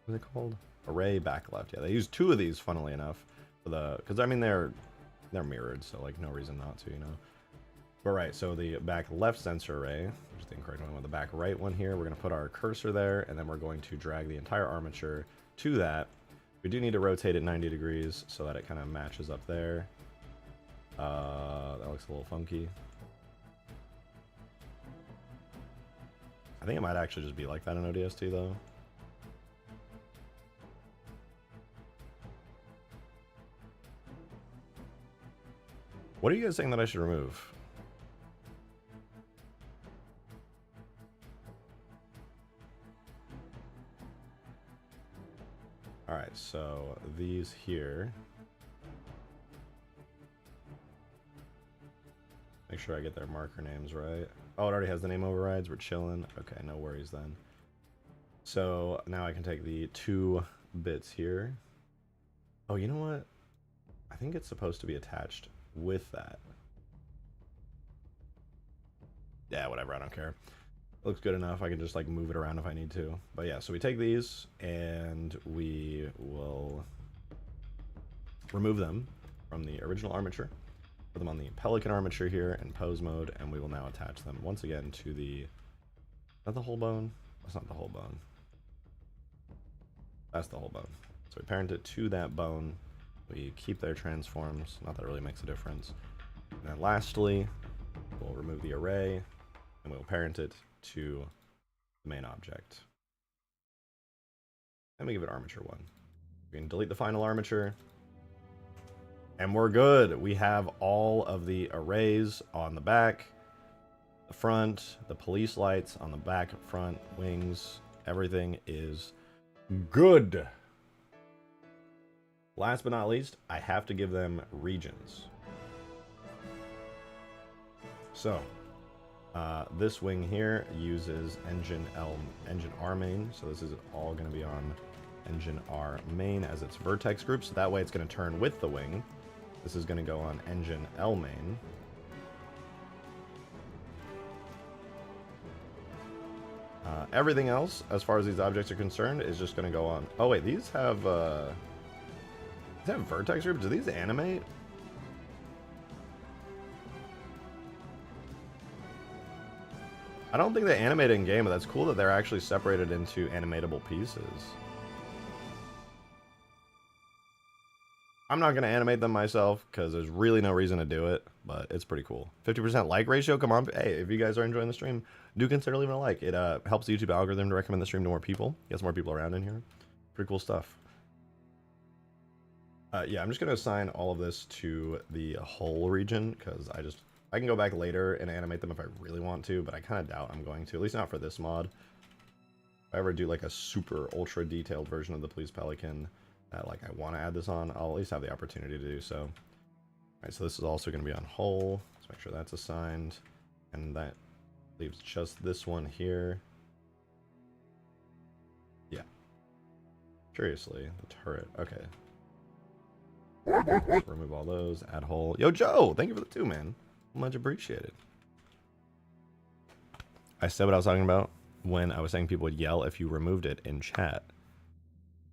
What is it called? Array back left. Yeah, they use 2 of these, funnily enough, for the, because I mean they're mirrored, so like no reason not to, you know. But right, so the back left sensor array, which is the incorrect one, with the back right one here, we're going to put our cursor there, and then we're going to drag the entire armature to that. We do need to rotate it 90 degrees so that it kind of matches up there. That looks a little funky. I think it might actually just be like that in ODST though. What are you guys saying that I should remove? Alright, so these here. Make sure I get their marker names right. Oh, it already has the name overrides. We're chilling. Okay, no worries then. So now I can take the 2 bits here. Oh, you know what? I think it's supposed to be attached with that. Yeah, whatever, I don't care. Looks good enough. I can just like move it around if I need to. But yeah, so we take these and we will remove them from the original armature, put them on the Pelican armature here in pose mode, and we will now attach them once again to the, not the whole bone? That's not the whole bone. That's the whole bone. So we parent it to that bone. We keep their transforms, not that it really makes a difference. And then lastly, we'll remove the array, and we'll parent it to the main object. And we give it armature 1. We can delete the final armature, and we're good. We have all of the arrays on the back, the front, the police lights on the back, front, wings. Everything is good. Last but not least, I have to give them regions. So, this wing here uses engine R main, so this is all going to be on engine R main as its vertex group, so that way it's going to turn with the wing. This is going to go on engine L main. Everything else, as far as these objects are concerned, is just going to go on. Oh wait, these have vertex groups? Do these animate? I don't think they animate it in game, but that's cool that they're actually separated into animatable pieces. I'm not going to animate them myself because there's really no reason to do it, but it's pretty cool. 50% like ratio, come on. Hey, if you guys are enjoying the stream, do consider leaving a like. It helps the YouTube algorithm to recommend the stream to more people. Gets more people around in here. Pretty cool stuff. Yeah, I'm just going to assign all of this to the whole region because I can go back later and animate them if I really want to, but I kind of doubt I'm going to, at least not for this mod. If I ever do like a super ultra detailed version of the Police Pelican that like I want to add this on, I'll at least have the opportunity to do so. All right, so this is also going to be on whole. Let's make sure that's assigned, and that leaves just this one here. Yeah. Curiously, the turret. Okay. Remove all those. Add whole. Yo, Joe, thank you for the 2, man. Much appreciated. I said what I was talking about when I was saying people would yell if you removed it in chat.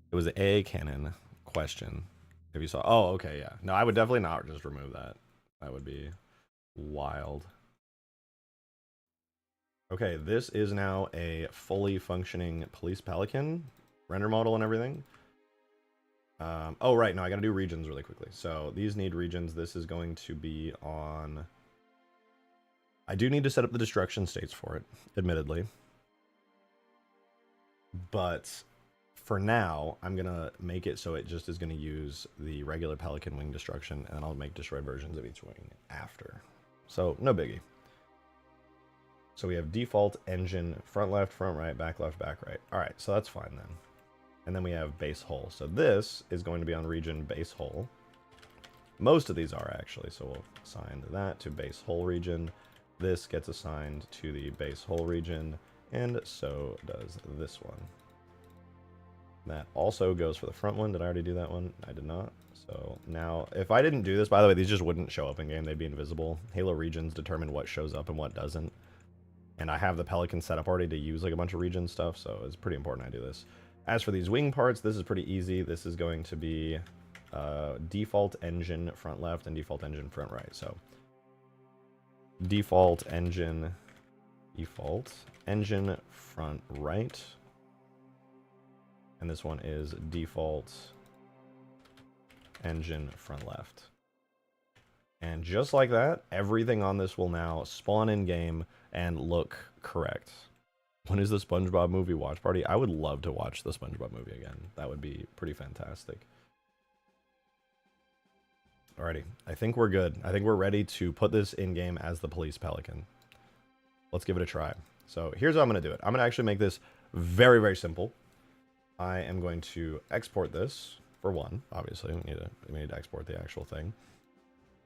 It was an AA cannon question. If you saw, oh, okay, yeah. No, I would definitely not just remove that. That would be wild. Okay, this is now a fully functioning Police Pelican render model and everything. Oh, right, no, I gotta do regions really quickly. So these need regions. This is going to be on... I do need to set up the destruction states for it, admittedly. But for now, I'm going to make it so it just is going to use the regular Pelican wing destruction, and I'll make destroyed versions of each wing after. So, no biggie. So we have default engine, front left, front right, back left, back right. All right, so that's fine then. And then we have base hull. So this is going to be on region base hull. Most of these are actually, so we'll assign that to base hull region. This gets assigned to the base hull region, and so does this one. That also goes for the front one. Did I already do that one? I did not. So now, if I didn't do this, by the way, these just wouldn't show up in game. They'd be invisible. Halo regions determine what shows up and what doesn't. And I have the Pelican set up already to use like a bunch of region stuff, so it's pretty important I do this. As for these wing parts, this is pretty easy. This is going to be default engine front left and default engine front right. So default engine front right. And this one is default engine front left. And just like that, everything on this will now spawn in game and look correct. When is the SpongeBob movie watch party? I would love to watch the SpongeBob movie again. That would be pretty fantastic. Alrighty, I think we're good. I think we're ready to put this in game as the Police Pelican. Let's give it a try. So here's how I'm going to do it. I'm going to actually make this very, very simple. I am going to export this for one. Obviously, we need to export the actual thing.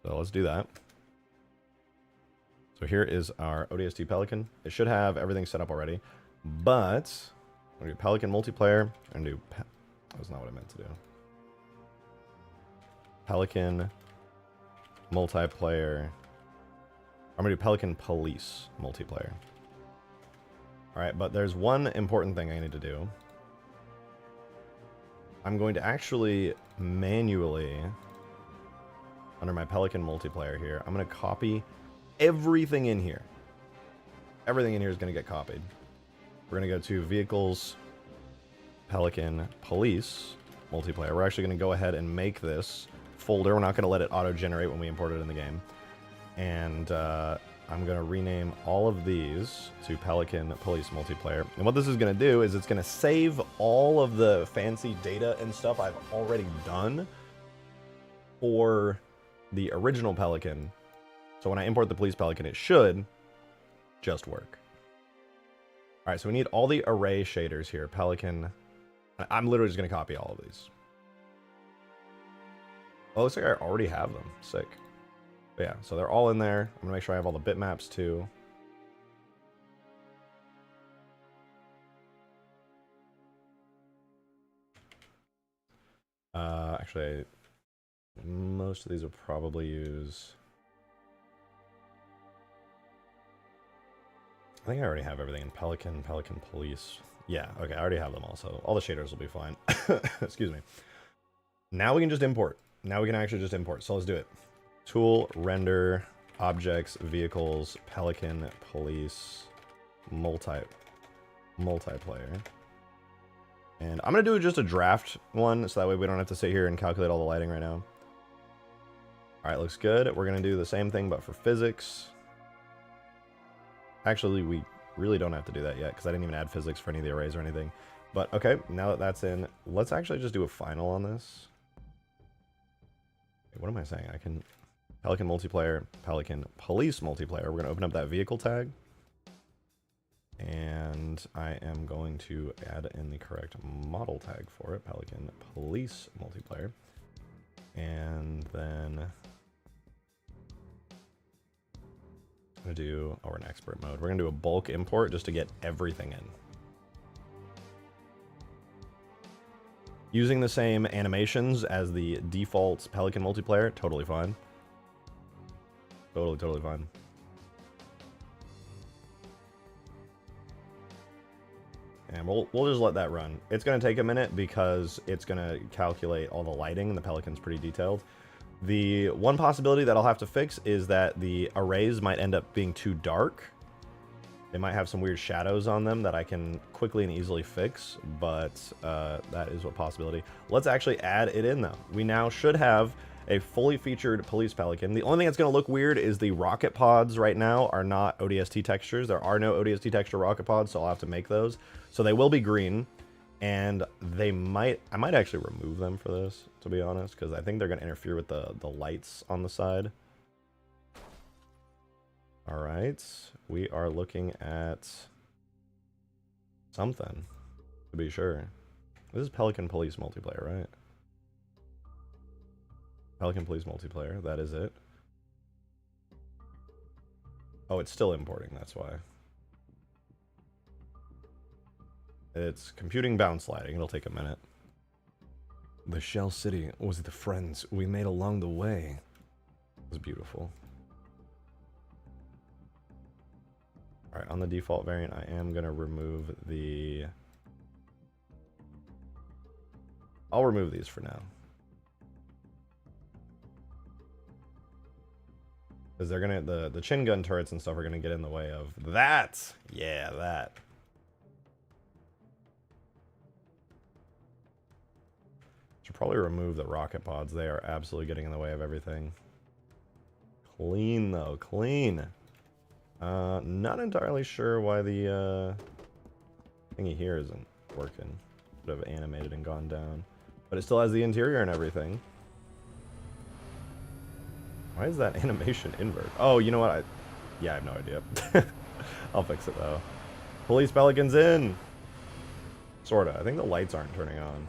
So let's do that. So here is our ODST Pelican. It should have everything set up already, but I'm going to do Pelican multiplayer. I'm going to do... That's not what I meant to do. Pelican multiplayer. I'm going to do Pelican Police multiplayer. Alright, but there's one important thing I need to do. I'm going to actually manually, under my Pelican multiplayer here, I'm going to copy everything in here. Everything in here is going to get copied. We're going to go to Vehicles, Pelican Police multiplayer. We're actually going to go ahead and make this folder. We're not going to let it auto-generate when we import it in the game. And I'm going to rename all of these to Pelican Police Multiplayer. And what this is going to do is it's going to save all of the fancy data and stuff I've already done for the original Pelican. So when I import the Police Pelican, it should just work. All right, so we need all the array shaders here. Pelican. I'm literally just going to copy all of these. Oh, looks like I already have them. Sick. But yeah, so they're all in there. I'm going to make sure I have all the bitmaps too. Actually, most of these will probably use... I think I already have everything in Pelican Police. Yeah, okay, I already have them all, so all the shaders will be fine. Excuse me. Now we can just import. Now we can actually just import, so let's do it. Tool, render, objects, vehicles, Pelican Police. multiplayer. And I'm going to do just a draft one, so that way we don't have to sit here and calculate all the lighting right now. Alright, looks good. We're going to do the same thing, but for physics. Actually, we really don't have to do that yet, because I didn't even add physics for any of the arrays or anything. But, okay, now that that's in, let's actually just do a final on this. What am I saying? I can... Pelican multiplayer, Pelican police multiplayer. We're going to open up that vehicle tag. And I am going to add in the correct model tag for it, Pelican police multiplayer. And then I'm going to do, oh, we're in expert mode. We're going to do a bulk import just to get everything in. Using the same animations as the default Pelican multiplayer, totally fine. Totally fine. And we'll just let that run. It's going to take a minute because it's going to calculate all the lighting. The Pelican's pretty detailed. The one possibility that I'll have to fix is that the arrays might end up being too dark. They might have some weird shadows on them that I can quickly and easily fix, but that is a possibility. Let's actually add it in, though. We now should have a fully featured Police Pelican. The only thing that's going to look weird is the rocket pods right now are not ODST textures. There are no ODST texture rocket pods, so I'll have to make those. So they will be green, and I might actually remove them for this, to be honest, because I think they're going to interfere with the lights on the side. All right, we are looking at something, to be sure. This is Pelican Police multiplayer, right? Pelican Police multiplayer, that is it. Oh, it's still importing, that's why. It's computing bounce sliding, it'll take a minute. The Shell City was the friends we made along the way. It was beautiful. Alright, on the default variant, I am going to remove the... I'll remove these for now. Because they're going to... The chin gun turrets and stuff are going to get in the way of that! Yeah, that. Should probably remove the rocket pods. They are absolutely getting in the way of everything. Clean, though. Clean. Not entirely sure why the thingy here isn't working. Would have animated and gone down. But it still has the interior and everything. Why is that animation invert? Oh, you know what? Yeah, I have no idea. I'll fix it, though. Police Pelican's in! Sorta. I think the lights aren't turning on.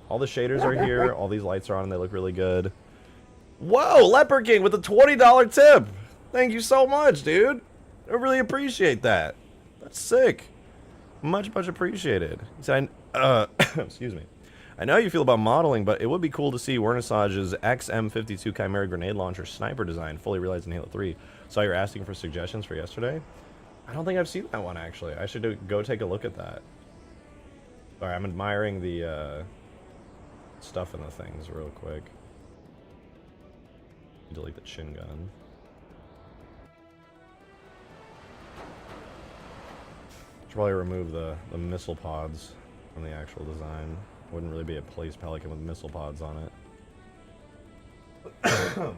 All the shaders are here. All these lights are on and they look really good. Whoa! Leopard King with a $20 tip! Thank you so much, dude. I really appreciate that. That's sick. Much appreciated. He said, excuse me. I know how you feel about modeling, but it would be cool to see Wernisage's XM52 Chimera grenade launcher sniper design fully realized in Halo 3. Saw you're asking for suggestions for yesterday. I don't think I've seen that one, actually. I should go take a look at that. Sorry, I'm admiring the stuff in the things real quick. Delete the chin gun. Should probably remove the missile pods from the actual design. Wouldn't really be a Police Pelican with missile pods on it.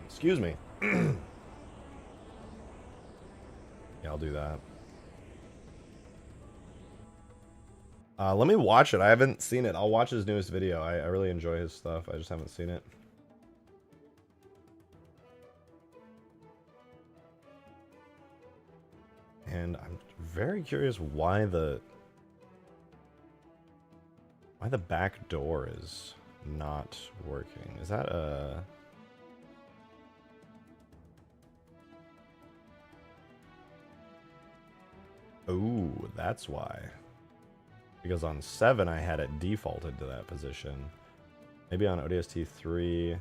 Excuse me. Yeah, I'll do that. Let me watch it. I haven't seen it. I'll watch his newest video. I really enjoy his stuff. I just haven't seen it. And I'm very curious why the back door is not working. Is that a... Ooh, that's why. Because on 7 I had it defaulted to that position. Maybe on ODST 3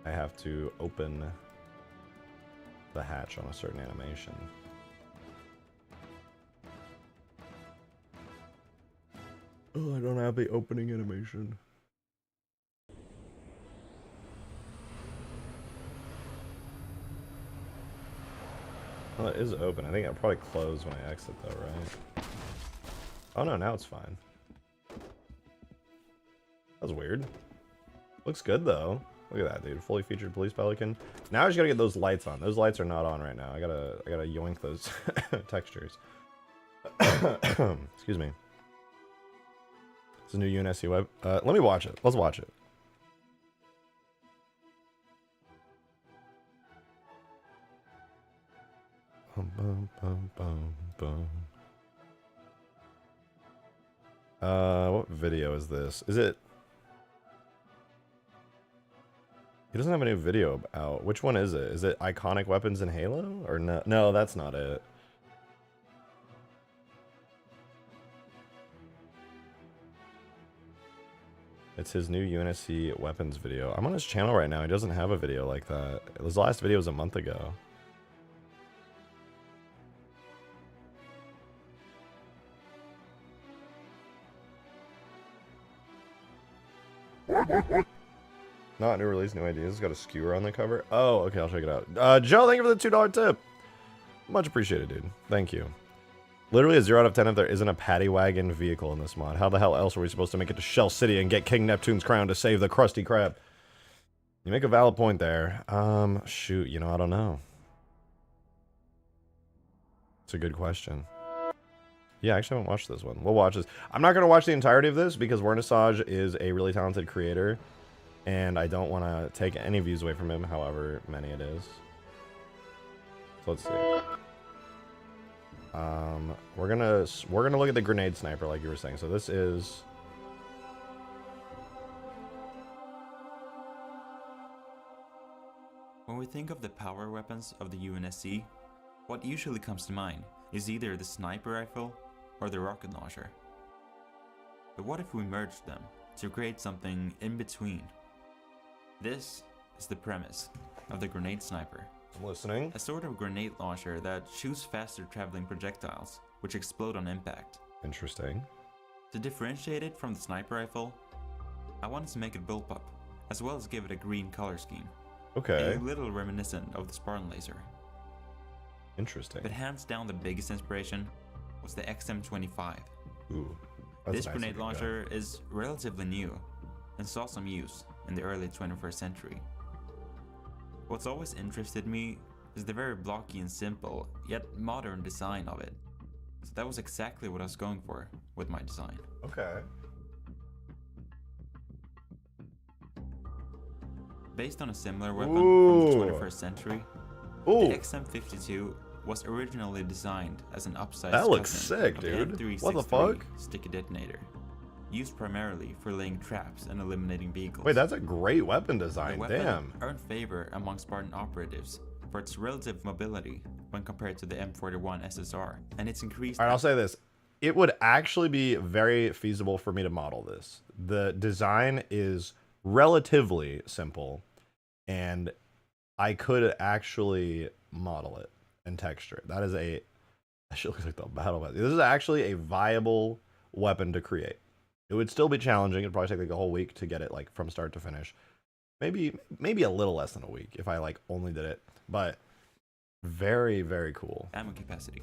I have to open the hatch on a certain animation. Oh, I don't have the opening animation. Well, it is open. I think it'll probably close when I exit, though, right? Oh, no, now it's fine. That was weird. Looks good, though. Look at that, dude. Fully featured Police Pelican. Now I just gotta get those lights on. Those lights are not on right now. I gotta yoink those textures. Excuse me. It's a new UNSC web. Let me watch it. Let's watch it. Bum, bum, bum, bum, bum. What video is this? Is it? He doesn't have a new video out. Which one is it? Is it iconic weapons in Halo? Or no? No, that's not it. It's his new UNSC weapons video. I'm on his channel right now. He doesn't have a video like that. His last video was a month ago. Not new release, new ideas. It's got a skewer on the cover. Oh, okay, I'll check it out. Joe, thank you for the $2 tip. Much appreciated, dude. Thank you. Literally a 0 out of 10 if there isn't a paddy wagon vehicle in this mod. How the hell else are we supposed to make it to Shell City and get King Neptune's crown to save the Krusty Krab? You make a valid point there. Shoot, you know, I don't know. It's a good question. Yeah, I actually haven't watched this one. We'll watch this. I'm not going to watch the entirety of this because Vernissage is a really talented creator. And I don't want to take any views away from him, however many it is. So let's see. We're gonna look at the grenade sniper, like you were saying. So this is. When we think of the power weapons of the UNSC, what usually comes to mind is either the sniper rifle or the rocket launcher. But what if we merged them to create something in between? This is the premise of the grenade sniper. I'm listening. A sort of grenade launcher that shoots faster traveling projectiles, which explode on impact. Interesting. To differentiate it from the sniper rifle, I wanted to make it bullpup, as well as give it a green color scheme. Okay. A little reminiscent of the Spartan laser. Interesting. But hands down the biggest inspiration was the XM25. Ooh. This grenade launcher is relatively new and saw some use in the early 21st century. What's always interested me is the very blocky and simple, yet modern design of it. So that was exactly what I was going for with my design. Okay. Based on a similar weapon from the 21st century, the XM52 was originally designed as an upsized that looks cousin sick, of the dude. M363 What the fuck? sticky detonator, used primarily for laying traps and eliminating vehicles. Wait, that's a great weapon design. The weapon Damn. earned favor among Spartan operatives for its relative mobility when compared to the M41 SSR, and its increased. All right, I'll say this. It would actually be very feasible for me to model this. The design is relatively simple, and I could actually model it and texture it. That is a. That shit looks like the battle weapon. This is actually a viable weapon to create. It would still be challenging. It'd probably take like a whole week to get it like from start to finish. Maybe a little less than a week if I like only did it. But very, very cool. Ammo capacity.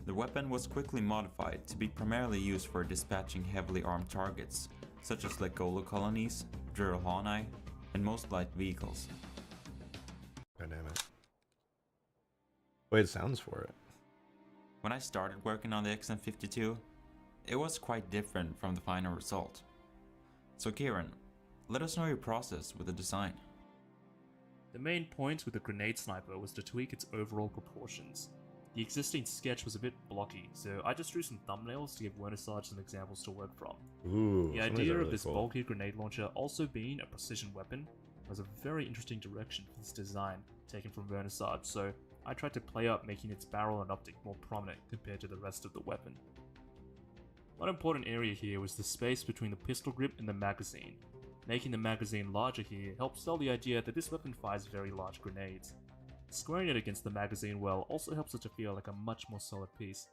The weapon was quickly modified to be primarily used for dispatching heavily armed targets, such as Legolo colonies, Druralhani, and most light vehicles. God damn it. Wait, sounds for it. When I started working on the XM52, it was quite different from the final result. So Kieran, let us know your process with the design. The main point with the grenade sniper was to tweak its overall proportions. The existing sketch was a bit blocky, so I just drew some thumbnails to give Vernissage some examples to work from. Ooh, the idea really of this cool. bulky grenade launcher also being a precision weapon was a very interesting direction for this design, taken from Vernissage, so I tried to play up making its barrel and optic more prominent compared to the rest of the weapon. One important area here was the space between the pistol grip and the magazine. Making the magazine larger here helps sell the idea that this weapon fires very large grenades. Squaring it against the magazine well also helps it to feel like a much more solid piece.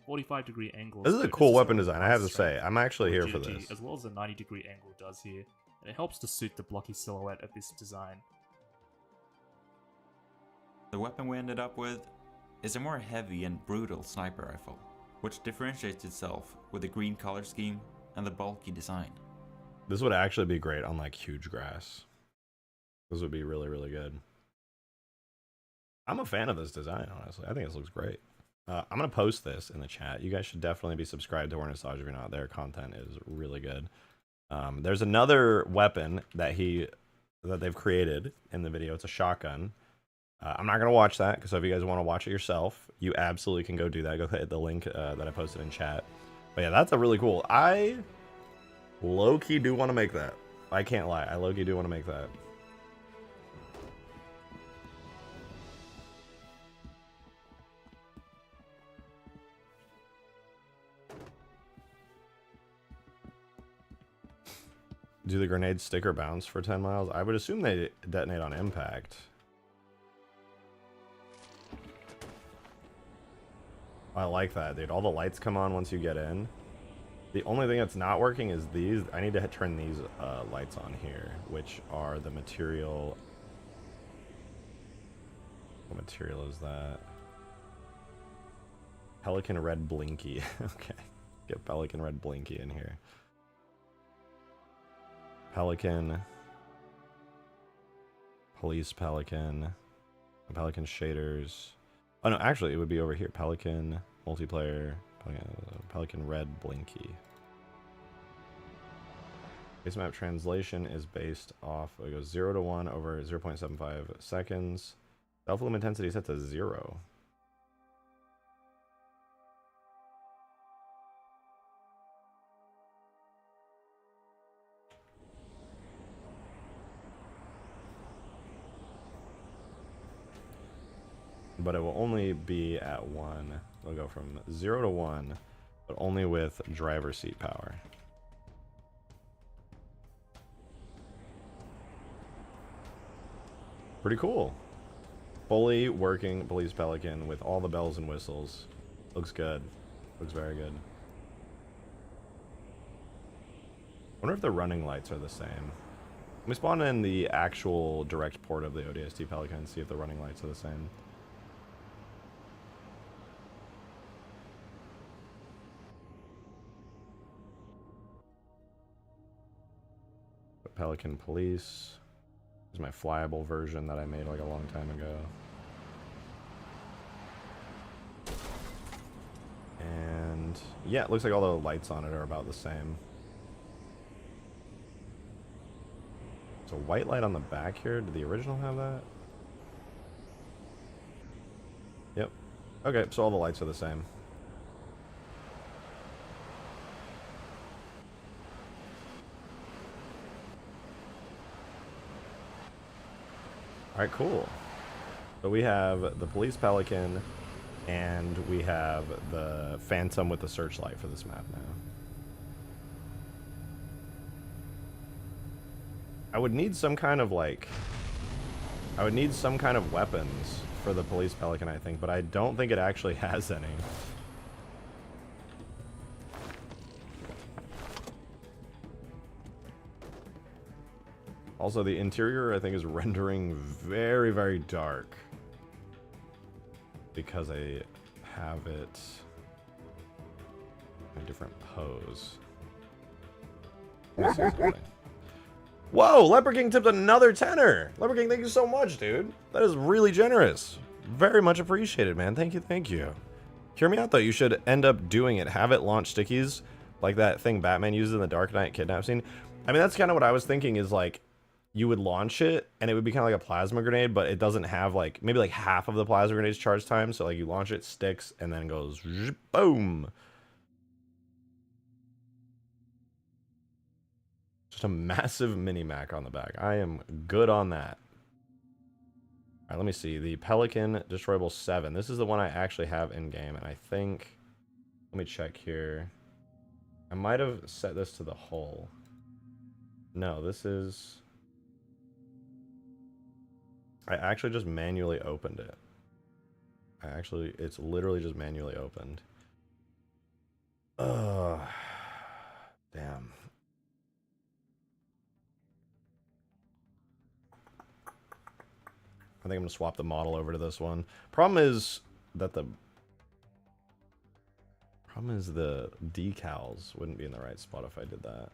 45-degree angles. This is a cool weapon design, I have to say. I'm actually here for this. As well as a 90-degree angle does here, and it helps to suit the blocky silhouette of this design. The weapon we ended up with is a more heavy and brutal sniper rifle, which differentiates itself with the green color scheme and the bulky design. This would actually be great on like huge grass. This would be really, really good. I'm a fan of this design, honestly. I think this looks great. I'm going to post this in the chat. You guys should definitely be subscribed to Ornisage if you're not. Their content is really good. There's another weapon that they've created in the video. It's a shotgun. I'm not going to watch that, because if you guys want to watch it yourself, you absolutely can go do that. Go hit the link that I posted in chat. But yeah, that's a really cool. I low-key do want to make that. I can't lie. I low-key do want to make that. Do the grenades stick or bounce for 10 miles? I would assume they detonate on impact. I like that, dude. All the lights come on once you get in. The only thing that's not working is these. I need to turn these lights on here, which are the material. What material is that? Pelican red blinky. Okay. Get Pelican red blinky in here. Pelican, Police Pelican, Pelican shaders. Oh no, actually it would be over here. Pelican multiplayer, Pelican red blinky. Base map translation is based off. It goes 0 to 1 over 0.75 seconds. Self loom intensity is set to 0. But it will only be at 1. It'll go from 0 to 1, but only with driver seat power. Pretty cool. Fully working Police Pelican with all the bells and whistles. Looks good. Looks very good. Wonder if the running lights are the same. Let me spawn in the actual direct port of the ODST Pelican and see if the running lights are the same. Pelican Police. This is my flyable version that I made like a long time ago. And yeah, it looks like all the lights on it are about the same. It's a white light on the back here. Did the original have that? Yep. Okay, so all the lights are the same. Alright, cool. So we have the Police Pelican, and we have the Phantom with the searchlight for this map now. I would need some kind of like... I would need some kind of weapons for the Police Pelican, I think, but I don't think it actually has any. Also, the interior, I think, is rendering very, very dark. Because I have it in a different pose. Let me see something. Whoa! Leopard King tipped another tenner! Leopard King, thank you so much, dude. That is really generous. Very much appreciated, man. Thank you, thank you. Hear me out, though. You should end up doing it. Have it launch stickies, like that thing Batman uses in the Dark Knight kidnap scene. I mean, that's kind of what I was thinking, is like, you would launch it, and it would be kind of like a plasma grenade, but it doesn't have, like, maybe like half of the plasma grenade's charge time, so like you launch it, sticks, and then goes, boom! Just a massive mini-Mac on the back. I am good on that. Alright, let me see. The Pelican Destroyable 7. This is the one I actually have in-game, and I think... Let me check here. I might have set this to the hull. No, this is... I actually just manually opened it. It's literally just manually opened. Ugh. Damn. I think I'm gonna swap the model over to this one. Problem is, that the problem is the decals wouldn't be in the right spot if I did that.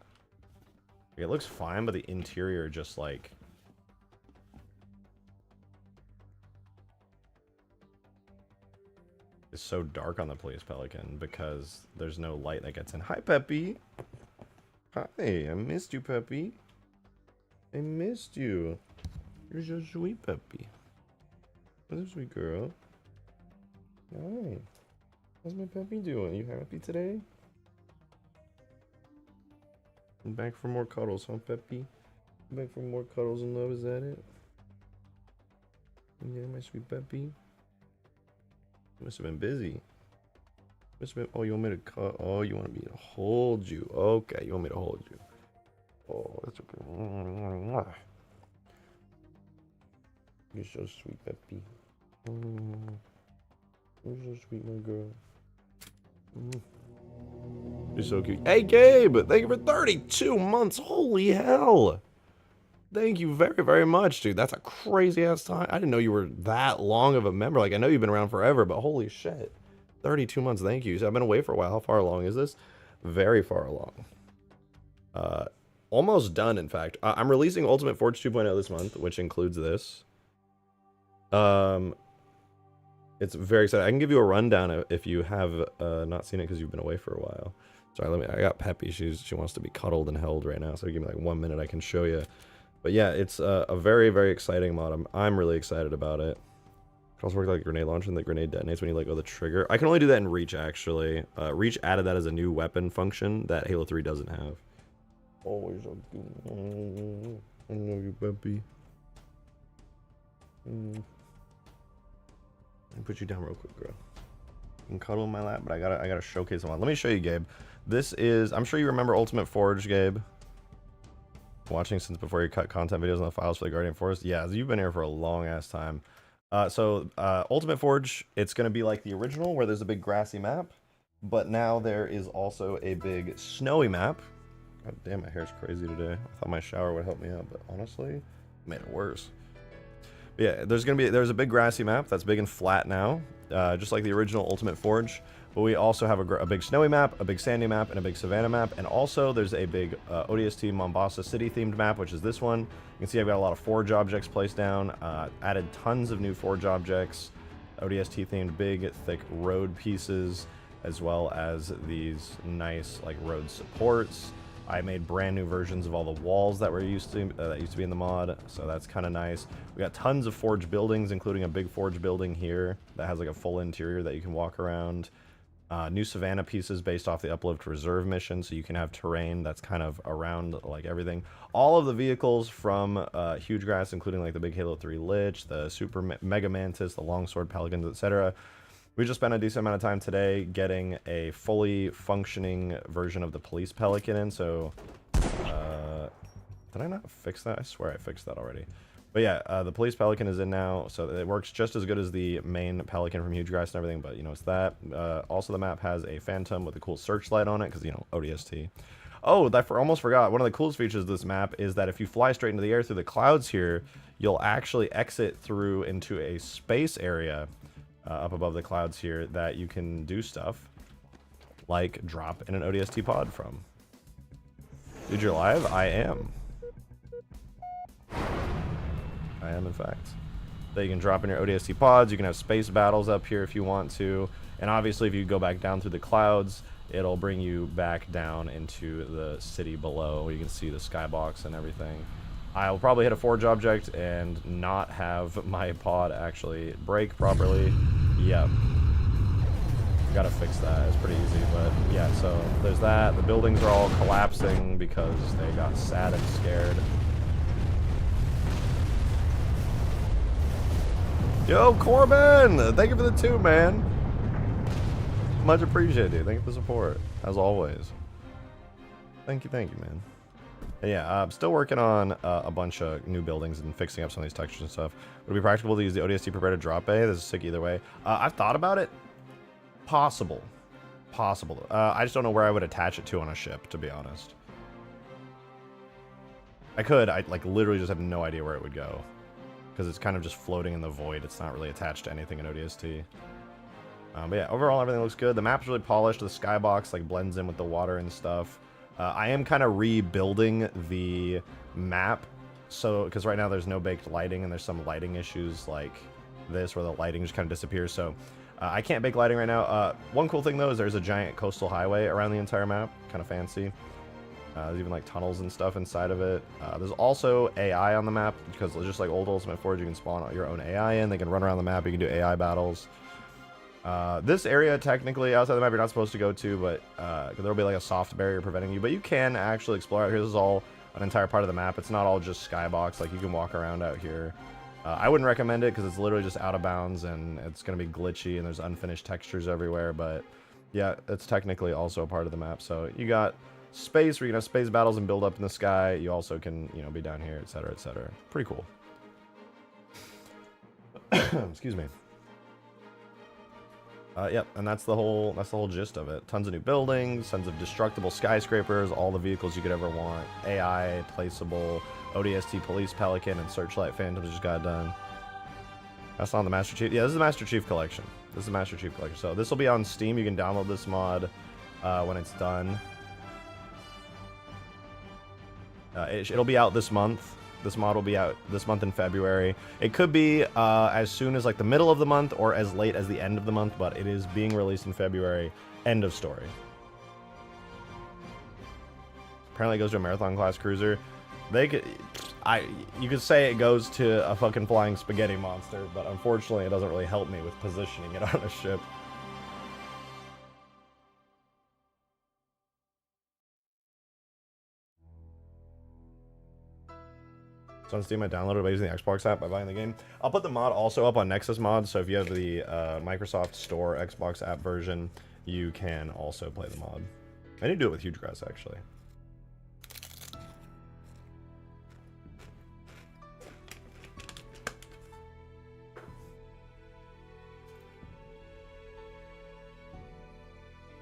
It looks fine, but the interior just like... is so dark on the Police Pelican because there's no light that gets in. Hi, Peppy. Hi, I missed you, Peppy. I missed you. You're so sweet, Peppy. What's a sweet girl? Hi. How's my Peppy doing? You happy today? I'm back for more cuddles, huh, Peppy? I'm back for more cuddles and love, is that it? Yeah, my sweet Peppy. Must have been busy. Must have been. Oh, you want me to cut? Oh, you want me to hold you? Okay, you want me to hold you? Oh, that's okay. You're so sweet, Peppy. You're so sweet, my girl. You're so cute. Hey, Gabe! Thank you for 32 months. Holy hell! Thank you very, very much, dude. That's a crazy ass time. I didn't know you were that long of a member. Like, I know you've been around forever, but holy shit. 32 months, thank you. So I've been away for a while. How far along is this? Very far along. Almost done, in fact. I'm releasing Ultimate Forge 2.0 this month, which includes this. It's very exciting. I can give you a rundown if you have not seen it because you've been away for a while. Sorry, I got Peppy. She wants to be cuddled and held right now, so give me like 1 minute. I can show you. But yeah, it's a very, very exciting mod. I'm really excited about it. It can also work like a grenade launcher, and the grenade detonates when you let go of the trigger. I can only do that in Reach, actually. Reach added that as a new weapon function that Halo 3 doesn't have. Always so good. I love you, Peppy. Let me put you down real quick, girl. You can cuddle in my lap, but I gotta showcase them on. Let me show you, Gabe. This is, I'm sure you remember Ultimate Forge, Gabe. Watching since before you cut content videos on the files for the Guardian Forest. Yeah, you've been here for a long ass time. Ultimate Forge, it's gonna be like the original where there's a big grassy map, but now there is also a big snowy map. God damn, my hair's crazy today. I thought my shower would help me out, but honestly, it made it worse. But yeah, there's a big grassy map that's big and flat now, just like the original Ultimate Forge. But we also have a big snowy map, a big sandy map, and a big savanna map. And also there's a big ODST Mombasa City themed map, which is this one. You can see I've got a lot of forge objects placed down, added tons of new forge objects, ODST themed big, thick road pieces, as well as these nice like road supports. I made brand new versions of all the walls that were used to be in the mod, so that's kind of nice. We got tons of forge buildings, including a big forge building here that has like a full interior that you can walk around. New Savannah pieces based off the Uplift Reserve mission, so you can have terrain that's kind of around like everything. All of the vehicles from Huge Grass, including like the big Halo 3 Lich, the Super Mega Mantis, the Longsword Pelicans, etc. We just spent a decent amount of time today getting a fully functioning version of the Police Pelican in, so... did I not fix that? I swear I fixed that already. But yeah, the Police Pelican is in now, so it works just as good as the main Pelican from Huge Grass and everything, but you know, it's that. Also, the map has a Phantom with a cool searchlight on it, because, you know, ODST. Oh, I almost forgot. One of the coolest features of this map is that if you fly straight into the air through the clouds here, you'll actually exit through into a space area up above the clouds here that you can do stuff like drop in an ODST pod from. Dude, you're live? I am. I am, in fact. So you can drop in your ODST pods, you can have space battles up here if you want to, and obviously if you go back down through the clouds, it'll bring you back down into the city below. You can see the skybox and everything. I'll probably hit a forge object and not have my pod actually break properly. Yep. Gotta fix that. It's pretty easy, but yeah, so there's that. The buildings are all collapsing because they got sad and scared. Yo, Corbin! Thank you for the 2, man. Much appreciated, dude. Thank you for the support, as always. Thank you, man. And yeah, I'm still working on a bunch of new buildings and fixing up some of these textures and stuff. Would it be practicable to use the ODST prepared to drop bay? This is sick either way. I've thought about it. Possible. I just don't know where I would attach it to on a ship, to be honest. I like literally just have no idea where it would go. Because it's kind of just floating in the void. It's not really attached to anything in ODST. But yeah, overall everything looks good. The map's really polished. The skybox like blends in with the water and stuff. I am kind of rebuilding the map, so because right now there's no baked lighting and there's some lighting issues like this where the lighting just kind of disappears. So I can't bake lighting right now. One cool thing though is there's a giant coastal highway around the entire map, kind of fancy. There's even like tunnels and stuff inside of it. There's also AI on the map because just like old Ultimate Forge, you can spawn your own AI in. They can run around the map. You can do AI battles. This area, technically, outside the map, you're not supposed to go to, but there'll be like a soft barrier preventing you. But you can actually explore out here. This is all an entire part of the map. It's not all just skybox. Like, you can walk around out here. I wouldn't recommend it because it's literally just out of bounds and it's going to be glitchy and there's unfinished textures everywhere. But yeah, it's technically also a part of the map. So you got space where you can have space battles and build up in the sky. You also can, you know, be down here, etc., etc. Pretty cool. Excuse me. Yep, and that's the whole gist of it. Tons of new buildings, tons of destructible skyscrapers, all the vehicles you could ever want. AI, placeable, ODST, Police Pelican, and Searchlight Phantoms just got done. That's not the Master Chief. Yeah, this is the Master Chief Collection. This is the Master Chief Collection. So this will be on Steam. You can download this mod when it's done. It'll be out this month. This mod will be out this month in February. It could be as soon as like the middle of the month or as late as the end of the month, but it is being released in February. End of story. Apparently it goes to a marathon class cruiser. You could say it goes to a fucking flying spaghetti monster, but unfortunately it doesn't really help me with positioning it on a ship. So on Steam, I downloaded it by using the Xbox app by buying the game. I'll put the mod also up on Nexus Mod, so if you have the Microsoft Store Xbox app version, you can also play the mod. I need to do it with Huge Grass, actually.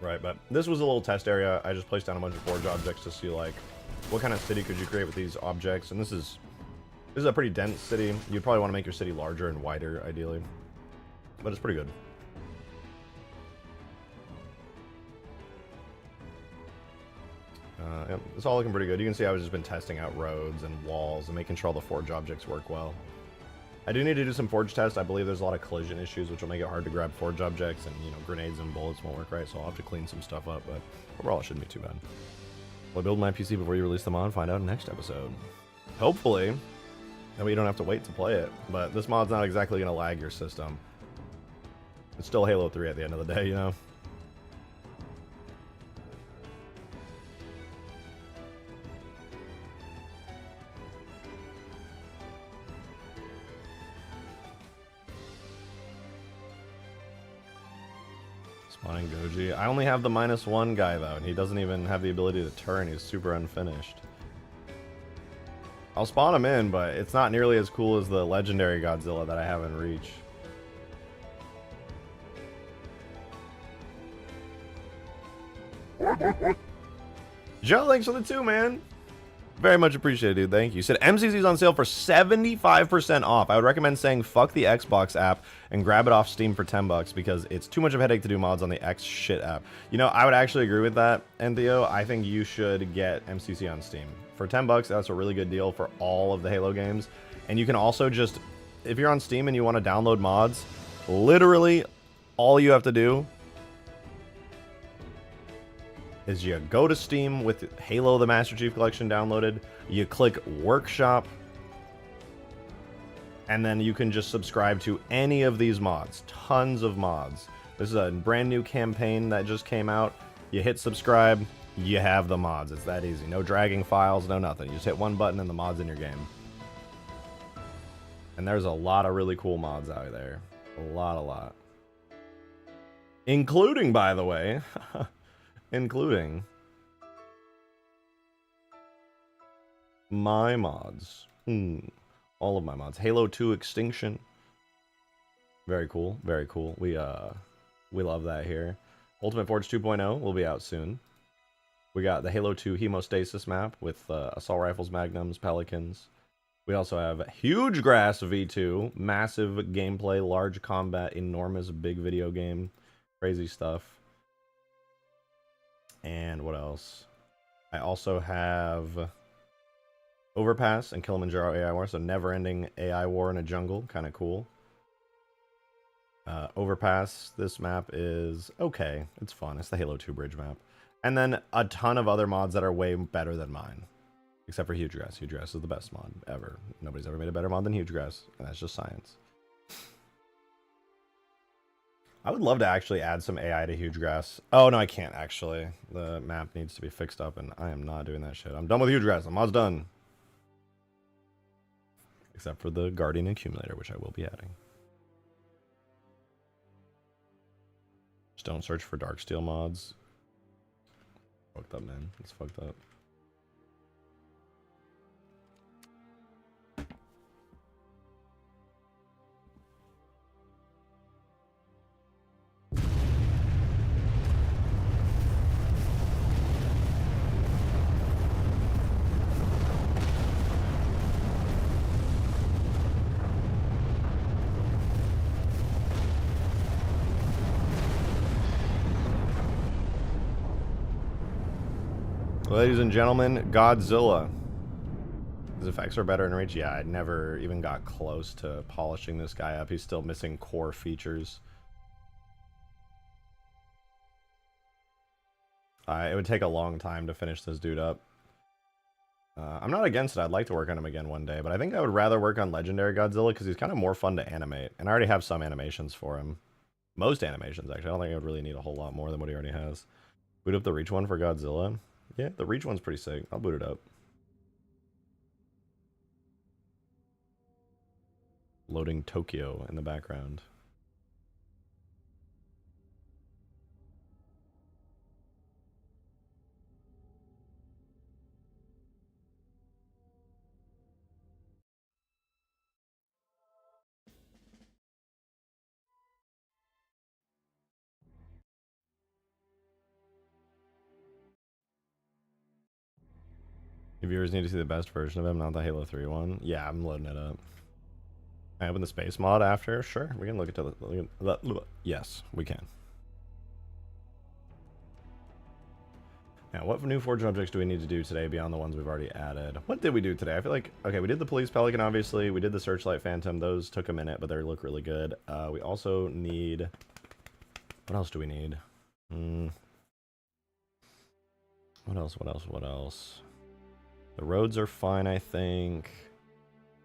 Right, but this was a little test area. I just placed down a bunch of forge objects to see, like, what kind of city could you create with these objects, and this is a pretty dense city. You'd probably want to make your city larger and wider, ideally. But it's pretty good. Yep, it's all looking pretty good. You can see I've just been testing out roads and walls and making sure all the forge objects work well. I do need to do some forge tests. I believe there's a lot of collision issues, which will make it hard to grab forge objects, and, you know, grenades and bullets won't work right, so I'll have to clean some stuff up, but overall it shouldn't be too bad. I'll build my PC before you release the mod, find out in the next episode. Hopefully. That way you don't have to wait to play it. But this mod's not exactly going to lag your system. It's still Halo 3 at the end of the day, you know? Spawning Goji. I only have the -1 guy, though, and he doesn't even have the ability to turn. He's super unfinished. I'll spawn him in, but it's not nearly as cool as the legendary Godzilla that I have in Reach. Joe, thanks for the 2, man. Very much appreciated, dude. Thank you. You said MCC's on sale for 75% off. I would recommend saying fuck the Xbox app and grab it off Steam for 10 bucks because it's too much of a headache to do mods on the X shit app. You know, I would actually agree with that, Entheo. I think you should get MCC on Steam. For 10 bucks, that's a really good deal for all of the Halo games. And you can also just, if you're on Steam and you want to download mods, literally all you have to do is you go to Steam with Halo the Master Chief Collection downloaded, you click Workshop, and then you can just subscribe to any of these mods. Tons of mods. This is a brand new campaign that just came out. You hit subscribe, you have the mods. It's that easy. No dragging files, no nothing. You just hit one button and the mod's in your game. And there's a lot of really cool mods out there. A lot. Including, by the way... including my mods. All of my mods. Halo 2 Extinction. Very cool. Very cool. We love that here. Ultimate Forge 2.0 will be out soon. We got the Halo 2 Hemostasis map with assault rifles, magnums, pelicans. We also have Huge Grass V2. Massive gameplay, large combat, enormous big video game. Crazy stuff. And what else? I also have Overpass and Kilimanjaro AI War, so never-ending AI war in a jungle, kind of cool. Overpass, this map is okay. It's fun. It's the Halo 2 bridge map. And then a ton of other mods that are way better than mine. Except for Huge Grass. Huge Grass is the best mod ever. Nobody's ever made a better mod than Huge Grass, and that's just science. I would love to actually add some AI to Huge Grass. Oh, no, I can't, actually. The map needs to be fixed up, and I am not doing that shit. I'm done with Huge Grass. The mod's done. Except for the Guardian Accumulator, which I will be adding. Just don't search for Darksteel mods. Fucked up, man. It's fucked up. Ladies and gentlemen, Godzilla. His effects are better in Reach. Yeah, I never even got close to polishing this guy up. He's still missing core features. It would take a long time to finish this dude up. I'm not against it. I'd like to work on him again one day, but I think I would rather work on Legendary Godzilla because he's kind of more fun to animate. And I already have some animations for him. Most animations, actually. I don't think I would really need a whole lot more than what he already has. Boot up the Reach one for Godzilla. Yeah, the Reach one's pretty sick. I'll boot it up. Loading Tokyo in the background. Your viewers need to see the best version of him, not the Halo 3 one. Yeah, I'm loading it up. I open the space mod after? Sure, we can look at the... Yes, we can. Now, what new Forge objects do we need to do today beyond the ones we've already added? What did we do today? I feel like... Okay, we did the Police Pelican, obviously. We did the Searchlight Phantom. Those took a minute, but they look really good. We also need... What else do we need? What else? The roads are fine, I think.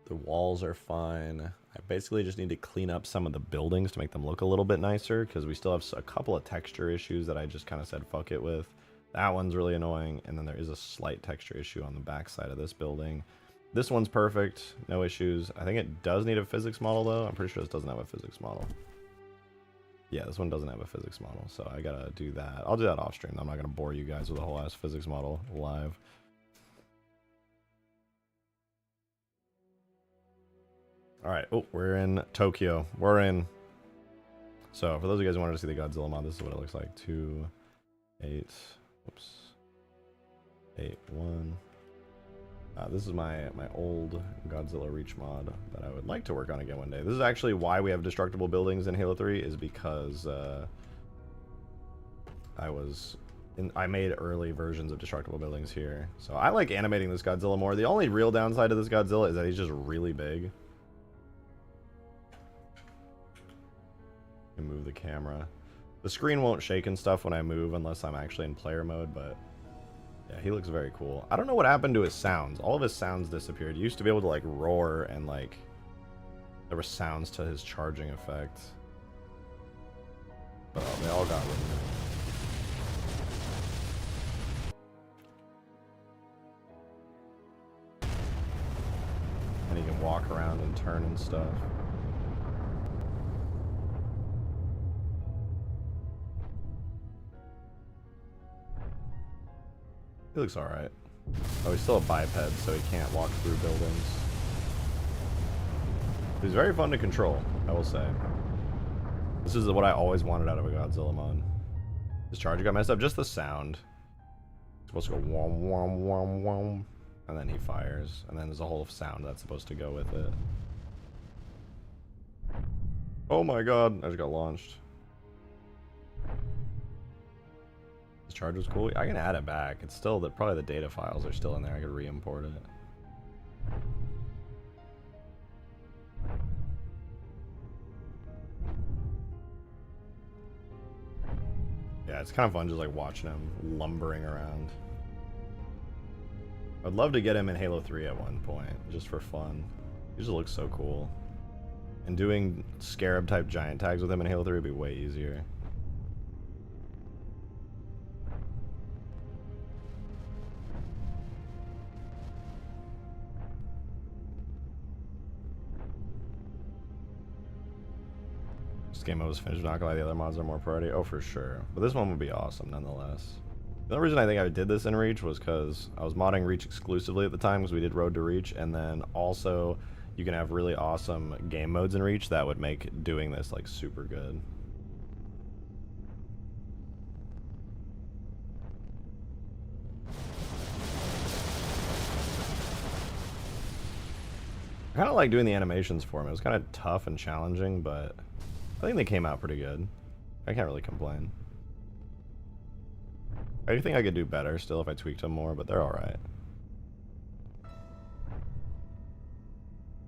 The walls are fine. I basically just need to clean up some of the buildings to make them look a little bit nicer, because we still have a couple of texture issues that I just kind of said fuck it with. That one's really annoying, and then there is a slight texture issue on the back side of this building. This one's perfect, no issues. I think it does need a physics model, though. I'm pretty sure this doesn't have a physics model. Yeah, this one doesn't have a physics model, so I gotta do that. I'll do that off stream. I'm not gonna bore you guys with a whole ass physics model live. Alright, oh, we're in Tokyo. We're in. So, for those of you guys who wanted to see the Godzilla mod, this is what it looks like. 2, 8, whoops. 8, 1. This is my old Godzilla Reach mod that I would like to work on again one day. This is actually why we have destructible buildings in Halo 3, is because I made early versions of destructible buildings here. So I like animating this Godzilla more. The only real downside of this Godzilla is that he's just really big. Move the camera. The screen won't shake and stuff when I move unless I'm actually in player mode, but yeah, he looks very cool. I don't know what happened to his sounds. All of his sounds disappeared. He used to be able to like roar and like there were sounds to his charging effect. But they all got removed. And he can walk around and turn and stuff. He looks alright. Oh, he's still a biped, so he can't walk through buildings. He's very fun to control, I will say. This is what I always wanted out of a Godzilla mod. His charge got messed up, just the sound. It's supposed to go wom wom wom wom, and then he fires, and then there's a whole sound that's supposed to go with it. Oh my god, I just got launched. charge was cool. I can add it back. It's still probably the data files are still in there. I could re-import it. Yeah, it's kind of fun just like watching him lumbering around. I'd love to get him in Halo 3 at one point, just for fun. He just looks so cool. And doing Scarab type giant tags with him in Halo 3 would be way easier. This game mode was finished, not gonna lie, the other mods are more priority. Oh, for sure. But this one would be awesome nonetheless. The only reason I think I did this in Reach was because I was modding Reach exclusively at the time, because we did Road to Reach, and then also you can have really awesome game modes in Reach that would make doing this like super good. I kind of like doing the animations for him. It was kind of tough and challenging, but I think they came out pretty good. I can't really complain. I do think I could do better still if I tweaked them more, but they're alright.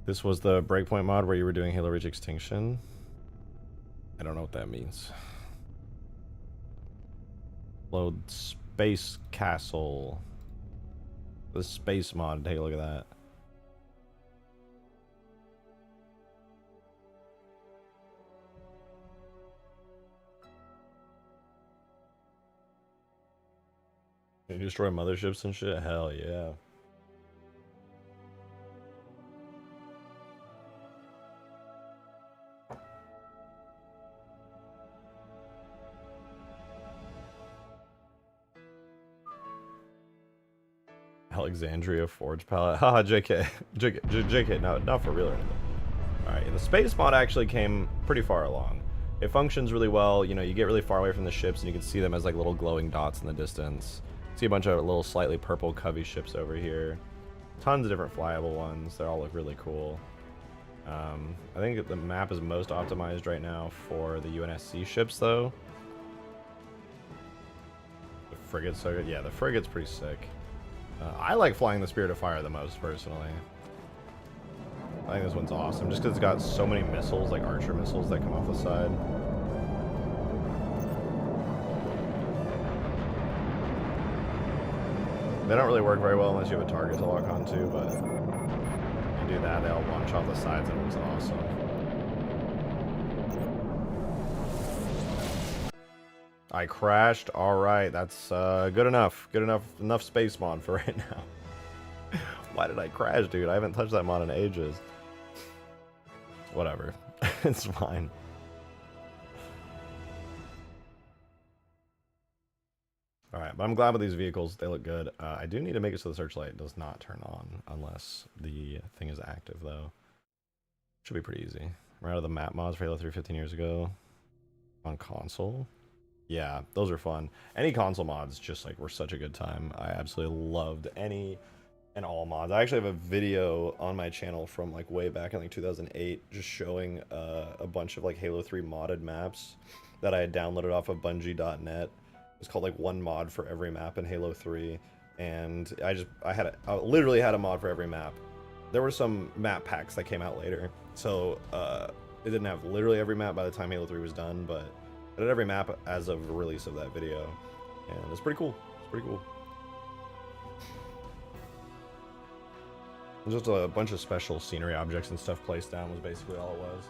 This was the breakpoint mod where you were doing Halo Reach Extinction. I don't know what that means. Load Space Castle. The space mod. Take a look at that. Can you destroy motherships and shit? Hell yeah. Alexandria Forge palette. Haha, JK. JK, no, not for real or anything. Alright, the space mod actually came pretty far along. It functions really well. You know, you get really far away from the ships and you can see them as like little glowing dots in the distance. See a bunch of little slightly purple covey ships over here. Tons of different flyable ones. They all look really cool. I think the map is most optimized right now for the UNSC ships, though. The frigate's so good. Yeah, the frigate's pretty sick. I like flying the Spirit of Fire the most, personally. I think this one's awesome, just because it's got so many missiles, like archer missiles, that come off the side. They don't really work very well unless you have a target to lock onto, but you do that, they'll launch off the sides and it looks awesome. I crashed. Alright, that's good enough. Good enough. Enough space mod for right now. Why did I crash, dude? I haven't touched that mod in ages. Whatever. It's fine. Alright, but I'm glad with these vehicles. They look good. I do need to make it so the searchlight does not turn on unless the thing is active, though. Should be pretty easy. We're out of the map mods for Halo 3 15 years ago. On console. Yeah, those are fun. Any console mods just like were such a good time. I absolutely loved any and all mods. I actually have a video on my channel from like way back in like 2008 just showing a bunch of like Halo 3 modded maps that I had downloaded off of Bungie.net. It's called like one mod for every map in Halo 3, and I literally had a mod for every map. There were some map packs that came out later, so it didn't have literally every map by the time Halo 3 was done, but it had every map as of the release of that video, and it's pretty cool. It's pretty cool. Just a bunch of special scenery objects and stuff placed down was basically all it was.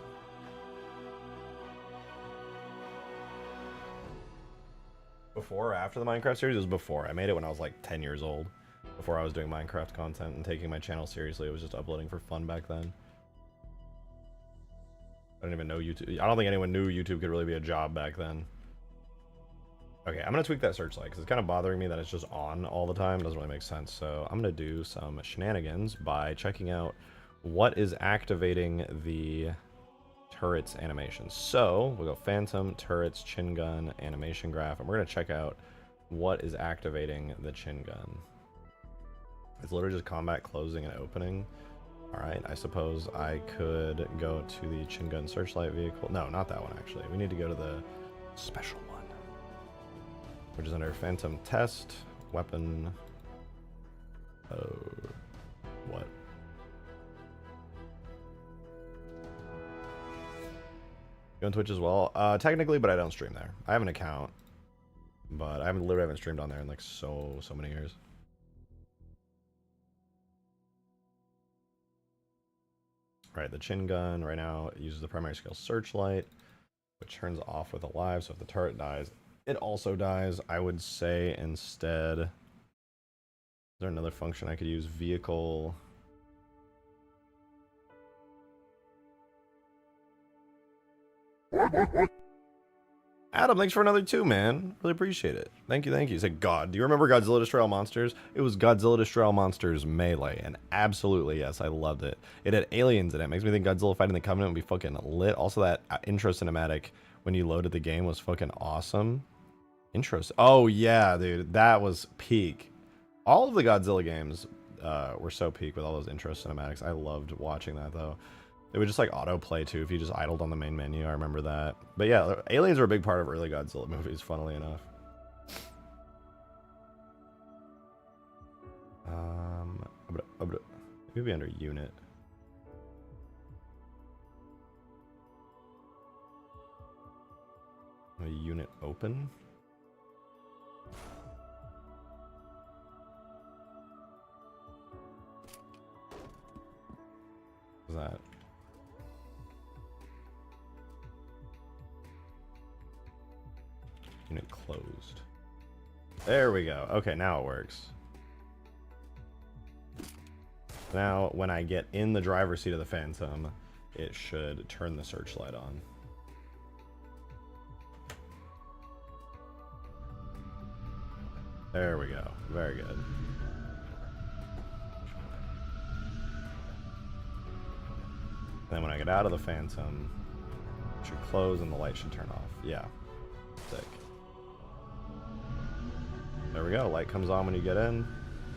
Before or after the Minecraft series? It was before. I made it when I was like 10 years old. Before I was doing Minecraft content and taking my channel seriously. It was just uploading for fun back then. I didn't even know YouTube. I don't think anyone knew YouTube could really be a job back then. Okay, I'm gonna tweak that searchlight because it's kind of bothering me that it's just on all the time. It doesn't really make sense. So I'm gonna do some shenanigans by checking out what is activating the turrets animation. So we'll go Phantom, turrets, chin gun, animation graph, and we're gonna check out what is activating the chin gun. It's literally just combat closing and opening. Alright, I suppose I could go to the chin gun searchlight vehicle. No, not that one actually. We need to go to the special one. which is under Phantom Test, Weapon. What? You on Twitch as well? Technically, but I don't stream there. I have an account, but I literally haven't streamed on there in like so many years. Right, the chin gun right now uses the primary skill Searchlight, which turns off with alive, so if the turret dies, it also dies. I would say instead, is there another function I could use? Vehicle. Adam, thanks for another 2, man. Really appreciate it. Thank you, thank you. He said, God, do you remember Godzilla Destroy All Monsters? It was Godzilla Destroy All Monsters Melee, and absolutely, yes, I loved it. It had aliens in it. Makes me think Godzilla Fighting the Covenant would be fucking lit. Also, that intro cinematic when you loaded the game was fucking awesome. Intro. Oh, yeah, dude. That was peak. All of the Godzilla games were so peak with all those intro cinematics. I loved watching that, though. It would just like autoplay too if you just idled on the main menu. I remember that. But yeah, aliens were a big part of early Godzilla movies, funnily enough. Maybe under unit. A unit open. What's that? Unit closed. There we go. Okay, now it works. Now, when I get in the driver's seat of the Phantom, it should turn the searchlight on. There we go. Very good. Then when I get out of the Phantom, it should close and the light should turn off. Yeah. Sick. There we go. Light comes on when you get in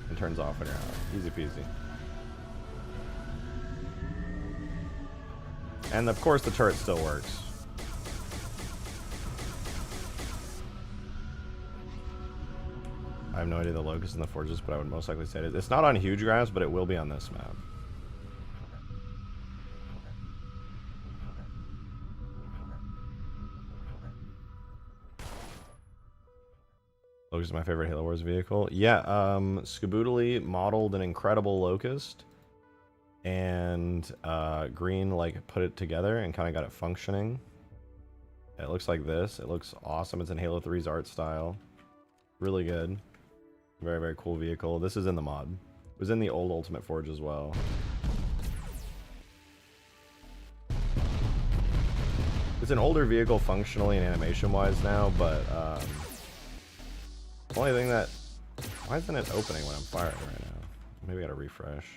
and turns off when you're out. Easy peasy. And of course the turret still works. I have no idea the locus in the forges, but I would most likely say it is. It's not on huge grass, but it will be on this map. Locust is my favorite Halo Wars vehicle. Yeah, Skaboodly modeled an incredible Locust, and Green like put it together and kind of got it functioning. It looks like this. It looks awesome. It's in Halo 3's art style. Really good. Very, very cool vehicle. This is in the mod. It was in the old Ultimate Forge as well. It's an older vehicle functionally and animation-wise now, but the only thing that... Why isn't it opening when I'm firing right now? Maybe I gotta refresh.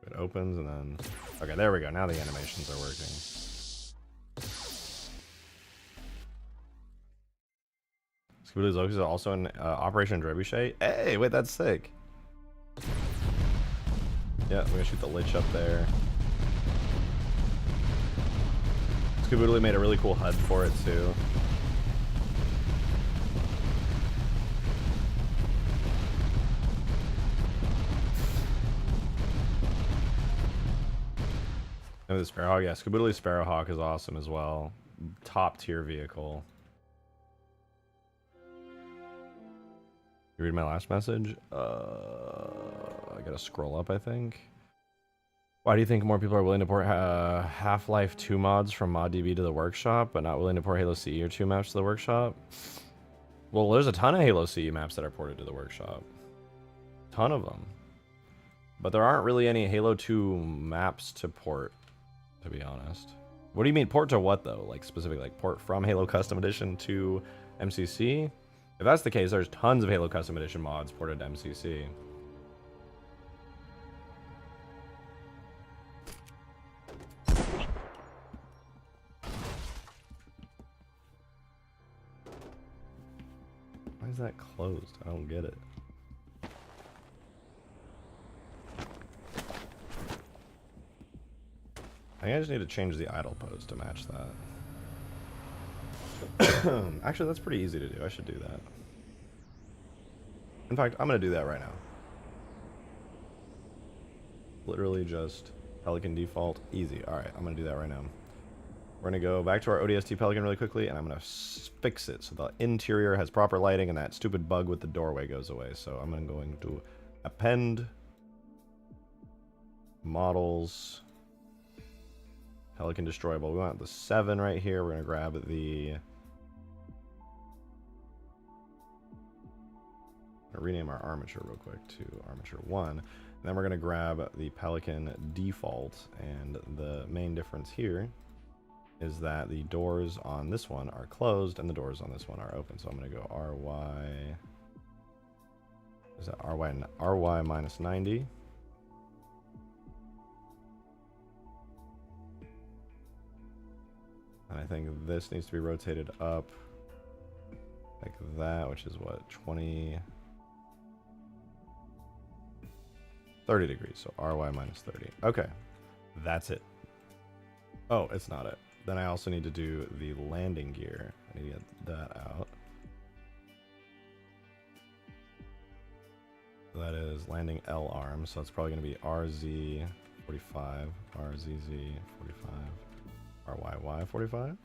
It opens and then... Okay, there we go. Now the animations are working. Scooby's Locus is also in Operation Trebuchet. Hey, wait, that's sick. Yeah, we're gonna shoot the Lich up there. Scooby made a really cool HUD for it too. And the Sparrowhawk, yeah, Scooby Sparrowhawk is awesome as well. Top tier vehicle. You read my last message? I gotta scroll up, I think. Why do you think more people are willing to port Half-Life 2 mods from ModDB to the workshop, but not willing to port Halo CE or 2 maps to the workshop? Well, there's a ton of Halo CE maps that are ported to the workshop. Ton of them. But there aren't really any Halo 2 maps to port, to be honest. What do you mean port to what, though? Like, specifically, like port from Halo Custom Edition to MCC? If that's the case, there's tons of Halo Custom Edition mods ported to MCC. Why is that closed? I don't get it. I think I just need to change the idle pose to match that. Actually, that's pretty easy to do. I should do that. In fact, I'm going to do that right now. Literally just Pelican default, easy. All right, I'm going to do that right now. We're going to go back to our ODST Pelican really quickly, and I'm going to fix it so the interior has proper lighting and that stupid bug with the doorway goes away. So I'm going to append models Pelican destroyable. We want the 7 right here. We're going to grab the... rename our armature real quick to armature 1. And then we're going to grab the Pelican default, and the main difference here is that the doors on this one are closed and the doors on this one are open. So I'm going to go RY, is that RY minus 90. And I think this needs to be rotated up like that, which is what, 30 degrees, so RY minus 30. Okay, that's it. Oh, it's not it. Then I also need to do the landing gear. I need to get that out. So that is landing L arm, so it's probably going to be RZ 45, RZZ 45, RYY 45,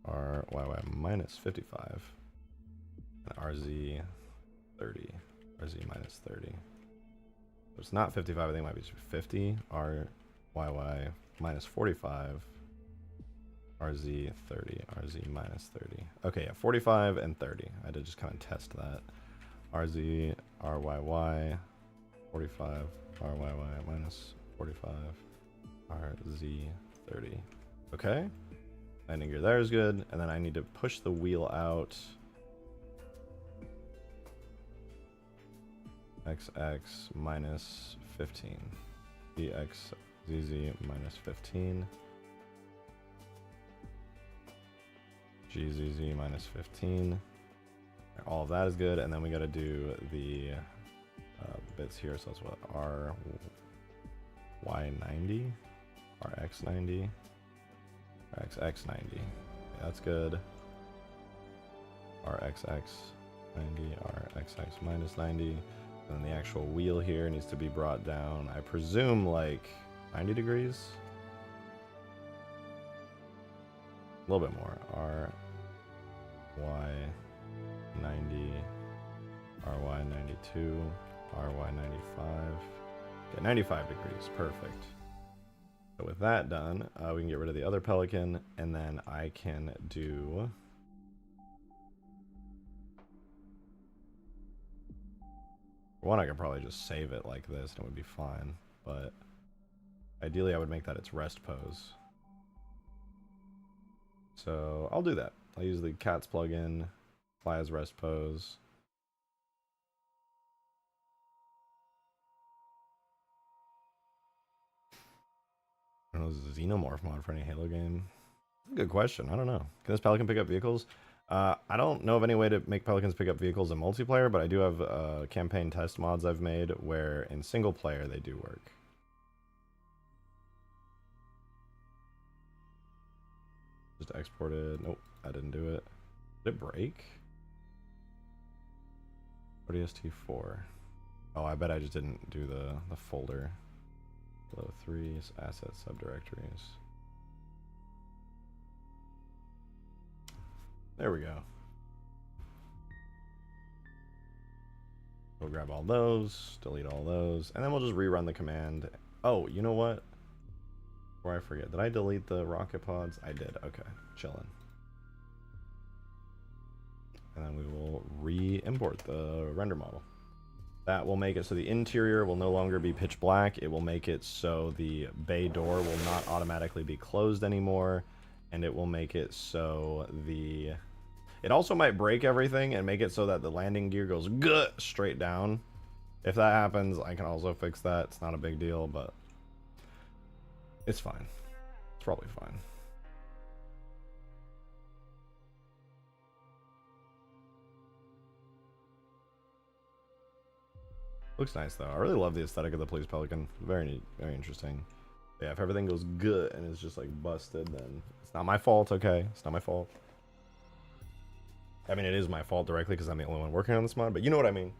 RYY minus 55, and RZ 30, RZ minus 30. So it's not 55, I think it might be 50, RYY minus 45, RZ 30, RZ minus 30. Okay, yeah, 45 and 30. I did just kind of test that. RZ, RYY, 45, RYY minus 45, RZ 30. Okay, landing gear there is good, and then I need to push the wheel out. XX minus 15. DX ZZ minus 15. GZZ minus 15. All of that is good, and then we got to do the bits here. So that's what RY90, RX90, RXX90. Okay, that's good. RXX90, RXX minus 90. And then the actual wheel here needs to be brought down, I presume, like 90 degrees. A little bit more. RY90, RY92, RY95. Okay, 95 degrees. Perfect. So with that done, we can get rid of the other Pelican, and then I can do... For one, I could probably just save it like this and it would be fine, but ideally I would make that its rest pose. So I'll do that. I'll use the cats plugin, fly as rest pose. I don't know, Xenomorph mod for any Halo game? Good question. I don't know. Can this Pelican pick up vehicles? I don't know of any way to make Pelicans pick up vehicles in multiplayer, but I do have campaign test mods I've made where in single player they do work. Just exported. Nope, I didn't do it. Did it break? ODST4. Oh, I bet I just didn't do the folder. Below 3 asset subdirectories. There we go. We'll grab all those, delete all those, and then we'll just rerun the command. Oh, you know what? Before I forget, did I delete the rocket pods? I did. Okay, chillin'. And then we will re-import the render model. That will make it so the interior will no longer be pitch black. It will make it so the bay door will not automatically be closed anymore. And it will make it so the... It also might break everything and make it so that the landing gear goes straight down. If that happens, I can also fix that. It's not a big deal, but it's fine. It's probably fine. Looks nice though. I really love the aesthetic of the Police Pelican. Very neat, very interesting. Yeah, if everything goes good and it's just like busted, then it's not my fault, okay? It's not my fault. I mean, it is my fault directly because I'm the only one working on this mod, but you know what I mean.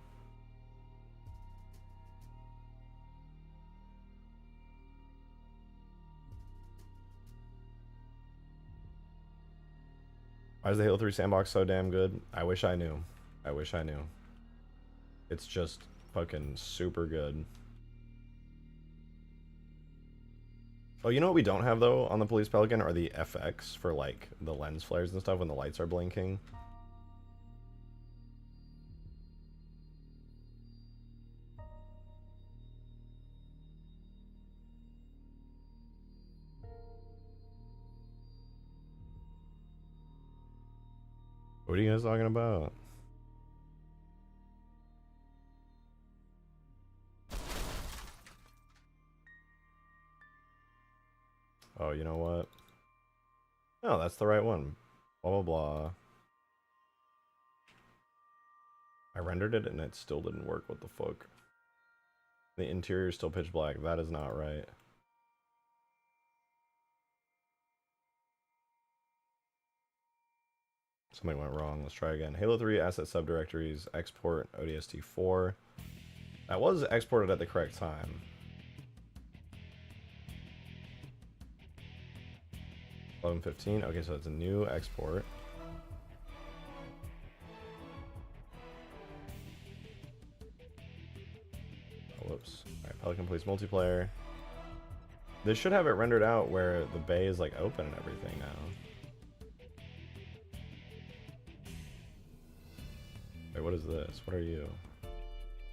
Why is the Halo 3 sandbox so damn good? I wish I knew. I wish I knew. It's just fucking super good. Oh, you know what we don't have, though, on the Police Pelican are the FX for, like, the lens flares and stuff when the lights are blinking. What are you guys talking about? Oh, you know what? No, that's the right one. Blah, blah, blah. I rendered it and it still didn't work. What the fuck? The interior is still pitch black. That is not right. Something went wrong. Let's try again. Halo 3 asset subdirectories, export ODST4. That was exported at the correct time. 11:15. Okay, so it's a new export. Oh, whoops. Alright, Pelican Police multiplayer. This should have it rendered out where the bay is like open and everything now. Wait, what is this? What are you?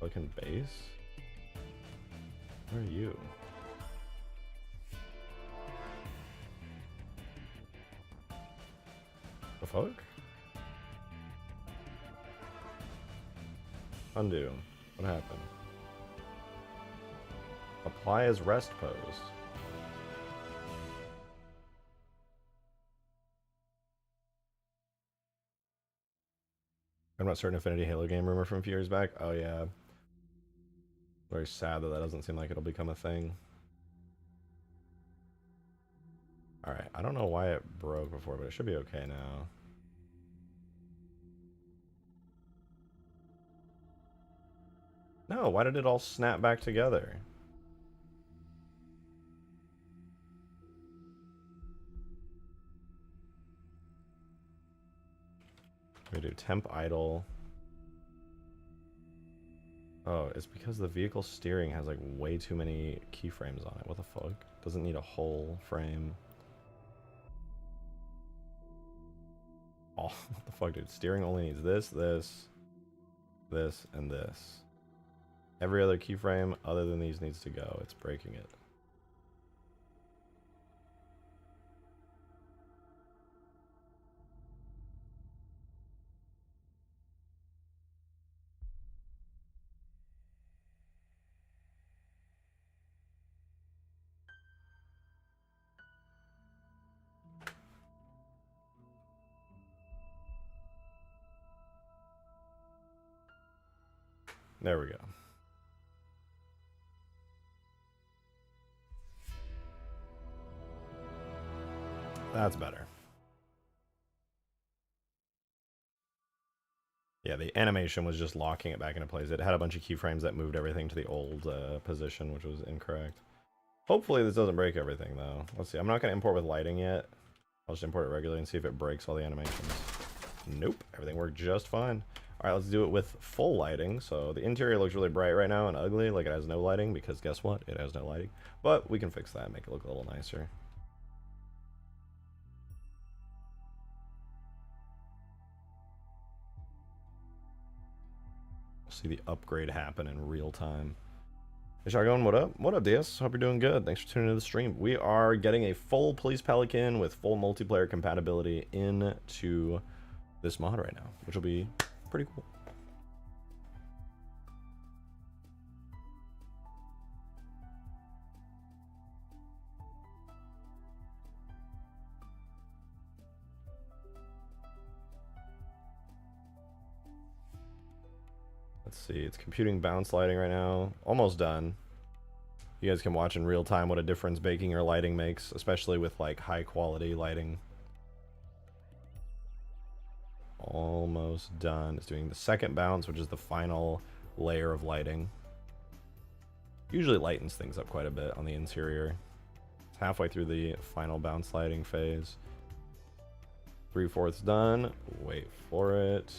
Pelican base? What are you? The fuck? Undo. What happened? Apply as rest pose. I'm not certain Infinity Halo game rumor from a few years back. Oh yeah. Very sad that that doesn't seem like it'll become a thing. Alright, I don't know why it broke before, but it should be okay now. No, why did it all snap back together? We do temp idle. Oh, it's because the vehicle steering has like way too many keyframes on it. What the fuck? Doesn't need a whole frame. Oh, what the fuck, dude? Steering only needs this, this, and this. Every other keyframe other than these needs to go. It's breaking it. There we go. That's better. Yeah, the animation was just locking it back into place. It had a bunch of keyframes that moved everything to the old position, which was incorrect. Hopefully this doesn't break everything, though. Let's see. I'm not going to import with lighting yet. I'll just import it regularly and see if it breaks all the animations. Nope. Everything worked just fine. All right, let's do it with full lighting. So the interior looks really bright right now and ugly, like it has no lighting, because guess what? It has no lighting. But we can fix that and make it look a little nicer. See the upgrade happen in real time. Hey Shotgun, what up? What up, DS? Hope you're doing good. Thanks for tuning into the stream. We are getting a full Police Pelican with full multiplayer compatibility into this mod right now, which will be pretty cool. Let's see, it's computing bounce lighting right now. Almost done. You guys can watch in real time what a difference baking or lighting makes, especially with like high quality lighting. Almost done. It's doing the second bounce, which is the final layer of lighting. Usually lightens things up quite a bit on the interior. It's halfway through the final bounce lighting phase. 3/4 done. Wait for it.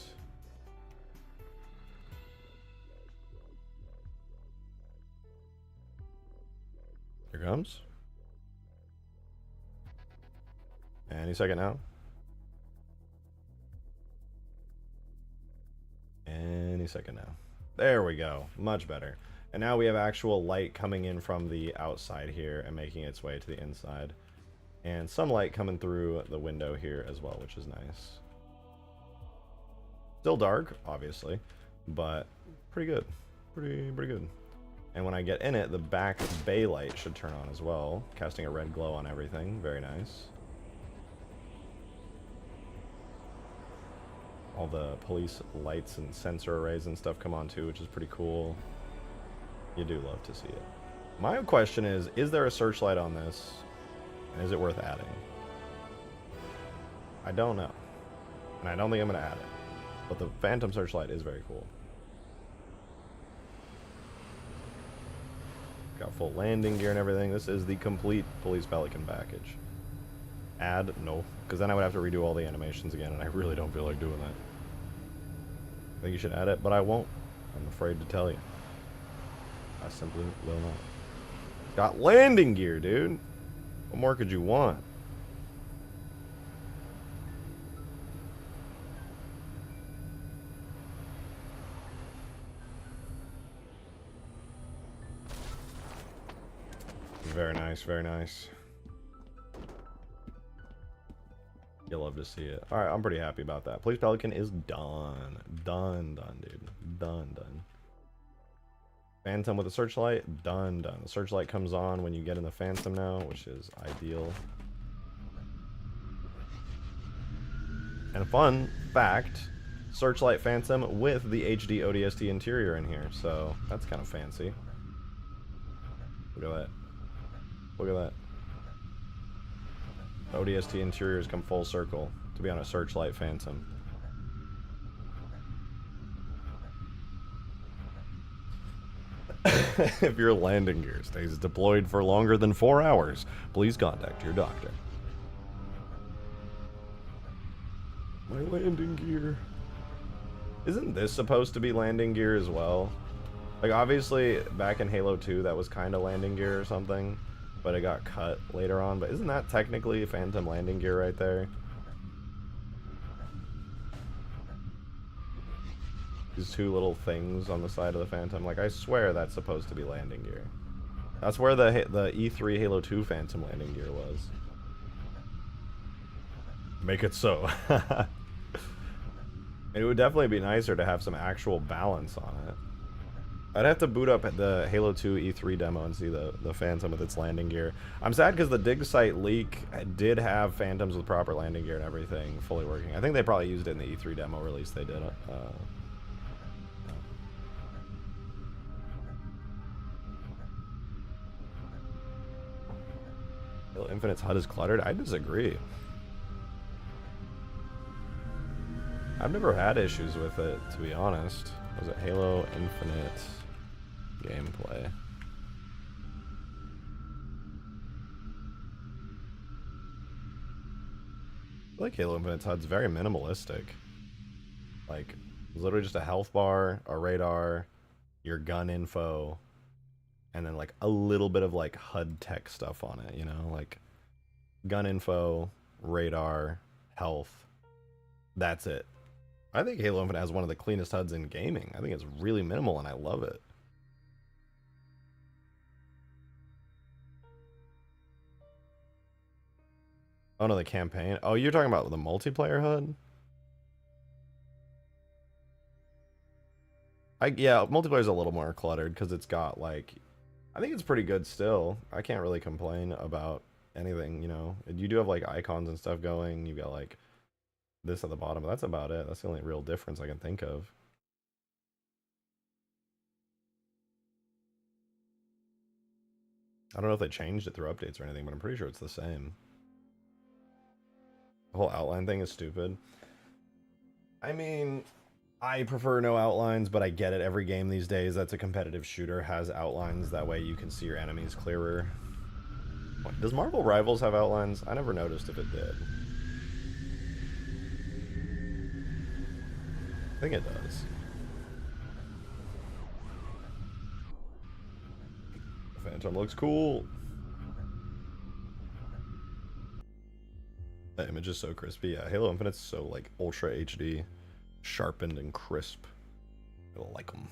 Here comes. Any second now. Any second now. There we go. Much better. And now we have actual light coming in from the outside here and making its way to the inside. And some light coming through the window here as well, which is nice. Still dark, obviously, but pretty good. Pretty good. And when I get in it, the back bay light should turn on as well, casting a red glow on everything. Very nice. All the police lights and sensor arrays and stuff come on too, which is pretty cool. You do love to see it. My question is there a searchlight on this? And is it worth adding? I don't know. And I don't think I'm going to add it. But the Phantom searchlight is very cool. Got full landing gear and everything. This is the complete Police Pelican package. Add? No. Because then I would have to redo all the animations again, and I really don't feel like doing that. I think you should add it, but I won't. I'm afraid to tell you. I simply will not. Got landing gear, dude. What more could you want? Very nice, very nice. You'll love to see it. Alright, I'm pretty happy about that. Police Pelican is done. Done, dude. Done. Phantom with a searchlight, done. The searchlight comes on when you get in the Phantom now, which is ideal. And fun fact, searchlight Phantom with the HD ODST interior in here, so that's kind of fancy. Look at that. Look at that. ODST interiors come full circle to be on a searchlight Phantom. If your landing gear stays deployed for longer than 4 hours, please contact your doctor. My landing gear. Isn't this supposed to be landing gear as well? Like, obviously, back in Halo 2, that was kind of landing gear or something, but it got cut later on. But isn't that technically Phantom landing gear right there? These two little things on the side of the Phantom. Like, I swear that's supposed to be landing gear. That's where the E3 Halo 2 Phantom landing gear was. Make it so. It would definitely be nicer to have some actual balance on it. I'd have to boot up the Halo 2 E3 demo and see the Phantom with its landing gear. I'm sad because the dig site leak did have Phantoms with proper landing gear and everything fully working. I think they probably used it in the E3 demo release they did. Halo Infinite's HUD is cluttered? I disagree. I've never had issues with it, to be honest. Was it Halo Infinite gameplay? I like Halo Infinite's HUD's very minimalistic. Like, it's literally just a health bar, a radar, your gun info, and then like a little bit of like HUD tech stuff on it, you know? Like gun info, radar, health. That's it. I think Halo Infinite has one of the cleanest HUDs in gaming. I think it's really minimal and I love it. Oh no, the campaign. Oh, you're talking about the multiplayer HUD? Yeah, multiplayer's a little more cluttered because it's got like, I think it's pretty good still. I can't really complain about anything, you know. You do have like icons and stuff going. You got like this at the bottom, but that's about it. That's the only real difference I can think of. I don't know if they changed it through updates or anything, but I'm pretty sure it's the same. The whole outline thing is stupid. I mean, I prefer no outlines, but I get it. Every game these days that's a competitive shooter has outlines. That way you can see your enemies clearer. Does Marvel Rivals have outlines? I never noticed if it did. I think it does. Phantom looks cool. That image is so crispy. Yeah, Halo Infinite's so like ultra HD, sharpened and crisp. I like them.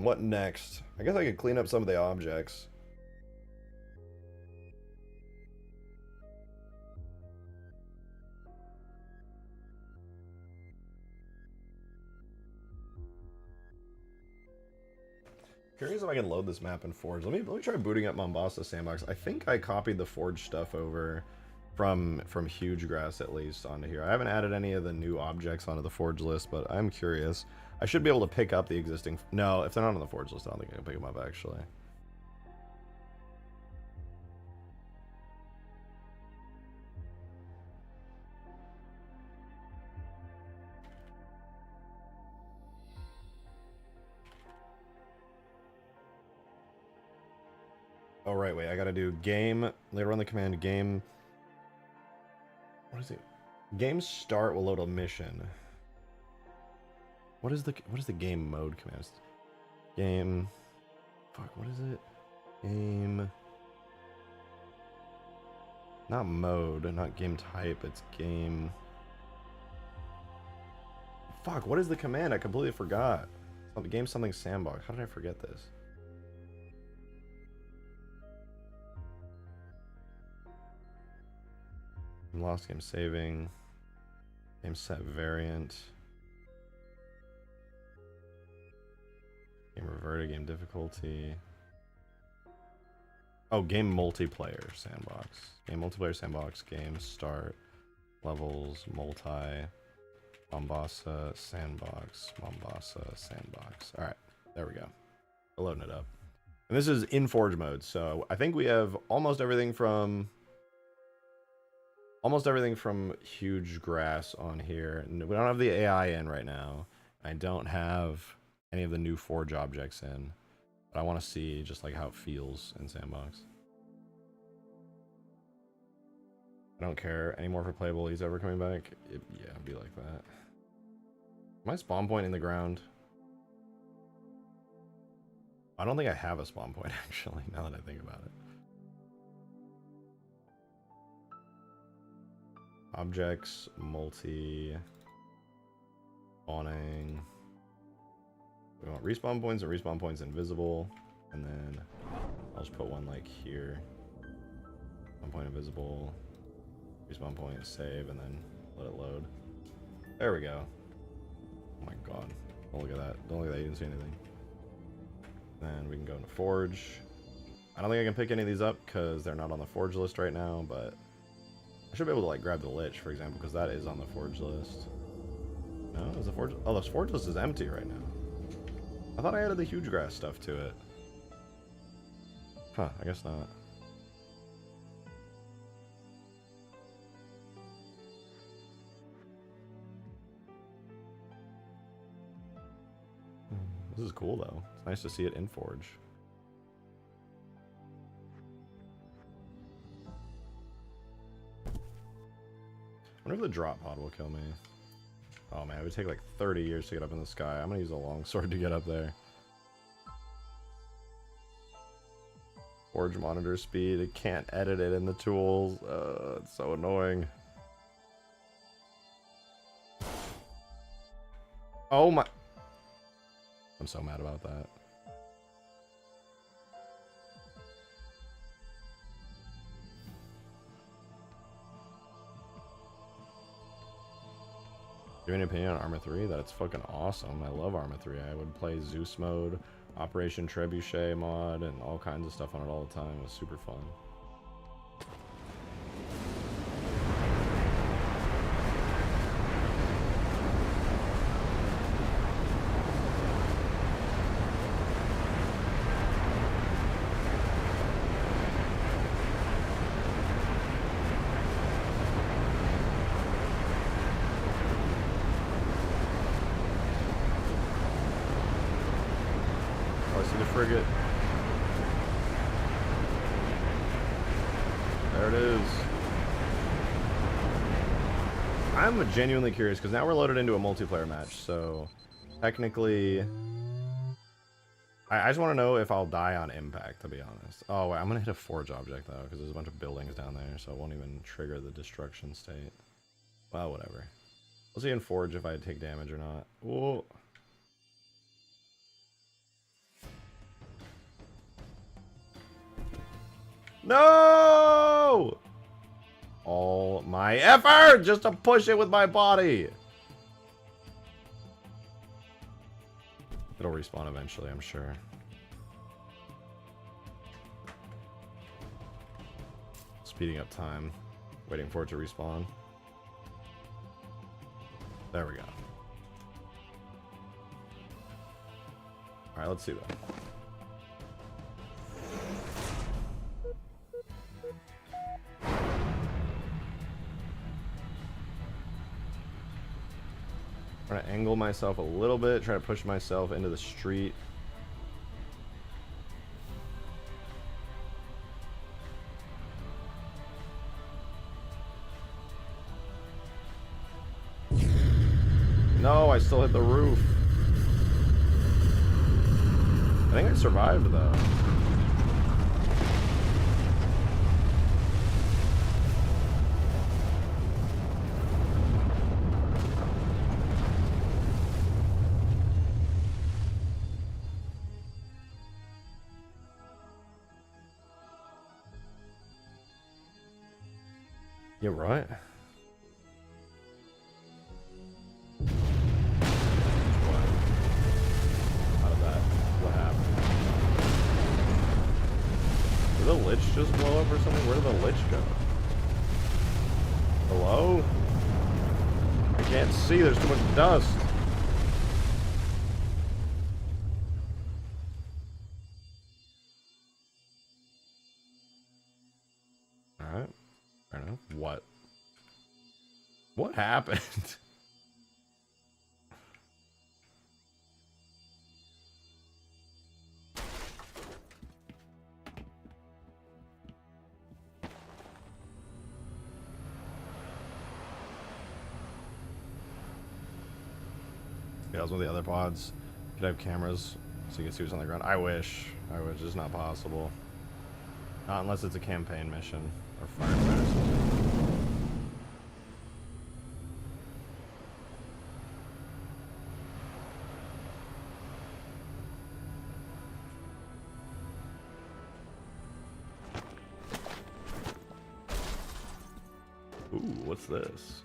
What next? I guess I could clean up some of the objects. Curious if I can load this map in Forge. Let me try booting up Mombasa Sandbox. I think I copied the Forge stuff over from Huge Grass at least onto here. I haven't added any of the new objects onto the Forge list, but I'm curious. I should be able to pick up the existing... No, if they're not on the Forge list, I don't think I can pick them up, actually. Oh, right, wait, I gotta do game... Later on the command, game... What is it? Game start will load a mission. What is the game mode command? Game... Fuck, what is it? Game... Not mode, not game type, it's game... Fuck, what is the command? I completely forgot. Game something sandbox. How did I forget this? Lost game saving. Game set variant. Game reverted, game difficulty. Oh, game multiplayer sandbox. Game multiplayer sandbox, game start, levels, multi, Mombasa sandbox, Mombasa sandbox. Alright, there we go. We're loading it up. And this is in Forge mode, so I think we have almost everything from Huge Grass on here. We don't have the AI in right now. I don't have any of the new Forge objects in. But I want to see just like how it feels in Sandbox. I don't care anymore for playable. He's ever coming back. Yeah, it'd be like that. My spawn point in the ground. I don't think I have a spawn point actually, now that I think about it. Objects, multi, spawning. We want respawn points invisible, and then I'll just put one like here. One point invisible, respawn point, save, and then let it load. There we go. Oh my god. Don't look at that. Don't look at that, you didn't see anything. Then we can go into Forge. I don't think I can pick any of these up because they're not on the Forge list right now, but I should be able to like grab the Lich, for example, because that is on the Forge list. No, is the Forge? Oh, the Forge list is empty right now. I thought I added the Huge Grass stuff to it. Huh, I guess not. This is cool though. It's nice to see it in Forge. I wonder if the drop pod will kill me. Oh man, it would take like 30 years to get up in the sky. I'm gonna use a longsword to get up there. Forge monitor speed. It can't edit it in the tools. It's so annoying. Oh my. I'm so mad about that. Do you have any opinion on Arma 3? That it's fucking awesome. I love Arma 3. I would play Zeus mode, Operation Trebuchet mod, and all kinds of stuff on it all the time. It was super fun. see the frigate. There it is. I'm genuinely curious because now we're loaded into a multiplayer match, so technically I just want to know if I'll die on impact, to be honest. Oh wait, I'm gonna hit a forge object though because there's a bunch of buildings down there, so it won't even trigger the destruction state. Well, whatever. We'll see in forge if I take damage or not. Whoa. No! All my effort just to push it with my body. It'll respawn eventually, I'm sure. Speeding up time, waiting for it to respawn. There we go. All right, let's see that. Trying to angle myself a little bit, try to push myself into the street. No, I still hit the roof. I think I survived though. You're right. Did the Lich just blow up or something? Where did the Lich go? Hello? I can't see, there's too much dust. Alright. Fair enough. What? What happened? Yeah, one of the other pods could have cameras so you can see what's on the ground. I wish. It's not possible. Not unless it's a campaign mission or firefight or something. Ooh, what's this?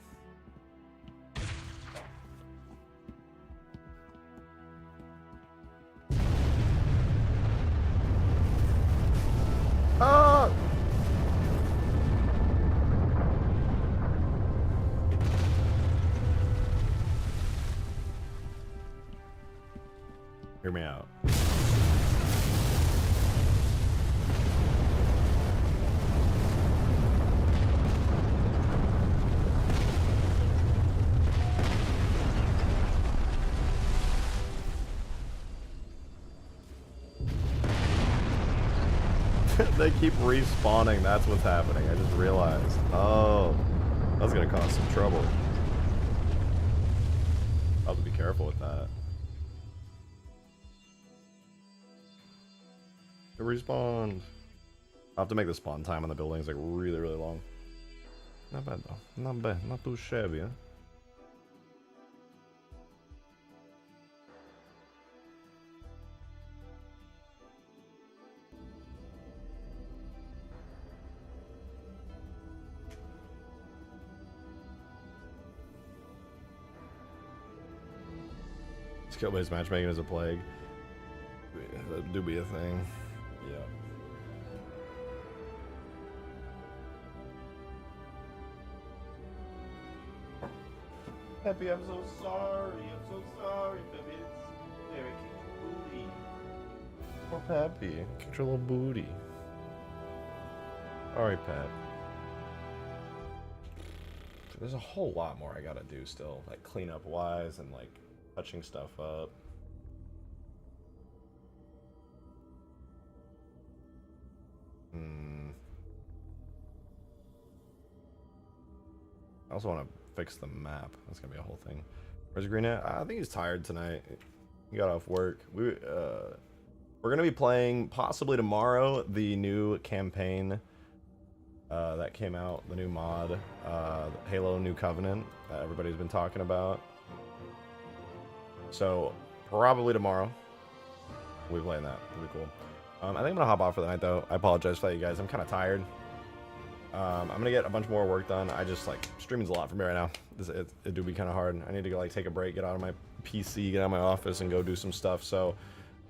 Ah! Hear me out. They keep respawning, that's what's happening. I just realized. Oh, that's gonna cause some trouble. I'll have to be careful with that. It respawned. I'll have to make the spawn time on the buildings like really, really long. Not bad though. Not bad. Not too shabby, huh? Skill-based matchmaking is a plague. That do be a thing. Yeah. Peppy, I'm so sorry. I'm so sorry, Peppy. It's very booty. Poor Peppy. Kicked your little booty. Sorry, Pep. There's a whole lot more I gotta do still, like cleanup wise and like touching stuff up. I also want to fix the map. That's gonna be a whole thing. Where's Green at? I think he's tired tonight. He got off work. We're gonna be playing possibly tomorrow the new campaign that came out, the new mod, Halo New Covenant that everybody's been talking about. So probably tomorrow we'll be playing that. It'll be cool. I think I'm gonna hop off for the night though. I apologize for that, you guys. I'm kind of tired. I'm gonna get a bunch more work done. I just like streaming's a lot for me right now. It do be kind of hard. I need to go like take a break, get out of my PC, get out of my office, and go do some stuff. So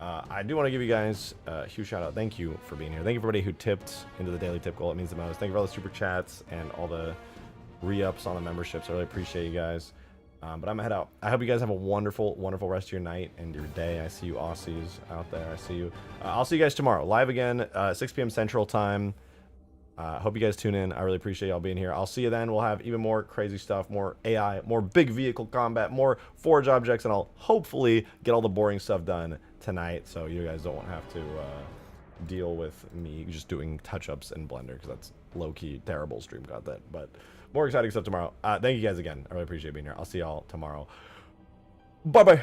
I do want to give you guys a huge shout out. Thank you for being here. Thank you everybody who tipped into the daily tip goal. It means the most. Thank you for all the super chats and all the re-ups on the memberships. I really appreciate you guys. But I'm gonna head out. I hope you guys have a wonderful, wonderful rest of your night and your day. I see you Aussies out there. I see you. I'll see you guys tomorrow, live again, 6 p.m. Central Time. Hope you guys tune in. I really appreciate y'all being here. I'll see you then. We'll have even more crazy stuff, more AI, more big vehicle combat, more forge objects, and I'll hopefully get all the boring stuff done tonight, so you guys don't have to deal with me just doing touch-ups in Blender, because that's low-key terrible stream content. But more exciting stuff tomorrow. Thank you guys again. I really appreciate being here. I'll see y'all tomorrow. Bye-bye.